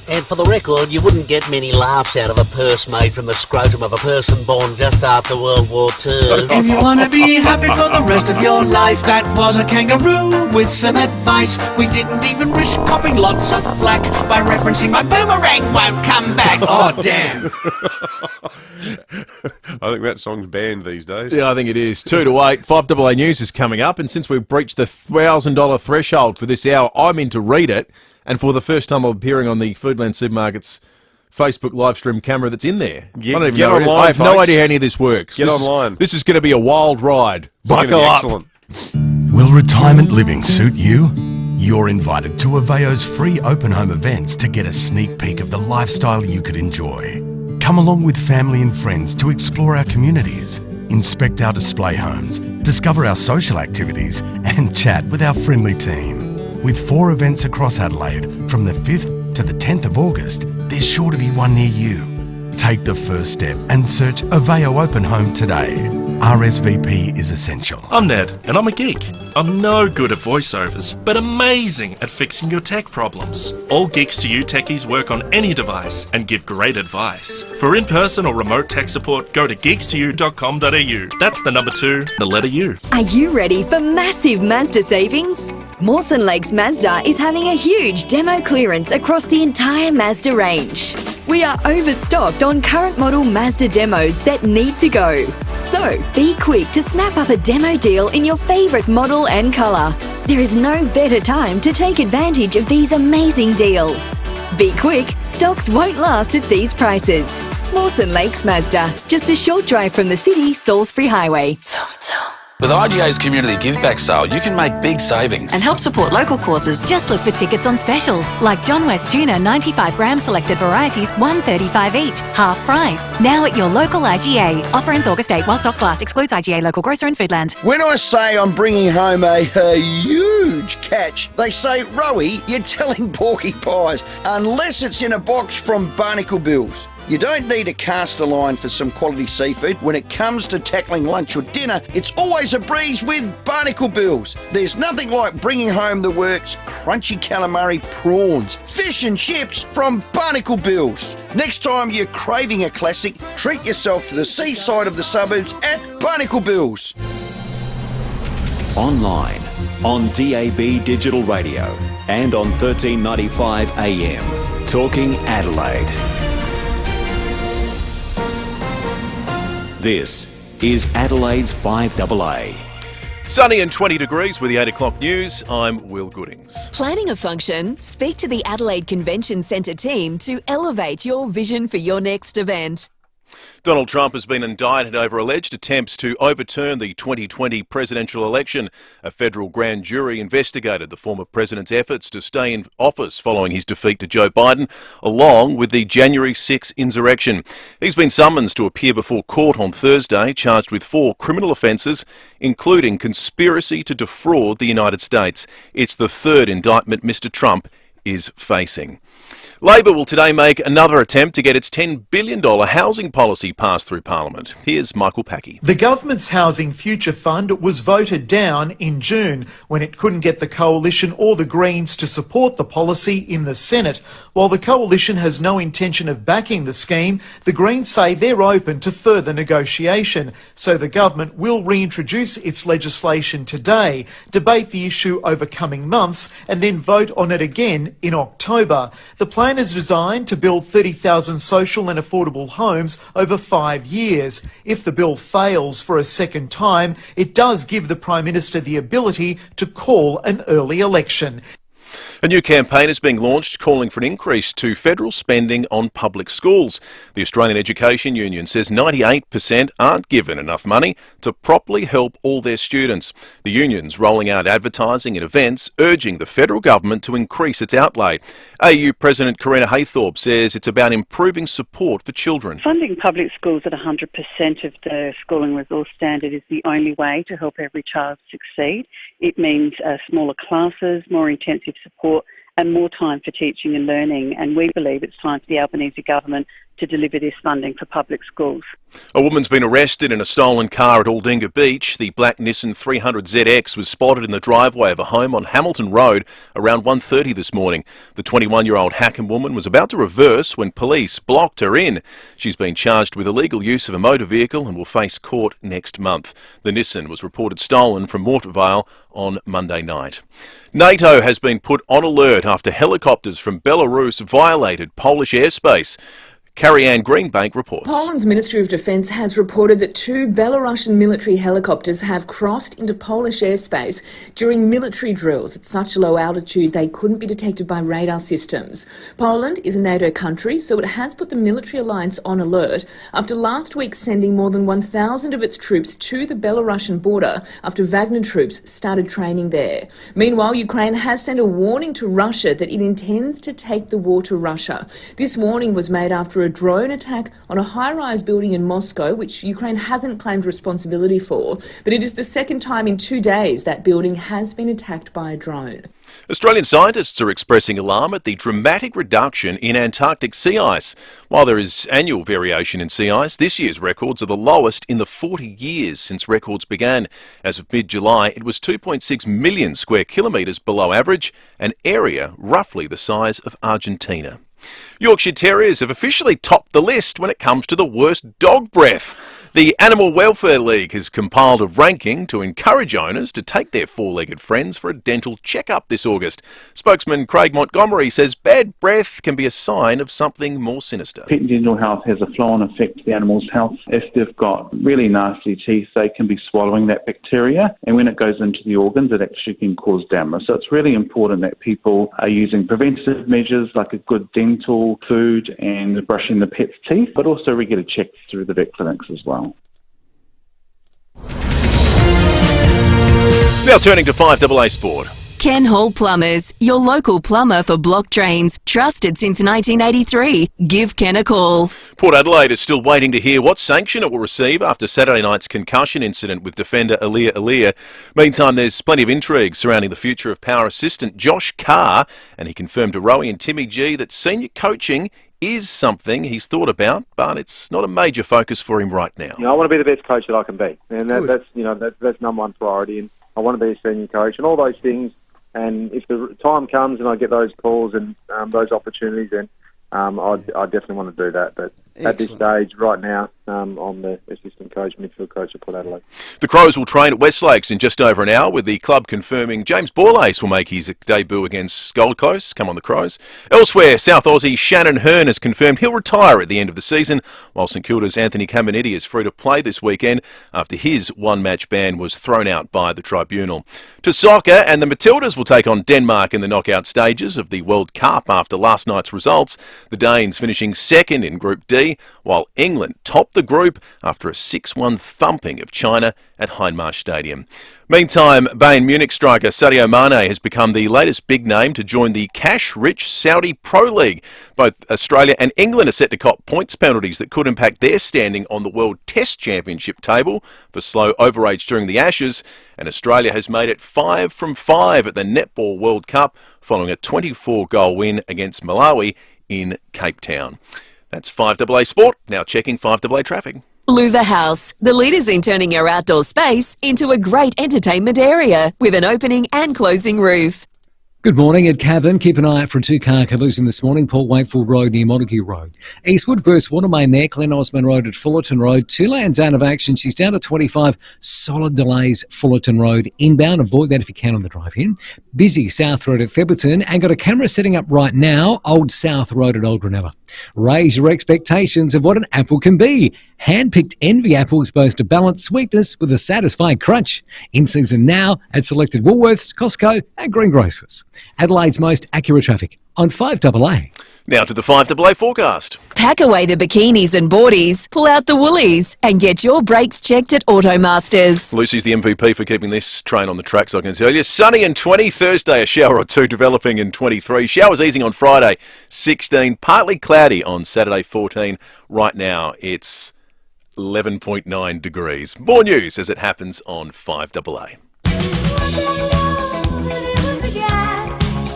And for the record, you wouldn't get many laughs out of a purse made from the scrotum of a person born just after World War II. If you want to be happy for the rest of your life, that was a kangaroo with some advice. We didn't even risk copping lots of flack by referencing my boomerang won't come back. Oh, damn. I think that song's banned these days. Yeah, I think it is. 2 to 8. 5AA News is coming up, and since we've breached the $1,000 threshold for this hour, I'm in to read it. And for the first time, I'm appearing on the Foodland Supermarkets Facebook live stream camera that's in there. I don't even know online, I have folks. no idea how any of this works. Get online. This is going to be a wild ride. Buckle up. Excellent. Will retirement living suit you? You're invited to FIVEAA's free open home events to get a sneak peek of the lifestyle you could enjoy. Come along with family and friends to explore our communities, inspect our display homes, discover our social activities and chat with our friendly team. With 4 events across Adelaide from the 5th to the 10th of August, there's sure to be one near you. Take the first step and search FIVEAA Open Home today. RSVP is essential. I'm Ned, and I'm a geek. I'm no good at voiceovers, but amazing at fixing your tech problems. All Geeks to You techies work on any device and give great advice. For in-person or remote tech support, go to geeks2u.com.au. That's the number 2, the letter U. Are you ready for massive Mazda savings? Mawson Lakes Mazda is having a huge demo clearance across the entire Mazda range. We are overstocked on current model Mazda demos that need to go. So be quick to snap up a demo deal in your favourite model and colour. There is no better time to take advantage of these amazing deals. Be quick, stocks won't last at these prices. Mawson Lakes Mazda, just a short drive from the city, Salisbury Highway. With IGA's Community Give Back Sale, you can make big savings. And help support local causes. Just look for tickets on specials, like John West Tuna 95 gram selected varieties, $1.35 each, half price. Now at your local IGA. Offer ends August 8 while stocks last. Excludes IGA local grocer and Foodland. When I say I'm bringing home a huge catch, they say, Rowie, you're telling porcupines, unless it's in a box from Barnacle Bills. You don't need a cast a line for some quality seafood. When it comes to tackling lunch or dinner, it's always a breeze with Barnacle Bills. There's nothing like bringing home the works crunchy calamari prawns, fish and chips from Barnacle Bills. Next time you're craving a classic, treat yourself to the seaside of the suburbs at Barnacle Bills. Online, on DAB Digital Radio and on 1395 AM. Talking Adelaide. This is Adelaide's 5AA. Sunny and 20 degrees with the 8 o'clock news. I'm Will Goodings. Planning a function? Speak to the Adelaide Convention Centre team to elevate your vision for your next event. Donald Trump has been indicted over alleged attempts to overturn the 2020 presidential election. A federal grand jury investigated the former president's efforts to stay in office following his defeat to Joe Biden, along with the January 6 insurrection. He's been summoned to appear before court on Thursday, charged with 4 criminal offences, including conspiracy to defraud the United States. It's the 3rd indictment Mr. Trump is facing. Labor will today make another attempt to get its $10 billion housing policy passed through Parliament. Here's Michael Packy. The government's Housing Future Fund was voted down in June when it couldn't get the Coalition or the Greens to support the policy in the Senate. While the Coalition has no intention of backing the scheme, the Greens say they're open to further negotiation. So the government will reintroduce its legislation today, debate the issue over coming months and then vote on it again in October. The plan is designed to build 30,000 social and affordable homes over 5 years. If the bill fails for a second time, it does give the Prime Minister the ability to call an early election. A new campaign is being launched calling for an increase to federal spending on public schools. The Australian Education Union says 98% aren't given enough money to properly help all their students. The union's rolling out advertising and events urging the federal government to increase its outlay. AU President Karina Haythorpe says it's about improving support for children. Funding public schools at 100% of the schooling resource standard is the only way to help every child succeed. It means smaller classes, more intensive support and more time for teaching and learning. And we believe it's time for the Albanese government to deliver this funding for public schools. A woman's been arrested in a stolen car at Aldinga Beach. The black Nissan 300ZX was spotted in the driveway of a home on Hamilton Road around 1:30 this morning. The 21-year-old Hackham woman was about to reverse when police blocked her in. She's been charged with illegal use of a motor vehicle and will face court next month. The Nissan was reported stolen from Mortarvale on Monday night. NATO has been put on alert after helicopters from Belarus violated Polish airspace. Carrie-Anne Greenbank reports. Poland's Ministry of Defence has reported that 2 Belarusian military helicopters have crossed into Polish airspace during military drills at such a low altitude they couldn't be detected by radar systems. Poland is a NATO country, so it has put the military alliance on alert after last week sending more than 1,000 of its troops to the Belarusian border after Wagner troops started training there. Meanwhile, Ukraine has sent a warning to Russia that it intends to take the war to Russia. This warning was made after a a drone attack on a high-rise building in Moscow, which Ukraine hasn't claimed responsibility for. But it is the second time in 2 days that building has been attacked by a drone. Australian scientists are expressing alarm at the dramatic reduction in Antarctic sea ice. While there is annual variation in sea ice, this year's records are the lowest in the 40 years since records began. As of mid-July, it was 2.6 million square kilometres below average, an area roughly the size of Argentina. Yorkshire Terriers have officially topped the list when it comes to the worst dog breath. The Animal Welfare League has compiled a ranking to encourage owners to take their four-legged friends for a dental checkup this August. Spokesman Craig Montgomery says bad breath can be a sign of something more sinister. Pet dental health has a flow-on effect to the animal's health. If they've got really nasty teeth, they can be swallowing that bacteria, and when it goes into the organs, it actually can cause damage. So it's really important that people are using preventative measures like a good dental food and brushing the pet's teeth, but also regular checks through the vet clinics as well. Now turning to 5AA Sport. Ken Hall Plumbers, your local plumber for block drains. Trusted since 1983. Give Ken a call. Port Adelaide is still waiting to hear what sanction it will receive after Saturday night's concussion incident with defender Aaliyah. Meantime, there's plenty of intrigue surrounding the future of power assistant Josh Carr, and he confirmed to Rowie and Timmy G that senior coaching is something he's thought about, but it's not a major focus for him right now. I want to be the best coach that I can be, and that's number one priority. And I want to be a senior coach and all those things. And if the time comes and I get those calls and those opportunities, then I definitely want to do that. But at this stage, right now, I'm the assistant coach, midfield coach at Port Adelaide. The Crows will train at Westlakes in just over an hour, with the club confirming James Borlase will make his debut against Gold Coast. Come on, the Crows. Elsewhere, South Aussie Shannon Hearn has confirmed he'll retire at the end of the season, while St Kilda's Anthony Caminiti is free to play this weekend after his one-match ban was thrown out by the tribunal. To soccer, and the Matildas will take on Denmark in the knockout stages of the World Cup after last night's results. The Danes finishing second in Group D, while England topped the group after a 6-1 thumping of China at Hindmarsh Stadium. Meantime, Bayern Munich striker Sadio Mane has become the latest big name to join the cash-rich Saudi Pro League. Both Australia and England are set to cop points penalties that could impact their standing on the World Test Championship table for slow overage during the Ashes, and Australia has made it 5 from 5 at the Netball World Cup following a 24-goal win against Malawi in Cape Town. That's 5AA Sport, now checking 5AA traffic. Louva House, the leaders in turning your outdoor space into a great entertainment area with an opening and closing roof. Good morning at Cavan. Keep an eye out for a two-car collision this morning. Port Wakefield Road near Montague Road. Eastwood, Bruce Watermain there. Glen Osmond Road at Fullerton Road. 2 lanes out of action. She's down to 25. Solid delays Fullerton Road inbound. Avoid that if you can on the drive in. Busy South Road at Theberton. And got a camera setting up right now. Old South Road at Old Granella. Raise your expectations of what an apple can be. Hand-picked Envy apples boast a balanced sweetness with a satisfying crunch. In season now at selected Woolworths, Costco and greengrocers. Adelaide's most accurate traffic on 5AA. Now to the 5AA forecast. Pack away the bikinis and boardies, pull out the woolies and get your brakes checked at Automasters. Lucy's the MVP for keeping this train on the tracks, I can tell you. Sunny and 20, Thursday a shower or two developing in 23. Showers easing on Friday, 16. Partly cloudy on Saturday, 14. Right now it's 11.9 degrees. More news as it happens on 5AA.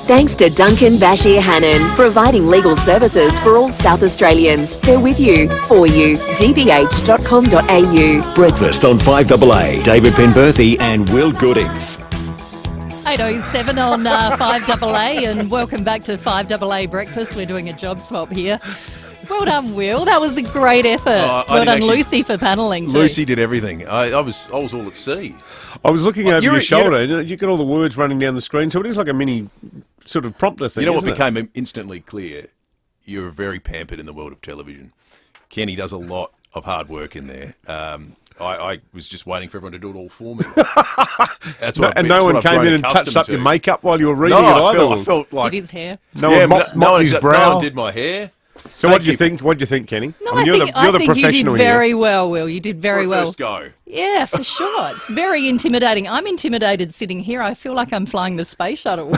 Thanks to Duncan Bashir Hannon, providing legal services for all South Australians. They're with you, for you. dbh.com.au. Breakfast on 5AA. David Penberthy and Will Goodings. 8:07 on 5AA, and welcome back to 5AA Breakfast. We're doing a job swap here. Well done, Will. That was a great effort. Well done, Lucy, for panelling too. Lucy did everything. I was all at sea. I was looking over your shoulder. You got all the words running down the screen, so it is like a mini sort of prompter thing. You know what isn't became instantly clear? You're very pampered in the world of television. Kenny does a lot of hard work in there. I was just waiting for everyone to do it all for me. That's what and no one came in and touched up your makeup while you were reading it either. I felt like did his hair. No one mopped his brow. No one did my hair. So what do you think? What do you think, Kenny? No, I mean, I you're the think you did professional very here. well, Will. You did very well. First go. Yeah, for sure. It's very intimidating. I'm intimidated sitting here. I feel like I'm flying the space shuttle.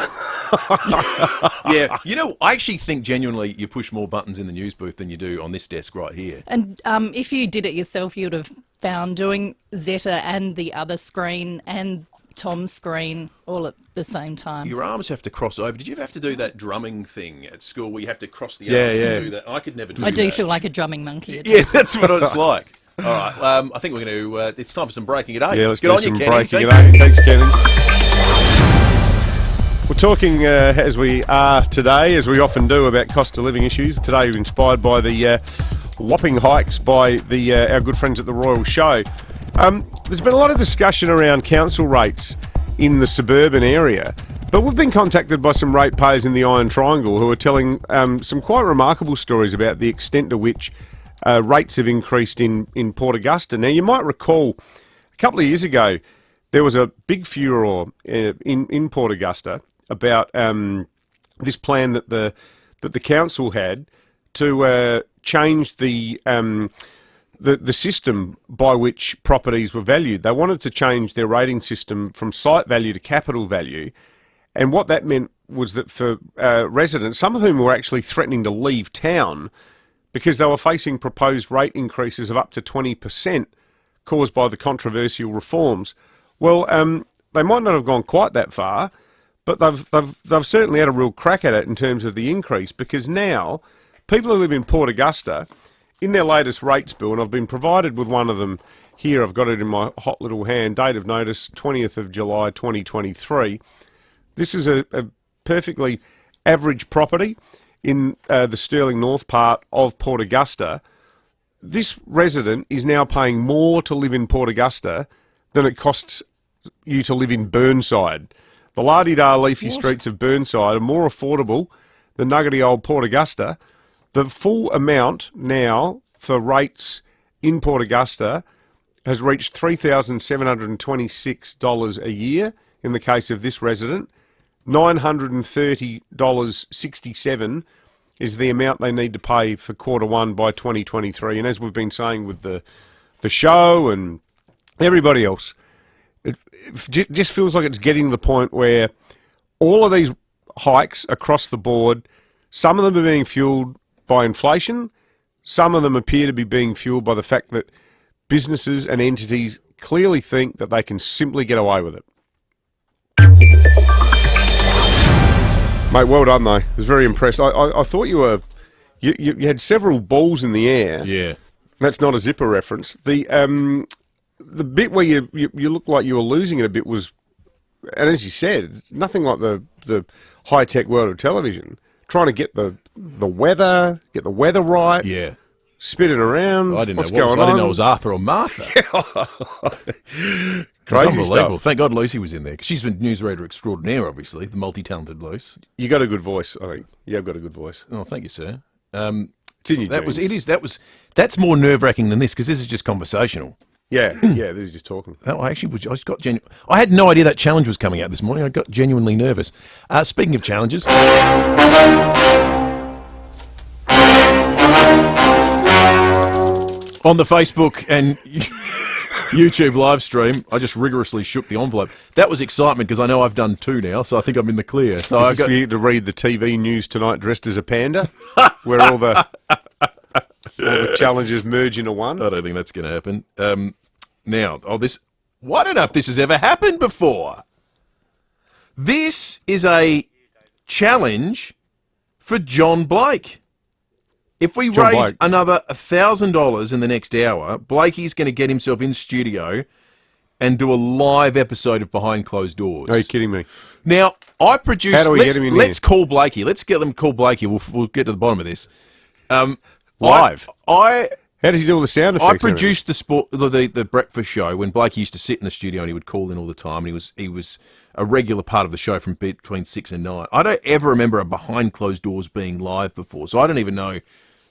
Yeah, you know, I actually think genuinely you push more buttons in the news booth than you do on this desk right here. And if you did it yourself, you'd have found doing Zeta and the other screen and Tom's screen all at the same time. Your arms have to cross over. Did you ever have to do that drumming thing at school where you have to cross the Yeah, arms yeah. and do that? I could never do that. I do feel like a drumming monkey. at Yeah, times. that's what it's like. All right, I think we're going to... it's time for some breaking it, eh? Yeah, let's Get do on some you, Kenny. breaking it Thank up. you. Thanks, Kenny. We're talking, as we are today, as we often do, about cost of living issues. Today we're inspired by the whopping hikes by our good friends at the Royal Show. There's been a lot of discussion around council rates in the suburban area, but we've been contacted by some ratepayers in the Iron Triangle who are telling some quite remarkable stories about the extent to which rates have increased in Port Augusta. Now, you might recall a couple of years ago there was a big furore in Port Augusta about this plan that the council had to change the system by which properties were valued. They wanted to change their rating system from site value to capital value, and what that meant was that for residents, some of whom were actually threatening to leave town because they were facing proposed rate increases of up to 20% caused by the controversial reforms. Well, they might not have gone quite that far, but they've certainly had a real crack at it in terms of the increase, because now people who live in Port Augusta, in their latest rates bill, and I've been provided with one of them here, I've got it in my hot little hand, date of notice 20th of July 2023. This is a perfectly average property in the Stirling North part of Port Augusta. This resident is now paying more to live in Port Augusta than it costs you to live in Burnside. The la-di-da leafy streets of Burnside are more affordable than nuggety old Port Augusta. The full amount now for rates in Port Augusta has reached $3,726 a year in the case of this resident. $930.67 is the amount they need to pay for Q1 by 2023. And as we've been saying with the show and everybody else, it just feels like it's getting to the point where all of these hikes across the board, some of them are being fueled by inflation, some of them appear to be being fueled by the fact that businesses and entities clearly think that they can simply get away with it. Mate, well done though. I was very impressed. I thought you had several balls in the air. Yeah. That's not a Zipper reference. The bit where you looked like you were losing it a bit was, and as you said, nothing like the high-tech world of television. Trying to get the weather right. Yeah. Spin it around. I didn't What's know what going was, I on? didn't know it was Arthur or Martha. Crazy unbelievable. stuff. Thank God Lucy was in there, because she's been newsreader extraordinaire, obviously, the multi-talented Luce. You got a good voice, I think. You have got a good voice. Oh, thank you, sir. It's in your genes. That's more nerve-wracking than this, because this is just conversational. Yeah, this is just talking. I just got I had no idea that challenge was coming out this morning. I got genuinely nervous. Speaking of challenges, on the Facebook and YouTube live stream, I just rigorously shook the envelope. That was excitement, because I know I've done 2 now, so I think I'm in the clear. So I got you to read the TV news tonight dressed as a panda, where all the challenges merge into one. I don't think that's going to happen. Now, I don't know if this has ever happened before. This is a challenge for John Blake. If we raise another $1,000 in the next hour, Blakey's going to get himself in studio and do a live episode of Behind Closed Doors. Are you kidding me? Now, I produced... How do we get him in Let's here? call Blakey. Let's get them to call Blakey. We'll get to the bottom of this. Live? How does he do all the sound effects? I produced the breakfast show when Blake used to sit in the studio and he would call in all the time, and he was a regular part of the show from between 6 and 9. I don't ever remember a Behind Closed Doors being live before, so I don't even know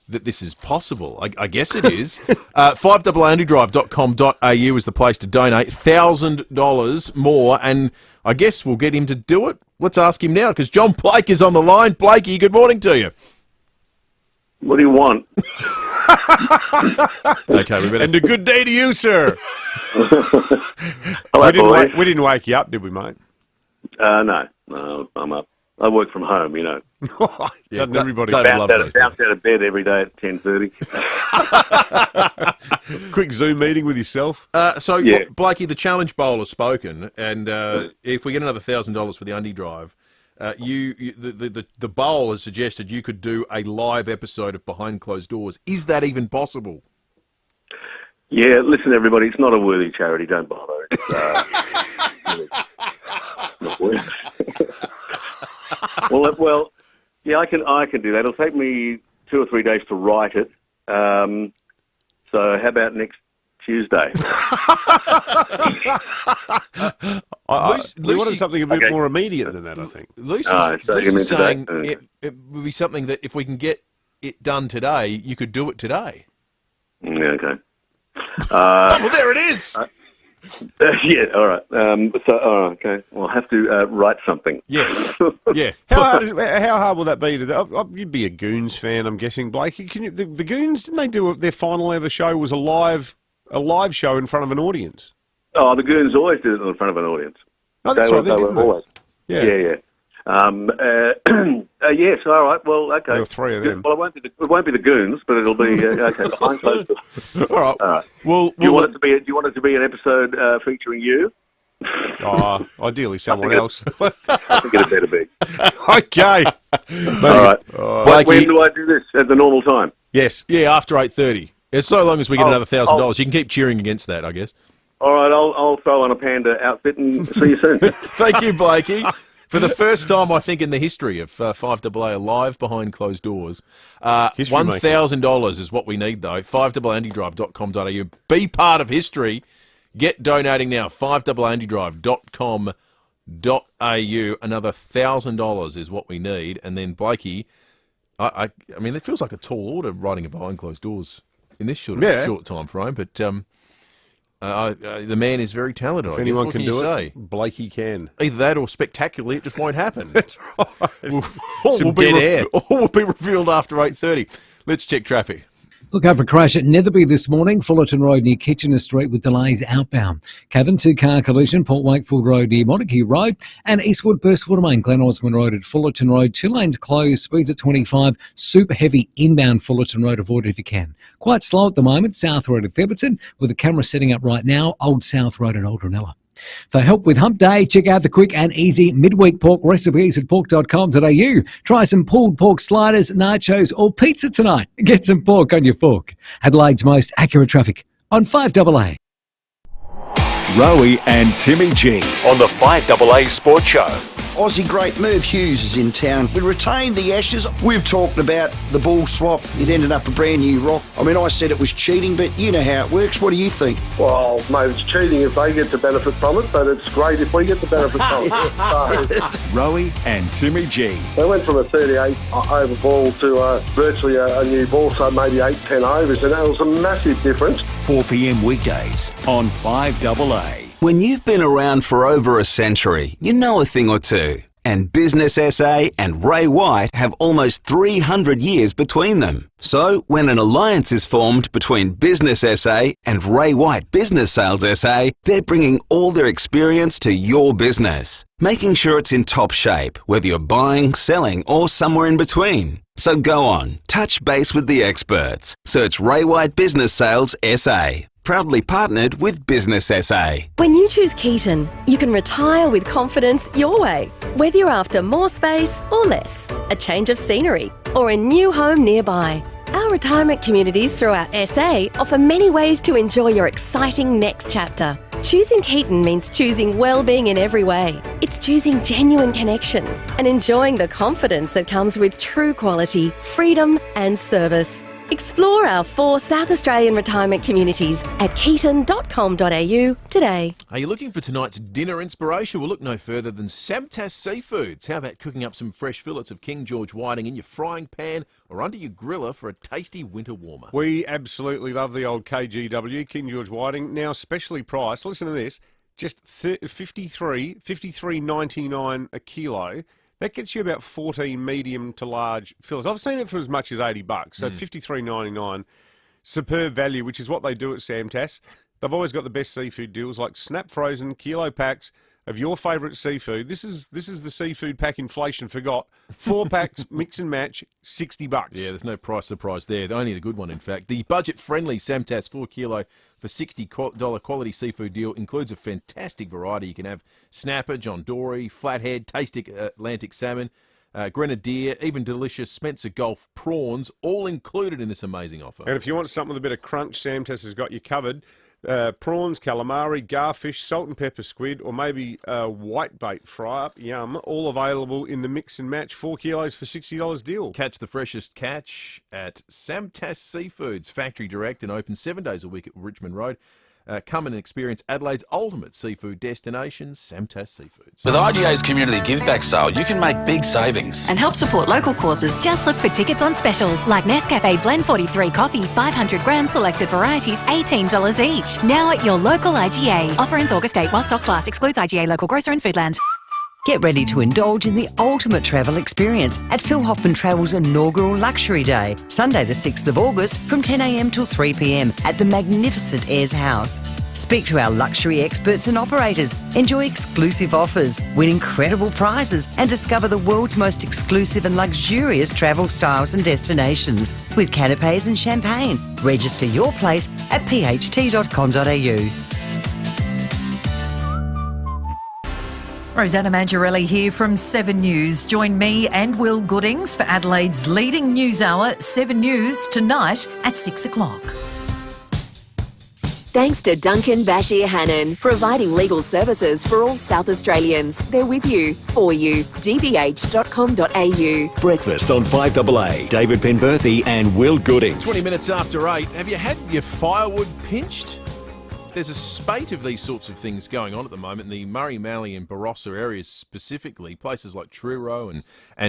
that this is possible. I guess it is. 5AAAndydrive.com.au is the place to donate. $1,000 more, and I guess we'll get him to do it. Let's ask him now, because John Blake is on the line. Blakey, good morning to you. What do you want? Okay, we better. And a good day to you, sir. Hello, We didn't wake you up, did we, mate? No, I'm up. I work from home, you know. Doesn't everybody? Bounce out of bed every day at 10:30. Quick Zoom meeting with yourself. Blakey, the Challenge Bowl has spoken, and if we get another $1,000 for the Undie Drive, the bowl has suggested you could do a live episode of Behind Closed Doors. Is that even possible? Yeah, listen, everybody, it's not a worthy charity. Don't bother. It's not worth. Well, yeah, I can do that. It'll take me 2 or 3 days to write it. So how about next Tuesday? We wanted something a bit more immediate than that, I think. Lucy's saying it would be something that if we can get it done today, you could do it today. Yeah, okay. Well, there it is. Yeah, all right. Okay. Well, I'll have to write something. Yes. Yeah. How hard will that be? You'd be a Goons fan, I'm guessing, Blakey. The Goons, didn't they do their final ever show was a live show in front of an audience? Oh, the Goons always did it in front of an audience. Oh, that's right. They were always. Yeah. Yes. All right. Well, okay. There were 3 of them. Well, it won't be the Goons, but it'll be okay. Behind closed doors. All right. Well, do you want it to be an episode featuring you? Oh, ideally someone else. I think it better be. Okay. All right. When do I do this? At the normal time? Yes. Yeah, after 8:30. As so long as we get another $1,000, you can keep cheering against that, I guess. All right. I'll throw on a panda outfit and see you soon. Thank you, Blakey. For the first time, I think, in the history of FIVEAA live Behind Closed Doors, $1,000 is what we need, though. FIVEAAandydrive.com.au. Be part of history. Get donating now. FIVEAAandydrive.com.au. Another $1,000 is what we need. And then, Blakey, I mean, it feels like a tall order writing a Behind Closed Doors in this short time frame, but the man is very talented. If anyone can do it, Blakey can. Either that or spectacularly, it just won't happen. That's right. Some dead air. All will be revealed after 8:30. Let's check traffic. Look out for a crash at Netherby this morning, Fullerton Road near Kitchener Street with delays outbound. Cavan, 2-car collision, Port Wakefield Road near Montague Road, and Eastwood Burst Watermain, Glen Osmond Road at Fullerton Road. 2 lanes closed, speeds at 25, super heavy inbound Fullerton Road, avoid it if you can. Quite slow at the moment, South Road at Theberton, with a camera setting up right now, Old South Road at Aldrinella. For help with Hump Day, check out the quick and easy midweek pork recipes at pork.com.au. Try some pulled pork sliders, nachos or pizza tonight. Get some pork on your fork. Adelaide's most accurate traffic on 5AA. Rowie and Timmy G on the 5AA Sports Show. Aussie great Merv Hughes is in town. We retained the Ashes. We've talked about the ball swap. It ended up a brand new rock. I mean, I said it was cheating, but you know how it works. What do you think? Well, mate, it's cheating if they get the benefit from it, but it's great if we get the benefit from it. Rowie and Timmy G. They went from a 38 over ball to virtually a new ball, so maybe 8-10 overs, and that was a massive difference. 4 p.m. weekdays on 5AA. When you've been around for over a century, you know a thing or two. And Business SA and Ray White have almost 300 years between them. So, when an alliance is formed between Business SA and Ray White Business Sales SA, they're bringing all their experience to your business, making sure it's in top shape, whether you're buying, selling, or somewhere in between. So go on, touch base with the experts. Search Ray White Business Sales SA. Proudly partnered with Business SA. When you choose Keaton, you can retire with confidence your way. Whether you're after more space or less, a change of scenery, or a new home nearby. Our retirement communities throughout SA offer many ways to enjoy your exciting next chapter. Choosing Keaton means choosing well-being in every way. It's choosing genuine connection and enjoying the confidence that comes with true quality, freedom and service. Explore our 4 South Australian retirement communities at keaton.com.au today. Are you looking for tonight's dinner inspiration? Well, look no further than Samtas Seafoods. How about cooking up some fresh fillets of King George whiting in your frying pan or under your griller for a tasty winter warmer? We absolutely love the old KGW, King George whiting, now specially priced. Listen to this, just $53.99 a kilo. That gets you about 14 medium to large fillets. I've seen it for as much as $80, so $53.99. Superb value, which is what they do at Samtas. They've always got the best seafood deals, like snap frozen kilo packs of your favourite seafood. This is the seafood pack inflation forgot. 4 packs, mix and match, $60. Yeah, there's no price surprise there. Only the good one, in fact. The budget-friendly Samtas 4 kilo for $60 quality seafood deal includes a fantastic variety. You can have snapper, John Dory, flathead, tasty Atlantic salmon, grenadier, even delicious Spencer Gulf prawns, all included in this amazing offer. And if you want something with a bit of crunch, Samtas has got you covered. Prawns, calamari, garfish, salt and pepper squid, or maybe whitebait fry-up, yum, all available in the mix and match 4 kilos for $60 deal. Catch the freshest catch at Samtas Seafoods, factory direct and open 7 days a week at Richmond Road. Come and experience Adelaide's ultimate seafood destination, Samtas Seafoods. With IGA's community give back sale, you can make big savings. And help support local causes. Just look for tickets on specials like Nescafe Blend 43 coffee, 500 grams, selected varieties, $18 each. Now at your local IGA. Offer ends August 8 while stocks last. Excludes IGA local grocer and Foodland. Get ready to indulge in the ultimate travel experience at Phil Hoffman Travel's inaugural Luxury Day, Sunday the 6th of August from 10 a.m. till 3 p.m. at the magnificent Ayers House. Speak to our luxury experts and operators, enjoy exclusive offers, win incredible prizes and discover the world's most exclusive and luxurious travel styles and destinations with canapes and champagne. Register your place at pht.com.au. Rosanna Mangiarelli here from 7 News. Join me and Will Goodings for Adelaide's leading news hour, 7 News, tonight at 6 o'clock. Thanks to Duncan Bashir Hannon, providing legal services for all South Australians. They're with you, for you. dbh.com.au. Breakfast on 5AA. David Penberthy and Will Goodings. 20 minutes after 8. Have you had your firewood pinched? There's a spate of these sorts of things going on at the moment in the Murray, Mallee and Barossa areas specifically. Places like Truro and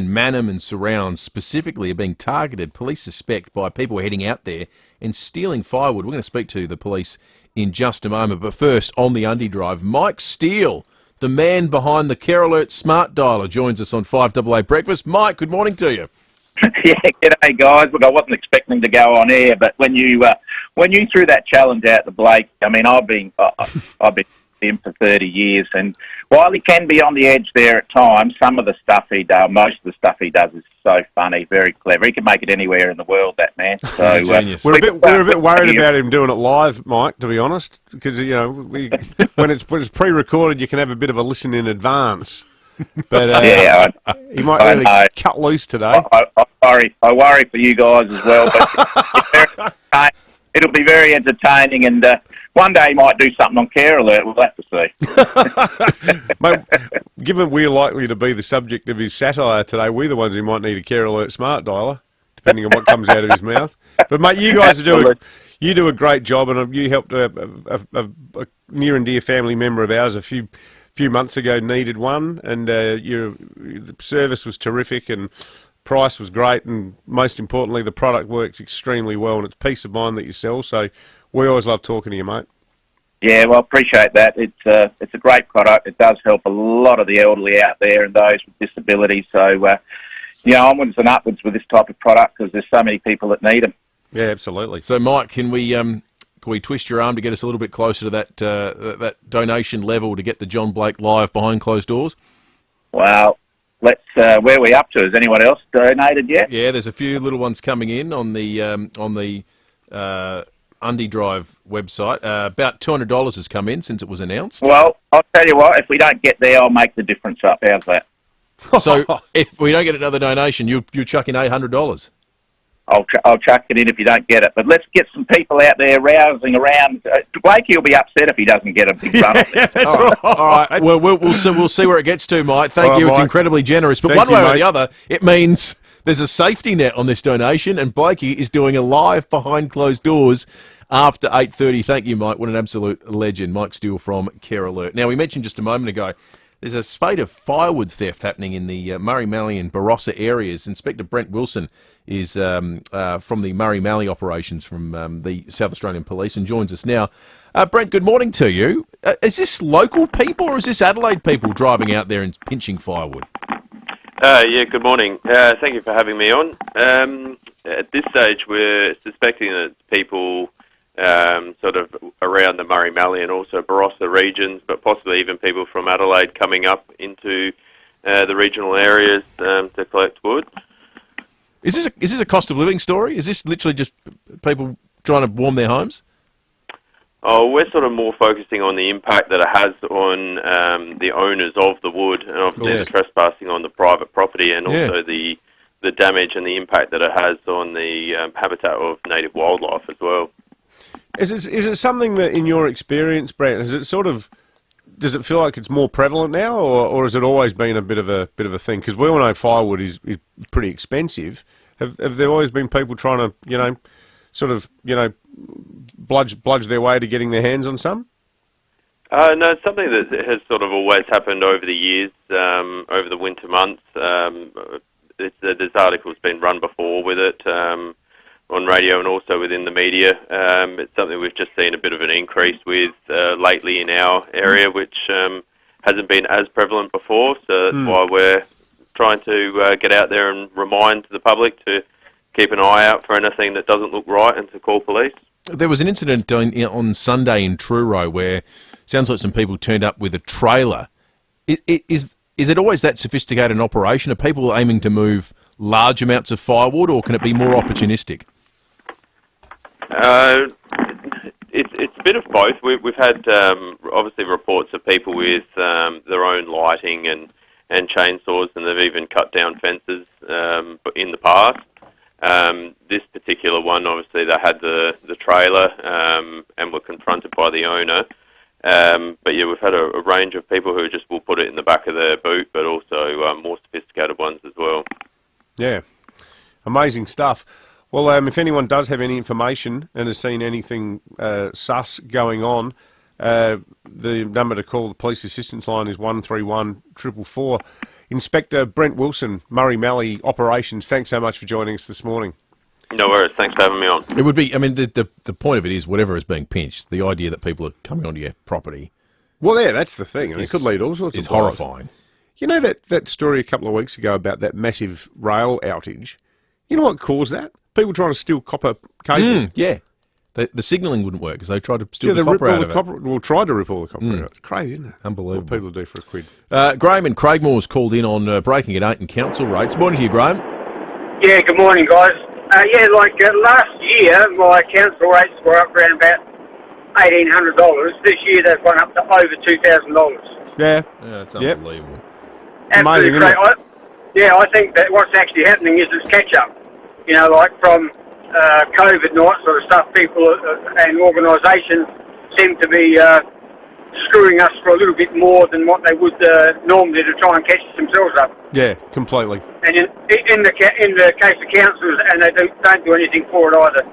Mannum and surrounds specifically are being targeted, police suspect, by people heading out there and stealing firewood. We're going to speak to the police in just a moment. But first, on the Undie Drive, Mike Steele, the man behind the Care Alert Smart Dialer, joins us on 5AA Breakfast. Mike, good morning to you. Yeah, g'day guys. Look, I wasn't expecting to go on air, but when you threw that challenge out to Blake, I mean, I've been with him for 30 years, and while he can be on the edge there at times, some of the stuff he does, most of the stuff he does, is so funny, very clever. He can make it anywhere in the world, that man. So Genius. We're a bit worried about him doing it live, Mike, to be honest, because when it's pre-recorded, you can have a bit of a listen in advance. But he might really cut loose today. I worry for you guys as well, but it'll be very entertaining, and one day he might do something on Care Alert. We'll have to see. Mate, given we're likely to be the subject of his satire today, we're the ones who might need a Care Alert Smart Dialer, depending on what comes out of his mouth. But mate, you guys you do a great job, and you helped a near and dear family member of ours a few months ago needed one, and the service was terrific and price was great, and most importantly the product works extremely well, and it's peace of mind that you sell, so we always love talking to you, mate. Yeah, well, appreciate that. It's a great product. It does help a lot of the elderly out there and those with disabilities, so onwards and upwards with this type of product, because there's so many people that need them. Yeah, absolutely. So Mike, can we twist your arm to get us a little bit closer to that donation level to get the John Blake live behind closed doors? Well, let's. Where are we up to? Has anyone else donated yet? Yeah, there's a few little ones coming in on the Undie Drive website. About $200 has come in since it was announced. Well, I'll tell you what. If we don't get there, I'll make the difference up. How's that? So if we don't get another donation, you chuck in $800. I'll chuck it in if you don't get it. But let's get some people out there rousing around. Blakey will be upset if he doesn't get a big run. That's right. All right. Well, we'll see where it gets to, Mike. Thank you. It's Mike, incredibly generous. But one way or the other, it means there's a safety net on this donation, and Blakey is doing a live behind closed doors after 8:30. Thank you, Mike. What an absolute legend. Mike Steele from Care Alert. Now, we mentioned just a moment ago, there's a spate of firewood theft happening in the Murray, Mallee and Barossa areas. Inspector Brent Wilson is from the Murray, Mallee operations from the South Australian Police and joins us now. Brent, good morning to you. Is this local people or is this Adelaide people driving out there and pinching firewood? Yeah, good morning. Thank you for having me on. At this stage, we're suspecting that people sort of around the Murray-Mallee and also Barossa regions, but possibly even people from Adelaide coming up into the regional areas to collect wood. Is this a cost of living story? Is this literally just people trying to warm their homes? Oh, we're sort of more focusing on the impact that it has on the owners of the wood, and obviously the trespassing on the private property, and also the damage and the impact that it has on the habitat of native wildlife as well. Is it something that, in your experience, Brent, does it feel like it's more prevalent now, or has it always been a bit of a thing? Because we all know firewood is pretty expensive. Have there always been people trying to bludge their way to getting their hands on some? No, it's something that has sort of always happened over the years, over the winter months. There's articles been run before with it on radio and also within the media. It's something we've just seen a bit of an increase with lately in our area, which hasn't been as prevalent before. So that's why we're trying to get out there and remind the public to keep an eye out for anything that doesn't look right and to call police. There was an incident on Sunday in Truro where it sounds like some people turned up with a trailer. Is it always that sophisticated an operation? Are people aiming to move large amounts of firewood, or can it be more opportunistic? It's a bit of both. We've had obviously reports of people with their own lighting and chainsaws, and they've even cut down fences in the past. This particular one, obviously, they had the trailer and were confronted by the owner. But yeah, we've had a range of people who just will put it in the back of their boot, but also more sophisticated ones as well. Yeah, amazing stuff. Well, if anyone does have any information and has seen anything sus going on, the number to call the police assistance line is 131 444. Inspector Brent Wilson, Murray-Mallee Operations, thanks so much for joining us this morning. No worries. Thanks for having me on. It would be, I mean, the point of it is whatever is being pinched, the idea that people are coming onto your property. Well, yeah, that's the thing. It could lead all sorts of horrifying. You know that story a couple of weeks ago about that massive rail outage? You know what caused that? People trying to steal copper cable. Yeah. The signalling wouldn't work because they tried to steal the copper out of it. Well, tried to rip all the copper out. It's crazy, isn't it? Unbelievable. What people do for a quid. Graham in Craigmore's called in on breaking at 8 and council rates. Morning to you, Graham. Yeah, good morning, guys. Last year, my council rates were up around about $1,800. This year, they've gone up to over $2,000. Yeah. That's unbelievable. Absolutely Amazing, great. I think that what's actually happening is this catch-up. You know, like from COVID and all that sort of stuff, people and organisations seem to be screwing us for a little bit more than what they would normally to try and catch themselves up. Yeah, completely. And in the case of councils, and they don't do anything for it either,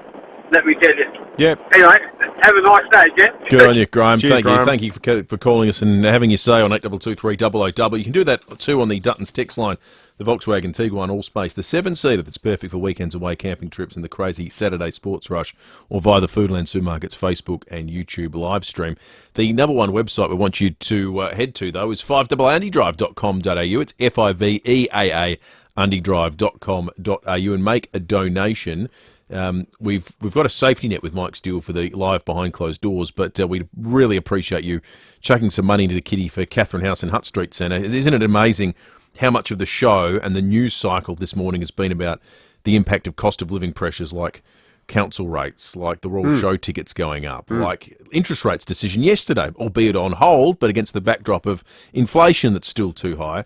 let me tell you. Yeah. Anyway, have a nice day, yeah? Good on you, Graham. Cheers, Graham. Thank you for calling us and having your say on 8223 You can do that too on the Dutton's text line, the Volkswagen Tiguan All-Space, the 7-seater that's perfect for weekends away camping trips and the crazy Saturday sports rush, or via the Foodland Supermarkets Facebook and YouTube live stream. The number one website we want you to head to, though, is 5AAandydrive.com.au. It's FIVEAA andydrive.com.au and make a donation. We've got a safety net with Mike Steele for the live behind closed doors, but we'd really appreciate you chucking some money into the kitty for Catherine House and Hutt Street Centre. Isn't it amazing how much of the show and the news cycle this morning has been about the impact of cost of living pressures like council rates, like the Royal Show tickets going up, like interest rates decision yesterday, albeit on hold, but against the backdrop of inflation that's still too high.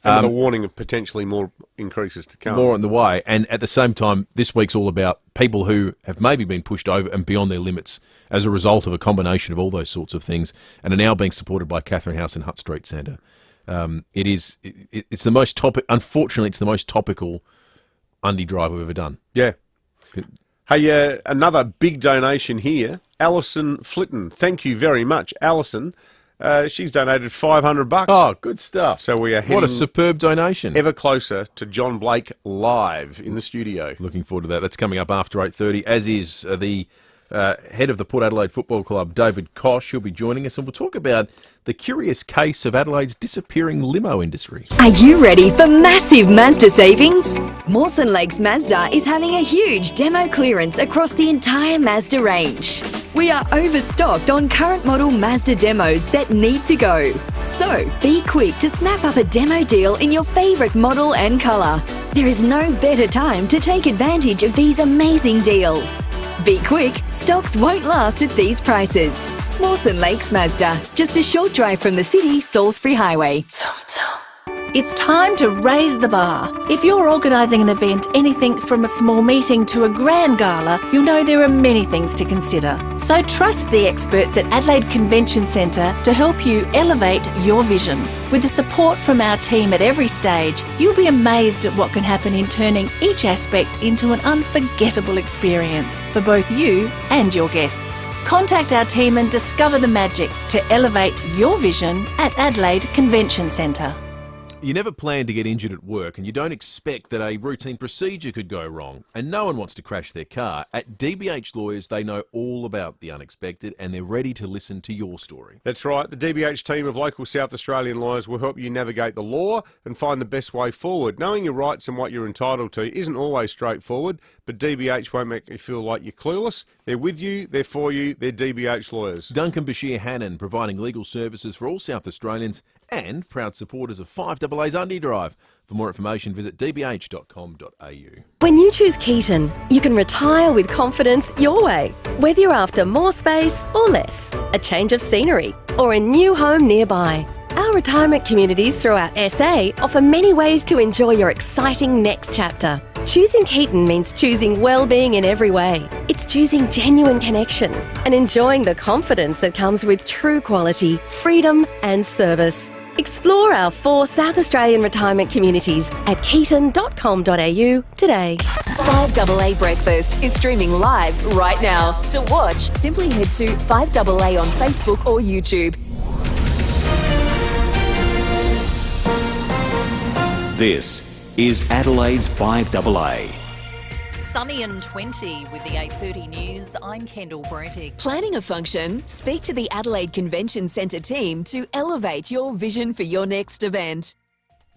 And the warning of potentially more increases to come. More on the way. And at the same time, this week's all about people who have maybe been pushed over and beyond their limits as a result of a combination of all those sorts of things and are now being supported by Catherine House and Hutt Street Centre. It's the most unfortunately, it's the most topical undie drive we've ever done. Yeah. Hey, another big donation here. Alison Flitton. Thank you very much, Alison. She's donated $500. Oh, good stuff. So we are heading what a superb donation. Ever closer to John Blake live in the studio. Looking forward to that. That's coming up after 8:30, as is the head of the Port Adelaide Football Club, David Kosh. He'll be joining us, and we'll talk about the curious case of Adelaide's disappearing limo industry. Are you ready for massive Mazda savings? Mawson Lakes Mazda is having a huge demo clearance across the entire Mazda range. We are overstocked on current model Mazda demos that need to go. So be quick to snap up a demo deal in your favourite model and colour. There is no better time to take advantage of these amazing deals. Be quick, stocks won't last at these prices. Mawson Lakes Mazda, just a short drive from the city, Salisbury Highway. It's time to raise the bar. If you're organising an event, anything from a small meeting to a grand gala, you'll know there are many things to consider. So trust the experts at Adelaide Convention Centre to help you elevate your vision. With the support from our team at every stage, you'll be amazed at what can happen in turning each aspect into an unforgettable experience for both you and your guests. Contact our team and discover the magic to elevate your vision at Adelaide Convention Centre. You never plan to get injured at work, and you don't expect that a routine procedure could go wrong, and no one wants to crash their car. At DBH Lawyers, they know all about the unexpected, and they're ready to listen to your story. That's right. The DBH team of local South Australian lawyers will help you navigate the law and find the best way forward. Knowing your rights and what you're entitled to isn't always straightforward, but DBH won't make you feel like you're clueless. They're with you, they're for you, they're DBH Lawyers. Duncan Bashir Hannon, providing legal services for all South Australians and proud supporters of 5AA's Undy Drive. For more information, visit dbh.com.au. When you choose Keaton, you can retire with confidence your way. Whether you're after more space or less, a change of scenery, or a new home nearby. Our retirement communities throughout SA offer many ways to enjoy your exciting next chapter. Choosing Keaton means choosing well-being in every way. It's choosing genuine connection and enjoying the confidence that comes with true quality, freedom and service. Explore our 4 South Australian retirement communities at keaton.com.au today. 5AA Breakfast is streaming live right now. To watch, simply head to 5AA on Facebook or YouTube. This is Adelaide's 5AA. Sunny and 20 with the 8:30 news. I'm Kendall Brettick. Planning a function? Speak to the Adelaide Convention Centre team to elevate your vision for your next event.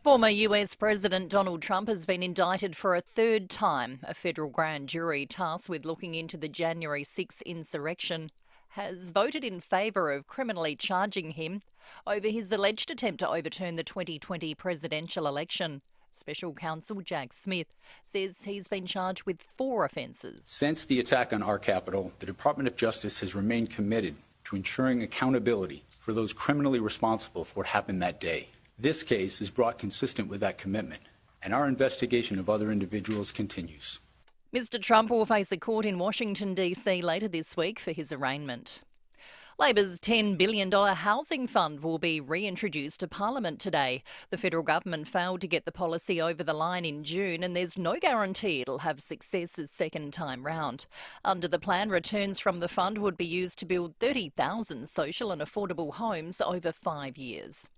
Former US President Donald Trump has been indicted for a third time. A federal grand jury tasked with looking into the January 6 insurrection has voted in favour of criminally charging him over his alleged attempt to overturn the 2020 presidential election. Special Counsel Jack Smith says he's been charged with 4 offences. Since the attack on our capital, the Department of Justice has remained committed to ensuring accountability for those criminally responsible for what happened that day. This case is brought consistent with that commitment, and our investigation of other individuals continues. Mr Trump will face a court in Washington, D.C. later this week for his arraignment. Labor's $10 billion housing fund will be reintroduced to Parliament today. The federal government failed to get the policy over the line in June, and there's no guarantee it'll have success a second time round. Under the plan, returns from the fund would be used to build 30,000 social and affordable homes over 5 years.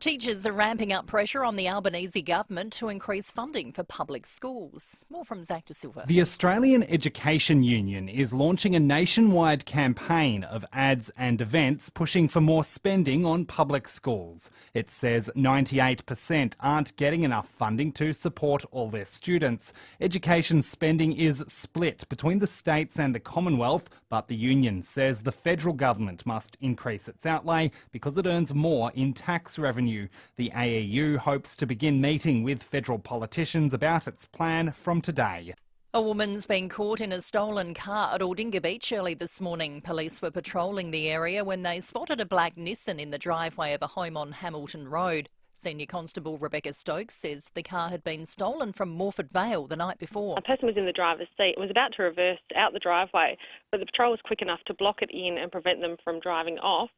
Teachers are ramping up pressure on the Albanese government to increase funding for public schools. More from Zach De Silva. The Australian Education Union is launching a nationwide campaign of ads and events pushing for more spending on public schools. It says 98% aren't getting enough funding to support all their students. Education spending is split between the states and the Commonwealth, but the union says the federal government must increase its outlay because it earns more in tax revenue. The AEU hopes to begin meeting with federal politicians about its plan from today. A woman's been caught in a stolen car at Aldinga Beach early this morning. Police were patrolling the area when they spotted a black Nissan in the driveway of a home on Hamilton Road. Senior Constable Rebecca Stokes says the car had been stolen from Morford Vale the night before. A person was in the driver's seat and was about to reverse out the driveway, but the patrol was quick enough to block it in and prevent them from driving off.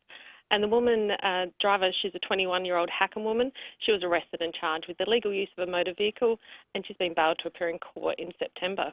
And the woman driver, she's a 21-year-old Hackham woman. She was arrested and charged with illegal use of a motor vehicle, and she's been bailed to appear in court in September.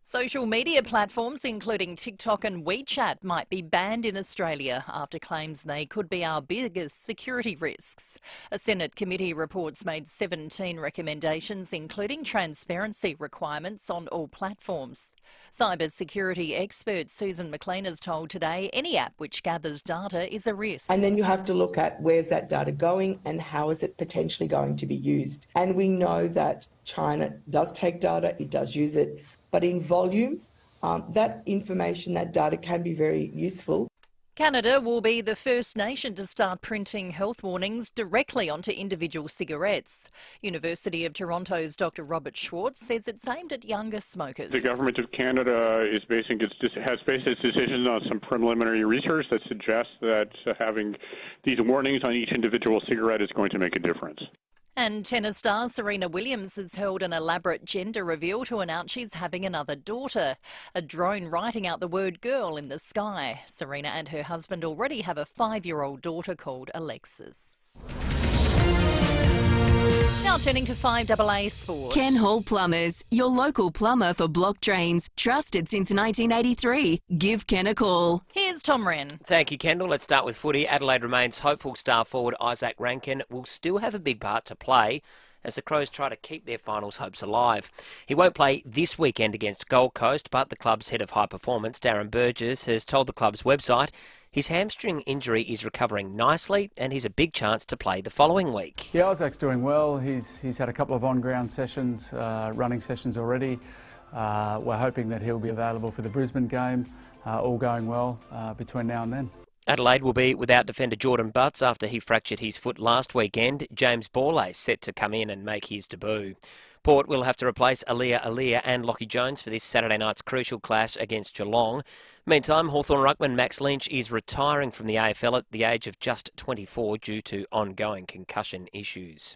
Social media platforms, including TikTok and WeChat, might be banned in Australia after claims they could be our biggest security risks. A Senate committee reports made 17 recommendations, including transparency requirements on all platforms. Cyber security expert Susan McLean has told Today any app which gathers data is a risk. And then you have to look at where's that data going and how is it potentially going to be used. And we know that China does take data, it does use it, but in volume, that information, that data can be very useful. Canada will be the first nation to start printing health warnings directly onto individual cigarettes. University of Toronto's Dr. Robert Schwartz says it's aimed at younger smokers. The Government of Canada has based its decisions on some preliminary research that suggests that having these warnings on each individual cigarette is going to make a difference. And tennis star Serena Williams has held an elaborate gender reveal to announce she's having another daughter. A drone writing out the word girl in the sky. Serena and her husband already have a 5-year-old daughter called Alexis. Now turning to 5AA Sport. Ken Hall Plumbers, your local plumber for block drains. Trusted since 1983. Give Ken a call. Here's Tom Wren. Thank you, Kendall. Let's start with footy. Adelaide remains hopeful star forward Isaac Rankin will still have a big part to play as the Crows try to keep their finals hopes alive. He won't play this weekend against Gold Coast, but the club's head of high performance, Darren Burgess, has told the club's website his hamstring injury is recovering nicely and he's a big chance to play the following week. Yeah, Isaac's doing well. He's had a couple of on-ground sessions, running sessions already. We're hoping that he'll be available for the Brisbane game, all going well between now and then. Adelaide will be without defender Jordan Butts after he fractured his foot last weekend. James Borlase set to come in and make his debut. Port will have to replace Alia and Lockie Jones for this Saturday night's crucial clash against Geelong. Meantime, Hawthorn ruckman Max Lynch is retiring from the AFL at the age of just 24 due to ongoing concussion issues.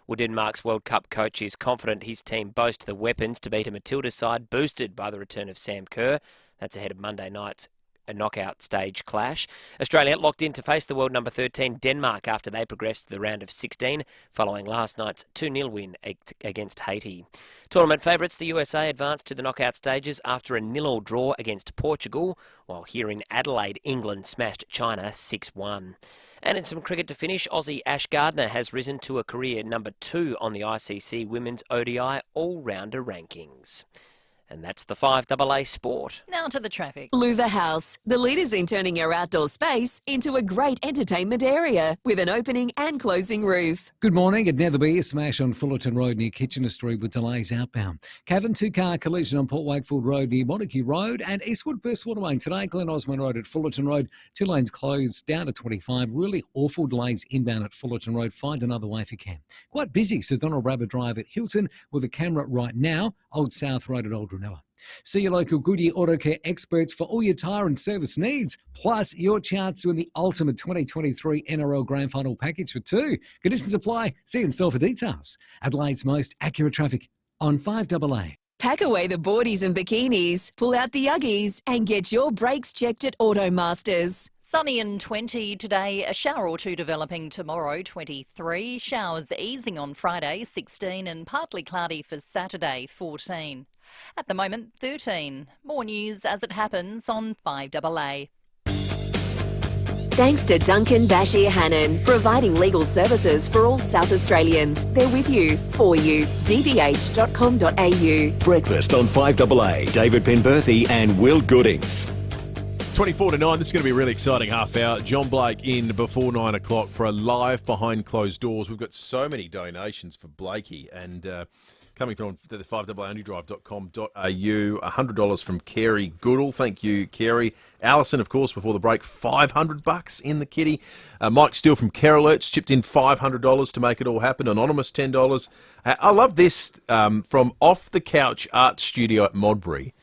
Well, Denmark's World Cup coach is confident his team boast the weapons to beat a Matilda side boosted by the return of Sam Kerr. That's ahead of Monday night's a knockout stage clash. Australia locked in to face the world number 13 Denmark after they progressed to the round of 16 following last night's 2-0 win against Haiti. Tournament favourites the USA advanced to the knockout stages after a 0-0 draw against Portugal, while here in Adelaide, England smashed China 6-1. And in some cricket to finish, Aussie Ash Gardner has risen to a career number 2 on the ICC Women's ODI All-Rounder rankings. And that's the 5AA Sport. Now to the traffic. Louver House, the leaders in turning your outdoor space into a great entertainment area with an opening and closing roof. Good morning. It'd never be a smash on Fullerton Road near Kitchener Street with delays outbound. Cavan 2-car collision on Port Wakefield Road near Montague Road and Eastwood Burst Watermain today. Glen Osmond Road at Fullerton Road. 2 lanes closed down to 25. Really awful delays inbound at Fullerton Road. Find another way if you can. Quite busy. So Donald Rabbit Drive at Hilton with a camera right now. Old South Road at Old Ranella. See your local Goodyear Auto Care experts for all your tyre and service needs. Plus, your chance to win the ultimate 2023 NRL Grand Final package for 2. Conditions apply. See in store for details. Adelaide's most accurate traffic on 5AA. Pack away the boardies and bikinis, pull out the Uggies and get your brakes checked at Automasters. Sunny and 20 today, a shower or two developing tomorrow, 23. Showers easing on Friday, 16, and partly cloudy for Saturday, 14. At the moment, 13. More news as it happens on 5AA. Thanks to Duncan Bashir Hannon, providing legal services for all South Australians. They're with you, for you. dbh.com.au. Breakfast on 5AA. David Penberthy and Will Goodings. 24 to 9, this is going to be a really exciting half hour. John Blake in before 9 o'clock for a live behind closed doors. We've got so many donations for Blakey and coming through on the 5AAOnlydrive.com.au. $100 from Kerry Goodall. Thank you, Kerry. Alison, of course, before the break, $500 in the kitty. Mike Steele from Carolerts chipped in $500 to make it all happen. Anonymous, $10. I love this from Off the Couch Art Studio at Modbury.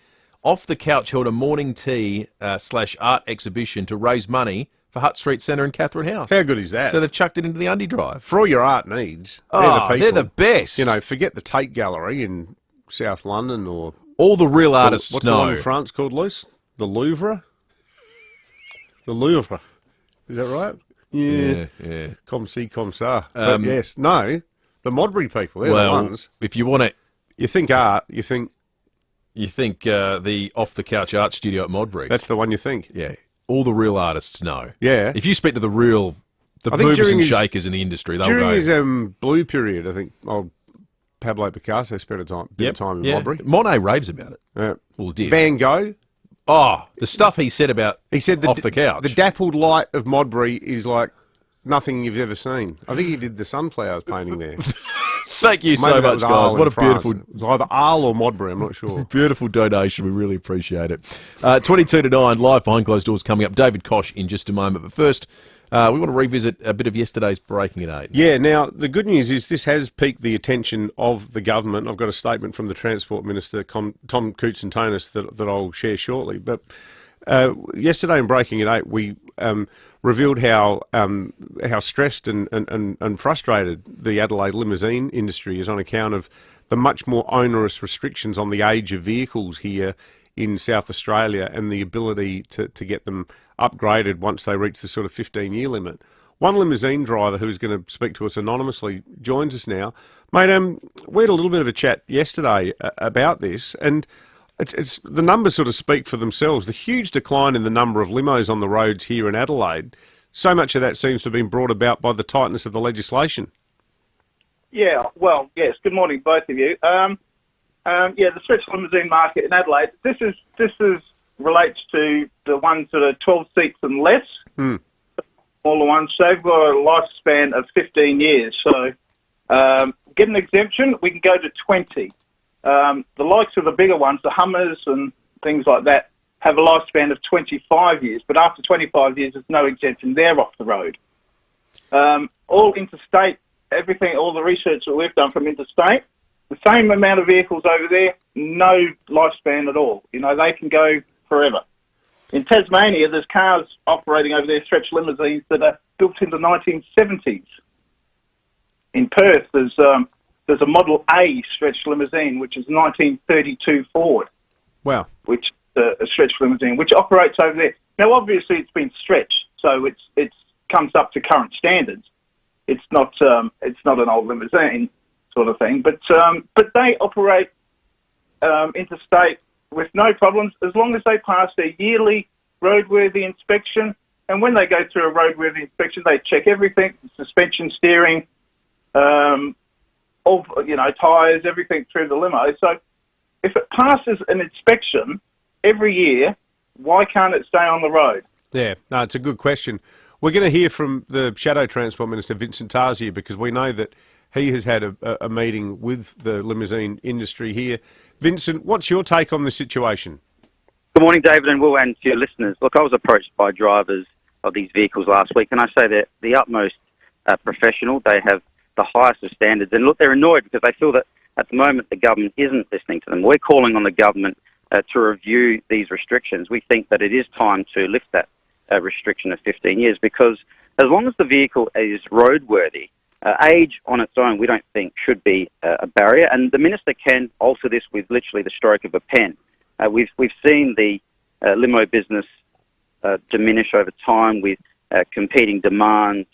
Off the Couch held a morning tea / art exhibition to raise money for Hutt Street Centre and Catherine House. How good is that? So they've chucked it into the Undy Drive. For all your art needs, they're the best. You know, forget the Tate Gallery in South London or... All the real artists what's know. What's the one in France called, Luce? The Louvre? The Louvre. Is that right? Yeah. Comme si, comme ça. But yes, no, the Modbury people, they're the ones. If you want it... You think art, you think You think the off-the-couch art studio at Modbury. That's the one you think? Yeah. All the real artists know. Yeah. If you speak to the movers and shakers in the industry, they'll during go. During his blue period, I think Pablo Picasso spent a bit of time in Modbury. Monet raves about it. Yeah. Well, did. Van Gogh. Oh, the stuff he said about off the couch. The dappled light of Modbury is like nothing you've ever seen. I think he did the sunflowers painting there. Thank you so much, guys. What a beautiful... It was either Arles or Modbury, I'm not sure. Beautiful donation. We really appreciate it. 22 to 9, live behind closed doors coming up. David Kosh in just a moment. But first, we want to revisit a bit of yesterday's Breaking at 8. Yeah, now, the good news is this has piqued the attention of the government. I've got a statement from the Transport Minister, Tom Koutsantonis, that I'll share shortly. But yesterday in Breaking at 8, we revealed how stressed and frustrated the Adelaide limousine industry is on account of the much more onerous restrictions on the age of vehicles here in South Australia and the ability to get them upgraded once they reach the sort of 15-year limit. One limousine driver who's going to speak to us anonymously joins us now. Mate, we had a little bit of a chat yesterday about this, and it's the numbers sort of speak for themselves. The huge decline in the number of limos on the roads here in Adelaide, so much of that seems to have been brought about by the tightness of the legislation. Yeah, well, yes. Good morning, both of you. The stretch limousine market in Adelaide. This relates to the ones that are 12 seats and less. All the ones. They've got a lifespan of 15 years. So get an exemption. We can go to 20. The likes of the bigger ones, the Hummers and things like that, have a lifespan of 25 years. But after 25 years, there's no exemption. They're off the road. All interstate, everything, all the research that we've done from interstate, the same amount of vehicles over there, no lifespan at all. You know, they can go forever. In Tasmania, there's cars operating over there, stretch limousines, that are built in the 1970s. In Perth, there's a Model A stretch limousine, which is 1932 Ford. Wow. Which a stretch limousine, which operates over there. Now, obviously, it's been stretched, so it comes up to current standards. It's not an old limousine sort of thing, but they operate interstate with no problems as long as they pass their yearly roadworthy inspection. And when they go through a roadworthy inspection, they check everything: suspension, steering, all tyres, everything through the limo. So, if it passes an inspection every year, why can't it stay on the road? Yeah, no, it's a good question. We're going to hear from the Shadow Transport Minister, Vincent Tarsier, because we know that he has had a meeting with the limousine industry here. Vincent, what's your take on the situation? Good morning, David and Will, and to your listeners. Look, I was approached by drivers of these vehicles last week, and I say they're the utmost professional. They have the highest of standards. And look, they're annoyed because they feel that at the moment the government isn't listening to them. We're calling on the government to review these restrictions. We think that it is time to lift that restriction of 15 years because as long as the vehicle is roadworthy, age on its own, we don't think should be a barrier. And the minister can alter this with literally the stroke of a pen. We've seen the limo business diminish over time with competing demands.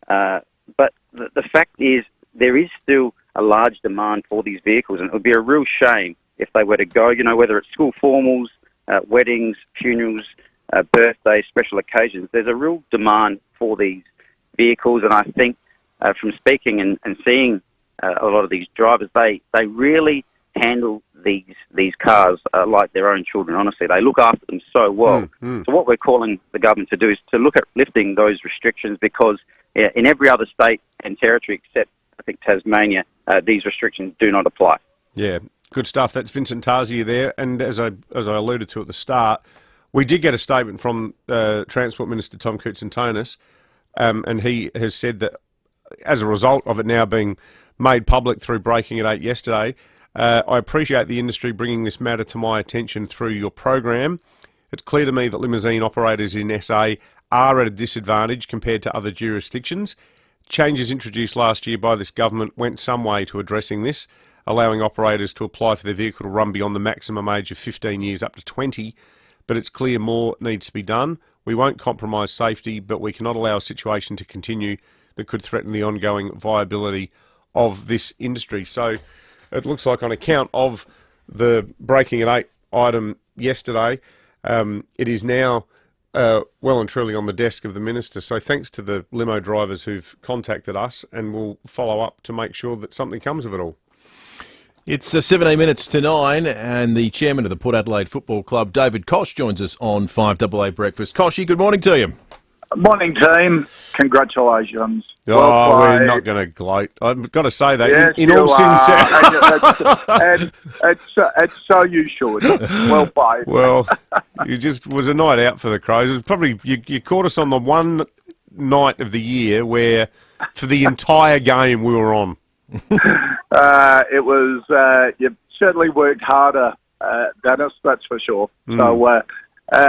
But the fact is there is still a large demand for these vehicles, and it would be a real shame if they were to go, whether it's school formals, weddings, funerals, birthdays, special occasions. There's a real demand for these vehicles, and I think from speaking and seeing a lot of these drivers, they really handle these cars like their own children. Honestly, they look after them so well. So what we're calling the government to do is to look at lifting those restrictions because in every other state and territory except, I think, Tasmania, these restrictions do not apply. Yeah, good stuff. That's Vincent Tarsier there. And as I alluded to at the start, we did get a statement from Transport Minister Tom Koutsantonis, and he has said that as a result of it now being made public through Breaking at 8 yesterday, I appreciate the industry bringing this matter to my attention through your program. It's clear to me that limousine operators in SA are at a disadvantage compared to other jurisdictions. Changes introduced last year by this government went some way to addressing this, allowing operators to apply for their vehicle to run beyond the maximum age of 15 years up to 20. But it's clear more needs to be done. We won't compromise safety, but we cannot allow a situation to continue that could threaten the ongoing viability of this industry. So it looks like on account of the breaking at 8 item yesterday. It is now well and truly on the desk of the Minister. So thanks to the limo drivers who've contacted us, and we'll follow up to make sure that something comes of it all. It's 17 minutes to 9, and the chairman of the Port Adelaide Football Club, David Koch, joins us on 5AA Breakfast. Koshy, good morning to you. Morning, team. Congratulations. Oh, we're not going to gloat. I've got to say that. Yes, in all sincerity. and so you should. Well played. Well, it just was a night out for the Crows. It was probably, you caught us on the one night of the year where for the entire game we were on. It was, you certainly worked harder, Dennis, that's for sure. So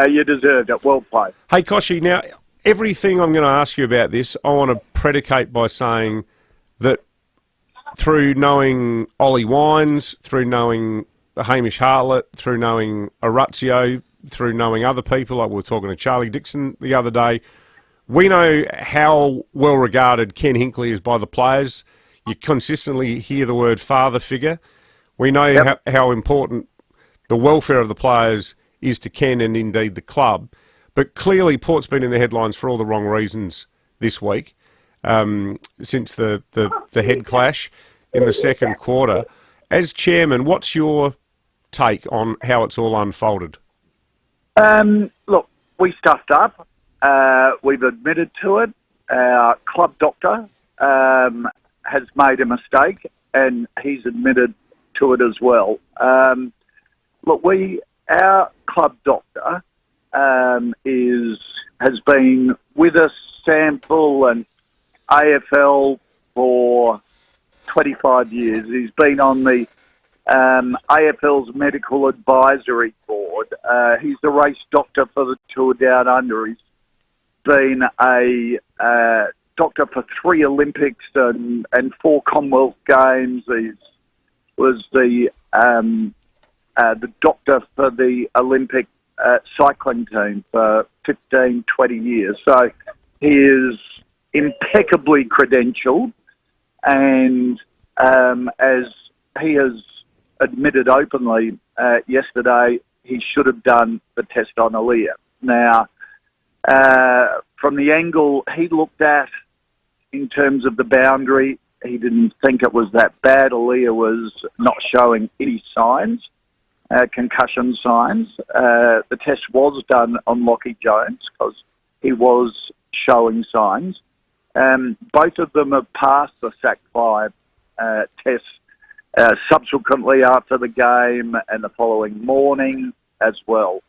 you deserved it. Well played. Hey, Koshy, now, everything I'm going to ask you about this, I want to predicate by saying that through knowing Ollie Wines, through knowing Hamish Hartlett, through knowing Orazio, through knowing other people, like we were talking to Charlie Dixon the other day, we know how well regarded Ken Hinkley is by the players. You consistently hear the word father figure. We know how important the welfare of the players is to Ken and indeed the club. But clearly Port's been in the headlines for all the wrong reasons this week, since the head clash in the second quarter. As chairman, what's your take on how it's all unfolded? Look, we stuffed up. We've admitted to it. Our club doctor has made a mistake, and he's admitted to it as well. Look, our club doctor has been with us, Sample and AFL, for 25 years. He's been on the AFL's medical advisory board. He's the race doctor for the Tour Down Under. He's been a doctor for 3 Olympics and 4 Commonwealth Games. He was the doctor for the Olympic cycling team for 15, 20 years. So he is impeccably credentialed, and as he has admitted openly yesterday, he should have done the test on Aaliyah. Now, from the angle he looked at in terms of the boundary, he didn't think it was that bad. Aaliyah was not showing any signs, concussion signs. The test was done on Lockie Jones because he was showing signs. Both of them have passed the SAC-5 test subsequently after the game and the following morning as well.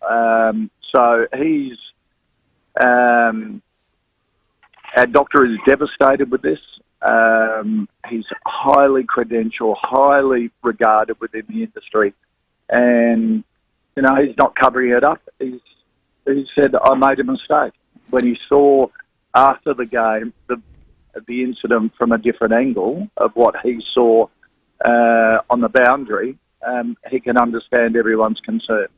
So he's... our doctor is devastated with this. He's highly credentialed, highly regarded within the industry, and he's not covering it up. He said, "I made a mistake." When he saw after the game the incident from a different angle of what he saw on the boundary, he can understand everyone's concerns.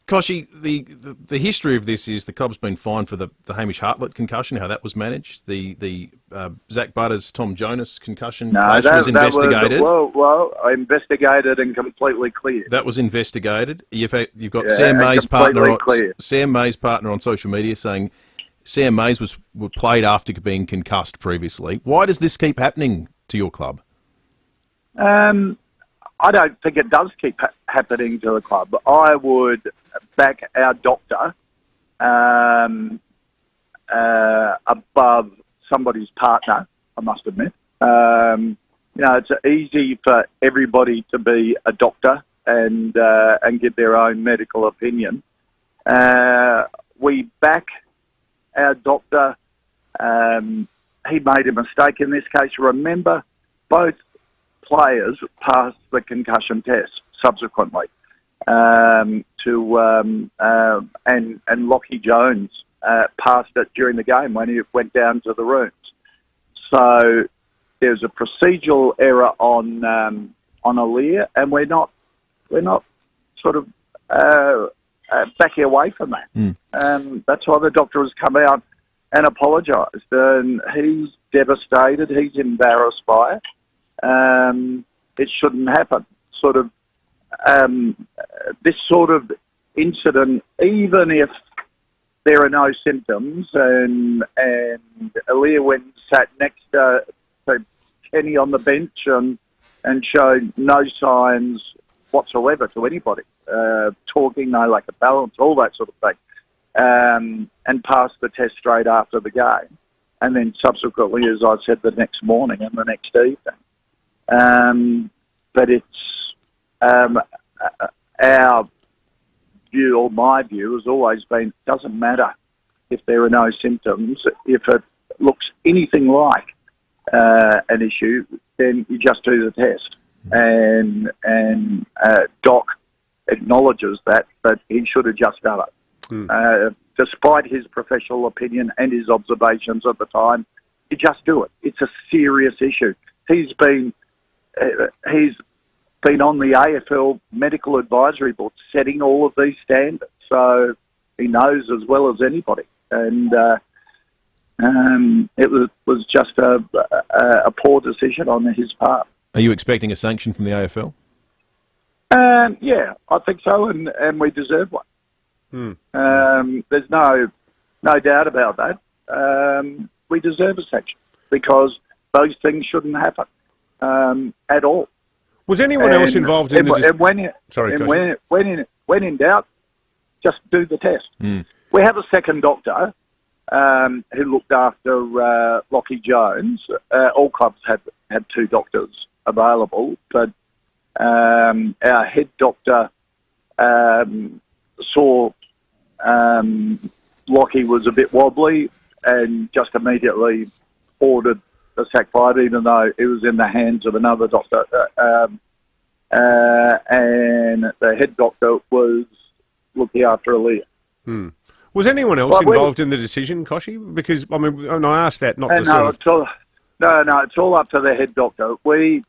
Koshy, the history of this is the club's been fined for the Hamish Hartlett concussion, how that was managed. The Zach Butters, Tom Jonas concussion clash was investigated. Well, investigated and completely cleared. That was investigated. You've got Sam May's partner on social media saying Sam May's was played after being concussed previously. Why does this keep happening to your club? I don't think it does keep happening to the club. I would back our doctor above somebody's partner, I must admit. It's easy for everybody to be a doctor and give their own medical opinion. We back our doctor. He made a mistake in this case. Remember, both players passed the concussion test subsequently and Lockie Jones passed it during the game when he went down to the rooms. So there's a procedural error on Aaliyah, and we're not sort of backing away from that. That's why the doctor has come out and apologised, and he's devastated. He's embarrassed by it. It shouldn't happen. Sort of this sort of incident, even if there are no symptoms, and Aaliyah went and sat next to Kenny on the bench and showed no signs whatsoever to anybody, talking, no lack of balance, all that sort of thing, and passed the test straight after the game. And then subsequently, as I said, the next morning and the next evening. But it's our view, or my view, has always been, it doesn't matter if there are no symptoms. If it looks anything like an issue, then you just do the test. And Doc acknowledges that, but he should have just done it. Despite his professional opinion and his observations at the time, you just do it. It's a serious issue. He's been on the AFL Medical Advisory Board setting all of these standards, so he knows as well as anybody. And it was just a poor decision on his part. Are you expecting a sanction from the AFL? Yeah, I think so, and we deserve one. There's no doubt about that. We deserve a sanction because those things shouldn't happen at all. Was anyone else involved in the... When in doubt, just do the test. We have a second doctor who looked after Lockie Jones. All clubs had two doctors available, but our head doctor saw Lockie was a bit wobbly and just immediately ordered the sack 5, even though it was in the hands of another doctor. And the head doctor was looking after Aaliyah. Was anyone else involved in the decision, Koshy? Because, I mean, and I asked that not to it's all up to the head doctor. We,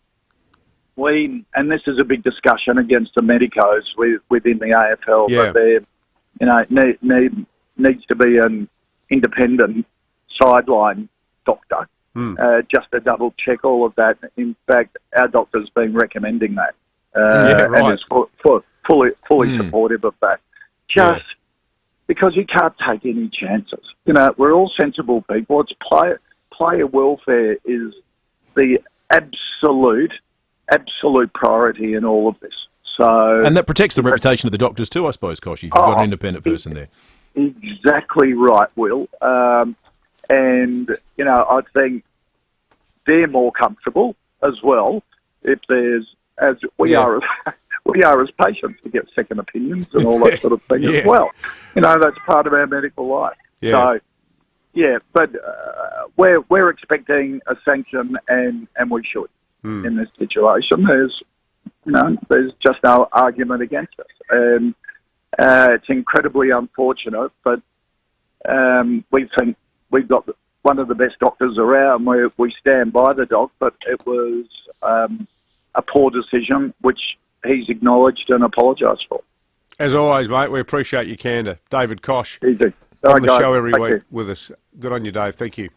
and this is a big discussion against the medicos within the AFL, but there, needs to be an independent sideline doctor just to double check all of that. In fact, our doctor's been recommending that, and is fully supportive of that. Because you can't take any chances. We're all sensible people. It's player welfare is the absolute priority in all of this. So, and that protects the reputation of the doctors too, I suppose, Kosh, if you've got an independent person there. Exactly right, Will. And, I think they're more comfortable as well if there's, as we are as patients, to get second opinions and all that sort of thing as well. That's part of our medical life. So, but we're expecting a sanction, and we should in this situation. There's just no argument against us. And it's incredibly unfortunate, but we think we've got one of the best doctors around. We stand by the doc, but it was a poor decision, which he's acknowledged and apologised for. As always, mate, we appreciate your candour. David Kosh on the show every week with us. Good on you, Dave. Thank you.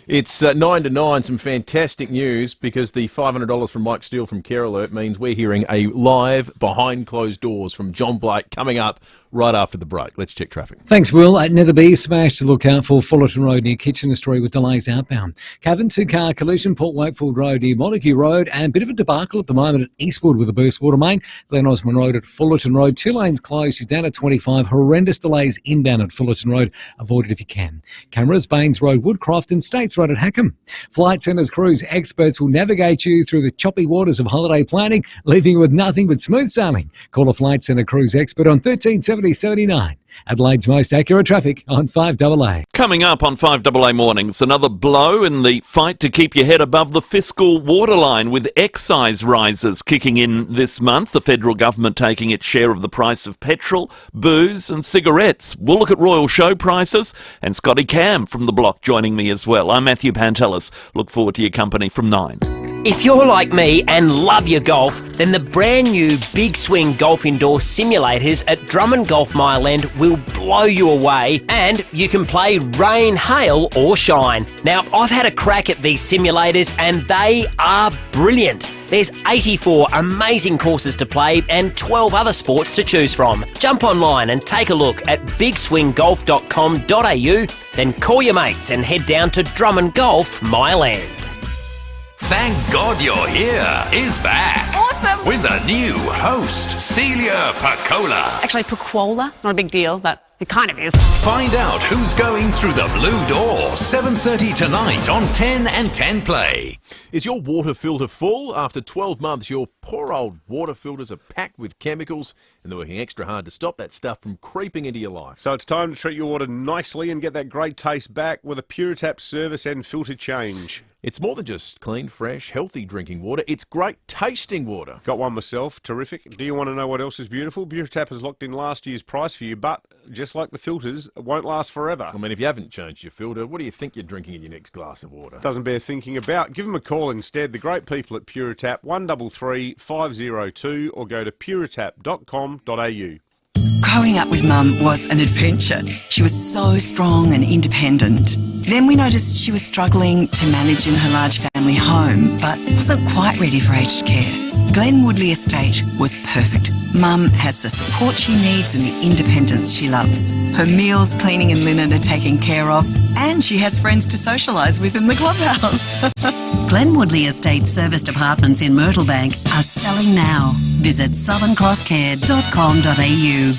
It's 9 to 9. Some fantastic news because the $500 from Mike Steele from Care Alert means we're hearing a live behind closed doors from John Blake coming up right after the break. Let's check traffic. Thanks, Will. At Netherby, smash to look out for Fullerton Road near Kitchener Street with delays outbound. Cavan, two-car collision, Port Wakefield Road near Montague Road, and a bit of a debacle at the moment at Eastwood with a burst water main. Glen Osmond Road at Fullerton Road, 2 lanes closed. She's down at 25. Horrendous delays inbound at Fullerton Road. Avoid it if you can. Cameras, Baines Road, Woodcroft, and States Road at Hackham. Flight Centre's cruise experts will navigate you through the choppy waters of holiday planning, leaving you with nothing but smooth sailing. Call a Flight Centre cruise expert on 1370 79. Adelaide's most accurate traffic on 5AA. Coming up on 5AA Mornings, another blow in the fight to keep your head above the fiscal waterline with excise rises kicking in this month. The federal government taking its share of the price of petrol, booze and cigarettes. We'll look at Royal Show prices and Scotty Cam from The Block joining me as well. I'm Matthew Pantelis. Look forward to your company from 9. If you're like me and love your golf, then the brand new Big Swing Golf Indoor Simulators at Drummond Golf Mile End will blow you away, and you can play rain, hail or shine. Now, I've had a crack at these simulators and they are brilliant. There's 84 amazing courses to play and 12 other sports to choose from. Jump online and take a look at bigswinggolf.com.au, then call your mates and head down to Drummond Golf Mile End. Thank God You're Here is back. Awesome. With a new host, Celia Pacola. Actually, Pacola, not a big deal, but it kind of is. Find out who's going through the blue door, 7:30 tonight on 10 and 10 Play. Is your water filter full? After 12 months, your poor old water filters are packed with chemicals and they're working extra hard to stop that stuff from creeping into your life. So it's time to treat your water nicely and get that great taste back with a PureTap service and filter change. It's more than just clean, fresh, healthy drinking water. It's great tasting water. Got one myself. Terrific. Do you want to know what else is beautiful? PureTap has locked in last year's price for you, but just like the filters, it won't last forever. I mean, if you haven't changed your filter, what do you think you're drinking in your next glass of water? Doesn't bear thinking about. Give them a call instead. The great people at PureTap, 133 502, or go to puretap.com.au. Growing up with Mum was an adventure. She was so strong and independent. Then we noticed she was struggling to manage in her large family home, but wasn't quite ready for aged care. Glen Woodley Estate was perfect. Mum has the support she needs and the independence she loves. Her meals, cleaning and linen are taken care of, and she has friends to socialise with in the clubhouse. Glen Woodley Estate serviced apartments in Myrtlebank are selling now. Visit southernCrossCare.com.au.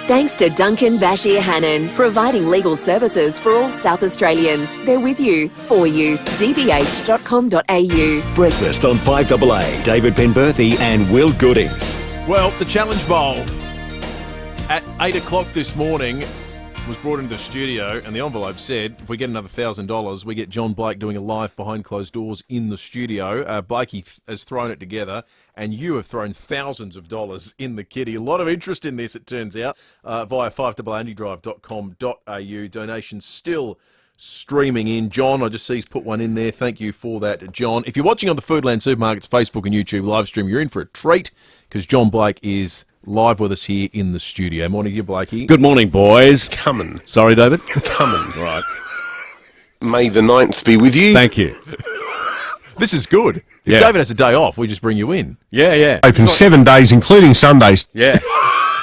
Thanks to Duncan Bashir Hannon, providing legal services for all South Australians. They're with you, for you. dbh.com.au. Breakfast on 5AA. David Penberthy and Will Goodings. Well, the Challenge Bowl at 8 o'clock this morning was brought into the studio, and the envelope said, if we get another $1,000, we get John Blake doing a live behind closed doors in the studio. Blakey has thrown it together, and you have thrown thousands of dollars in the kitty. A lot of interest in this, it turns out, via 5AAAndydrive.com.au. Donations still streaming in. John, I just see he's put one in there. Thank you for that, John. If you're watching on the Foodland Supermarkets Facebook and YouTube live stream, you're in for a treat, because John Blake is live with us here in the studio. Morning to you, Blakey. Good morning, boys. Coming. Sorry, David? Coming. Right. May the 9th be with you. Thank you. This is good. If David has a day off, we just bring you in. Yeah. Open 7 days, including Sundays. Yeah.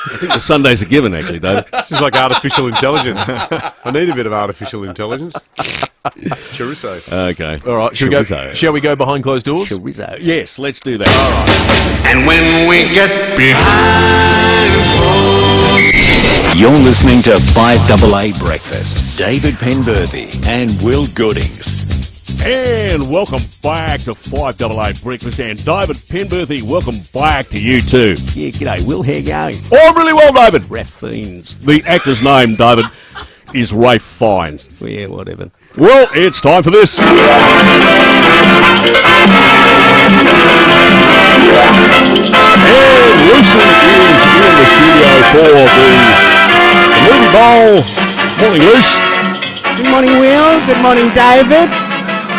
I think the Sundays are given, actually, David. This is like artificial intelligence. I need a bit of artificial intelligence. Chorizo. Okay. All right. Shall we go behind closed doors? Chorizo. Yes, let's do that. All right. And when we get behind closed. You're listening to 5AA Breakfast. David Penberthy and Will Goodings. And welcome back to 5AA Breakfast, and David Penberthy, welcome back to you too. Yeah, g'day, Will. How you going? Oh, really well, David. Ralph Fiennes. The actor's name, David, is Rafe Fiennes. Well, yeah, whatever. Well, it's time for this. And Lucy is in the studio for the movie bowl. Morning, Luce. Good morning, Will. Good morning, David.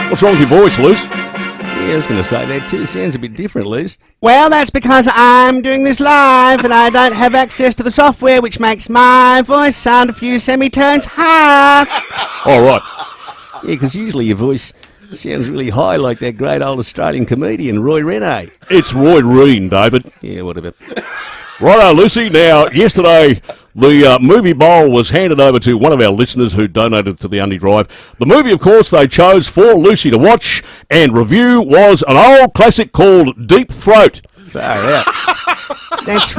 What's wrong with your voice, Luce? Yeah, I was going to say that too. Sounds a bit different, Luce. Well, that's because I'm doing this live and I don't have access to the software, which makes my voice sound a few semitones higher. All right. Yeah, because usually your voice sounds really high like that great old Australian comedian, Roy Rene. It's Roy Reen, David. Yeah, whatever. Righto, Lucy. Now, yesterday, the movie bowl was handed over to one of our listeners who donated to the Undy Drive. The movie, of course, they chose for Lucy to watch and review was an old classic called Deep Throat. Far out. That's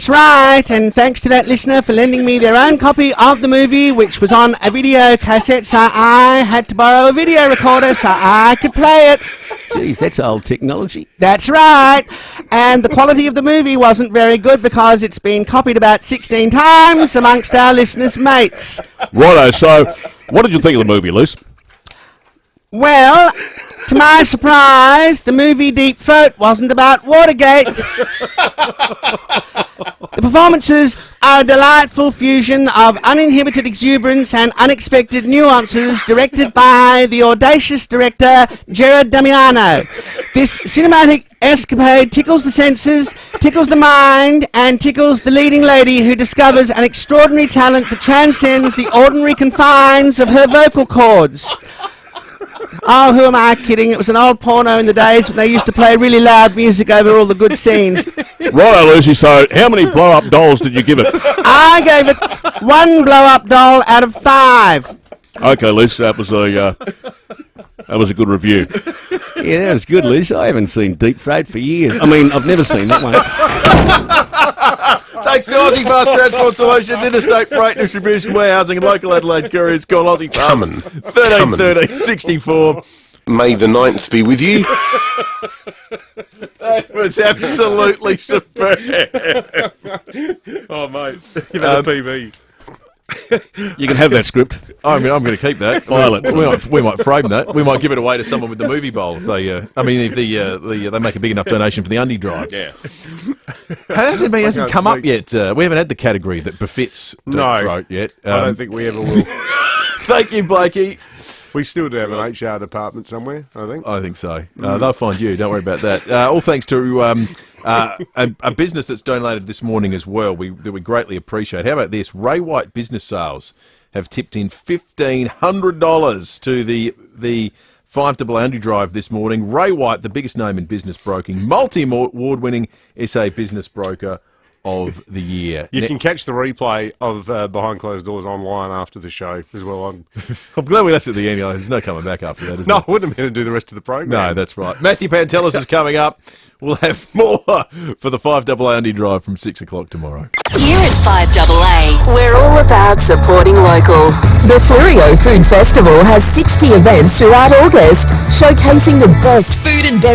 right, and thanks to that listener for lending me their own copy of the movie, which was on a video cassette, so I had to borrow a video recorder so I could play it. Jeez, that's old technology. That's right. And the quality of the movie wasn't very good because it's been copied about 16 times amongst our listeners' mates. Righto, so what did you think of the movie, Luce? Well, to my surprise, the movie Deep Throat wasn't about Watergate. The performances are a delightful fusion of uninhibited exuberance and unexpected nuances, directed by the audacious director Gerard Damiano. This cinematic escapade tickles the senses, tickles the mind, and tickles the leading lady who discovers an extraordinary talent that transcends the ordinary confines of her vocal cords. Oh, who am I kidding? It was an old porno in the days when they used to play really loud music over all the good scenes. Right, Lucy, so how many blow-up dolls did you give it? I gave it 1 blow-up doll out of 5. Okay, Lucy, that was a good review. Yeah, that was good, Lucy. I haven't seen Deep Freight for years. I mean, I've never seen that one. Thanks to Aussie Fast Transport Solutions, Interstate Freight Distribution, Warehousing and Local Adelaide Couriers. Call Aussie Fast. Coming. 13 13 64. May the 9th be with you. That was absolutely superb. Oh, mate. You've had a PB. You can have that script. I'm going to keep that. File it. We might frame that. We might give it away to someone with the movie bowl. If they, if they make a big enough donation for the undie drive. Yeah. Hasn't come up yet. We haven't had the category that befits Deep Throat yet. I don't think we ever will. Thank you, Blakey. We still do have an HR department somewhere, I think. I think so. They'll find you. Don't worry about that. All thanks to a business that's donated this morning as well. That we greatly appreciate. How about this? Ray White Business Sales have tipped in $1,500 to the 5AA Undie Drive this morning. Ray White, the biggest name in business broking, multi-award-winning SA Business Broker of the year. You can catch the replay of Behind Closed Doors online after the show as well. I'm glad we left it at the end. There's no coming back after that, is there? No, I wouldn't have been able to do the rest of the program. No, that's right. Matthew Pantelis is coming up. We'll have more for the 5AA Undie Drive from 6 o'clock tomorrow. Here at 5AA, we're all about supporting local. The FIVEAA Food Festival has 60 events throughout August, showcasing the best food and beverage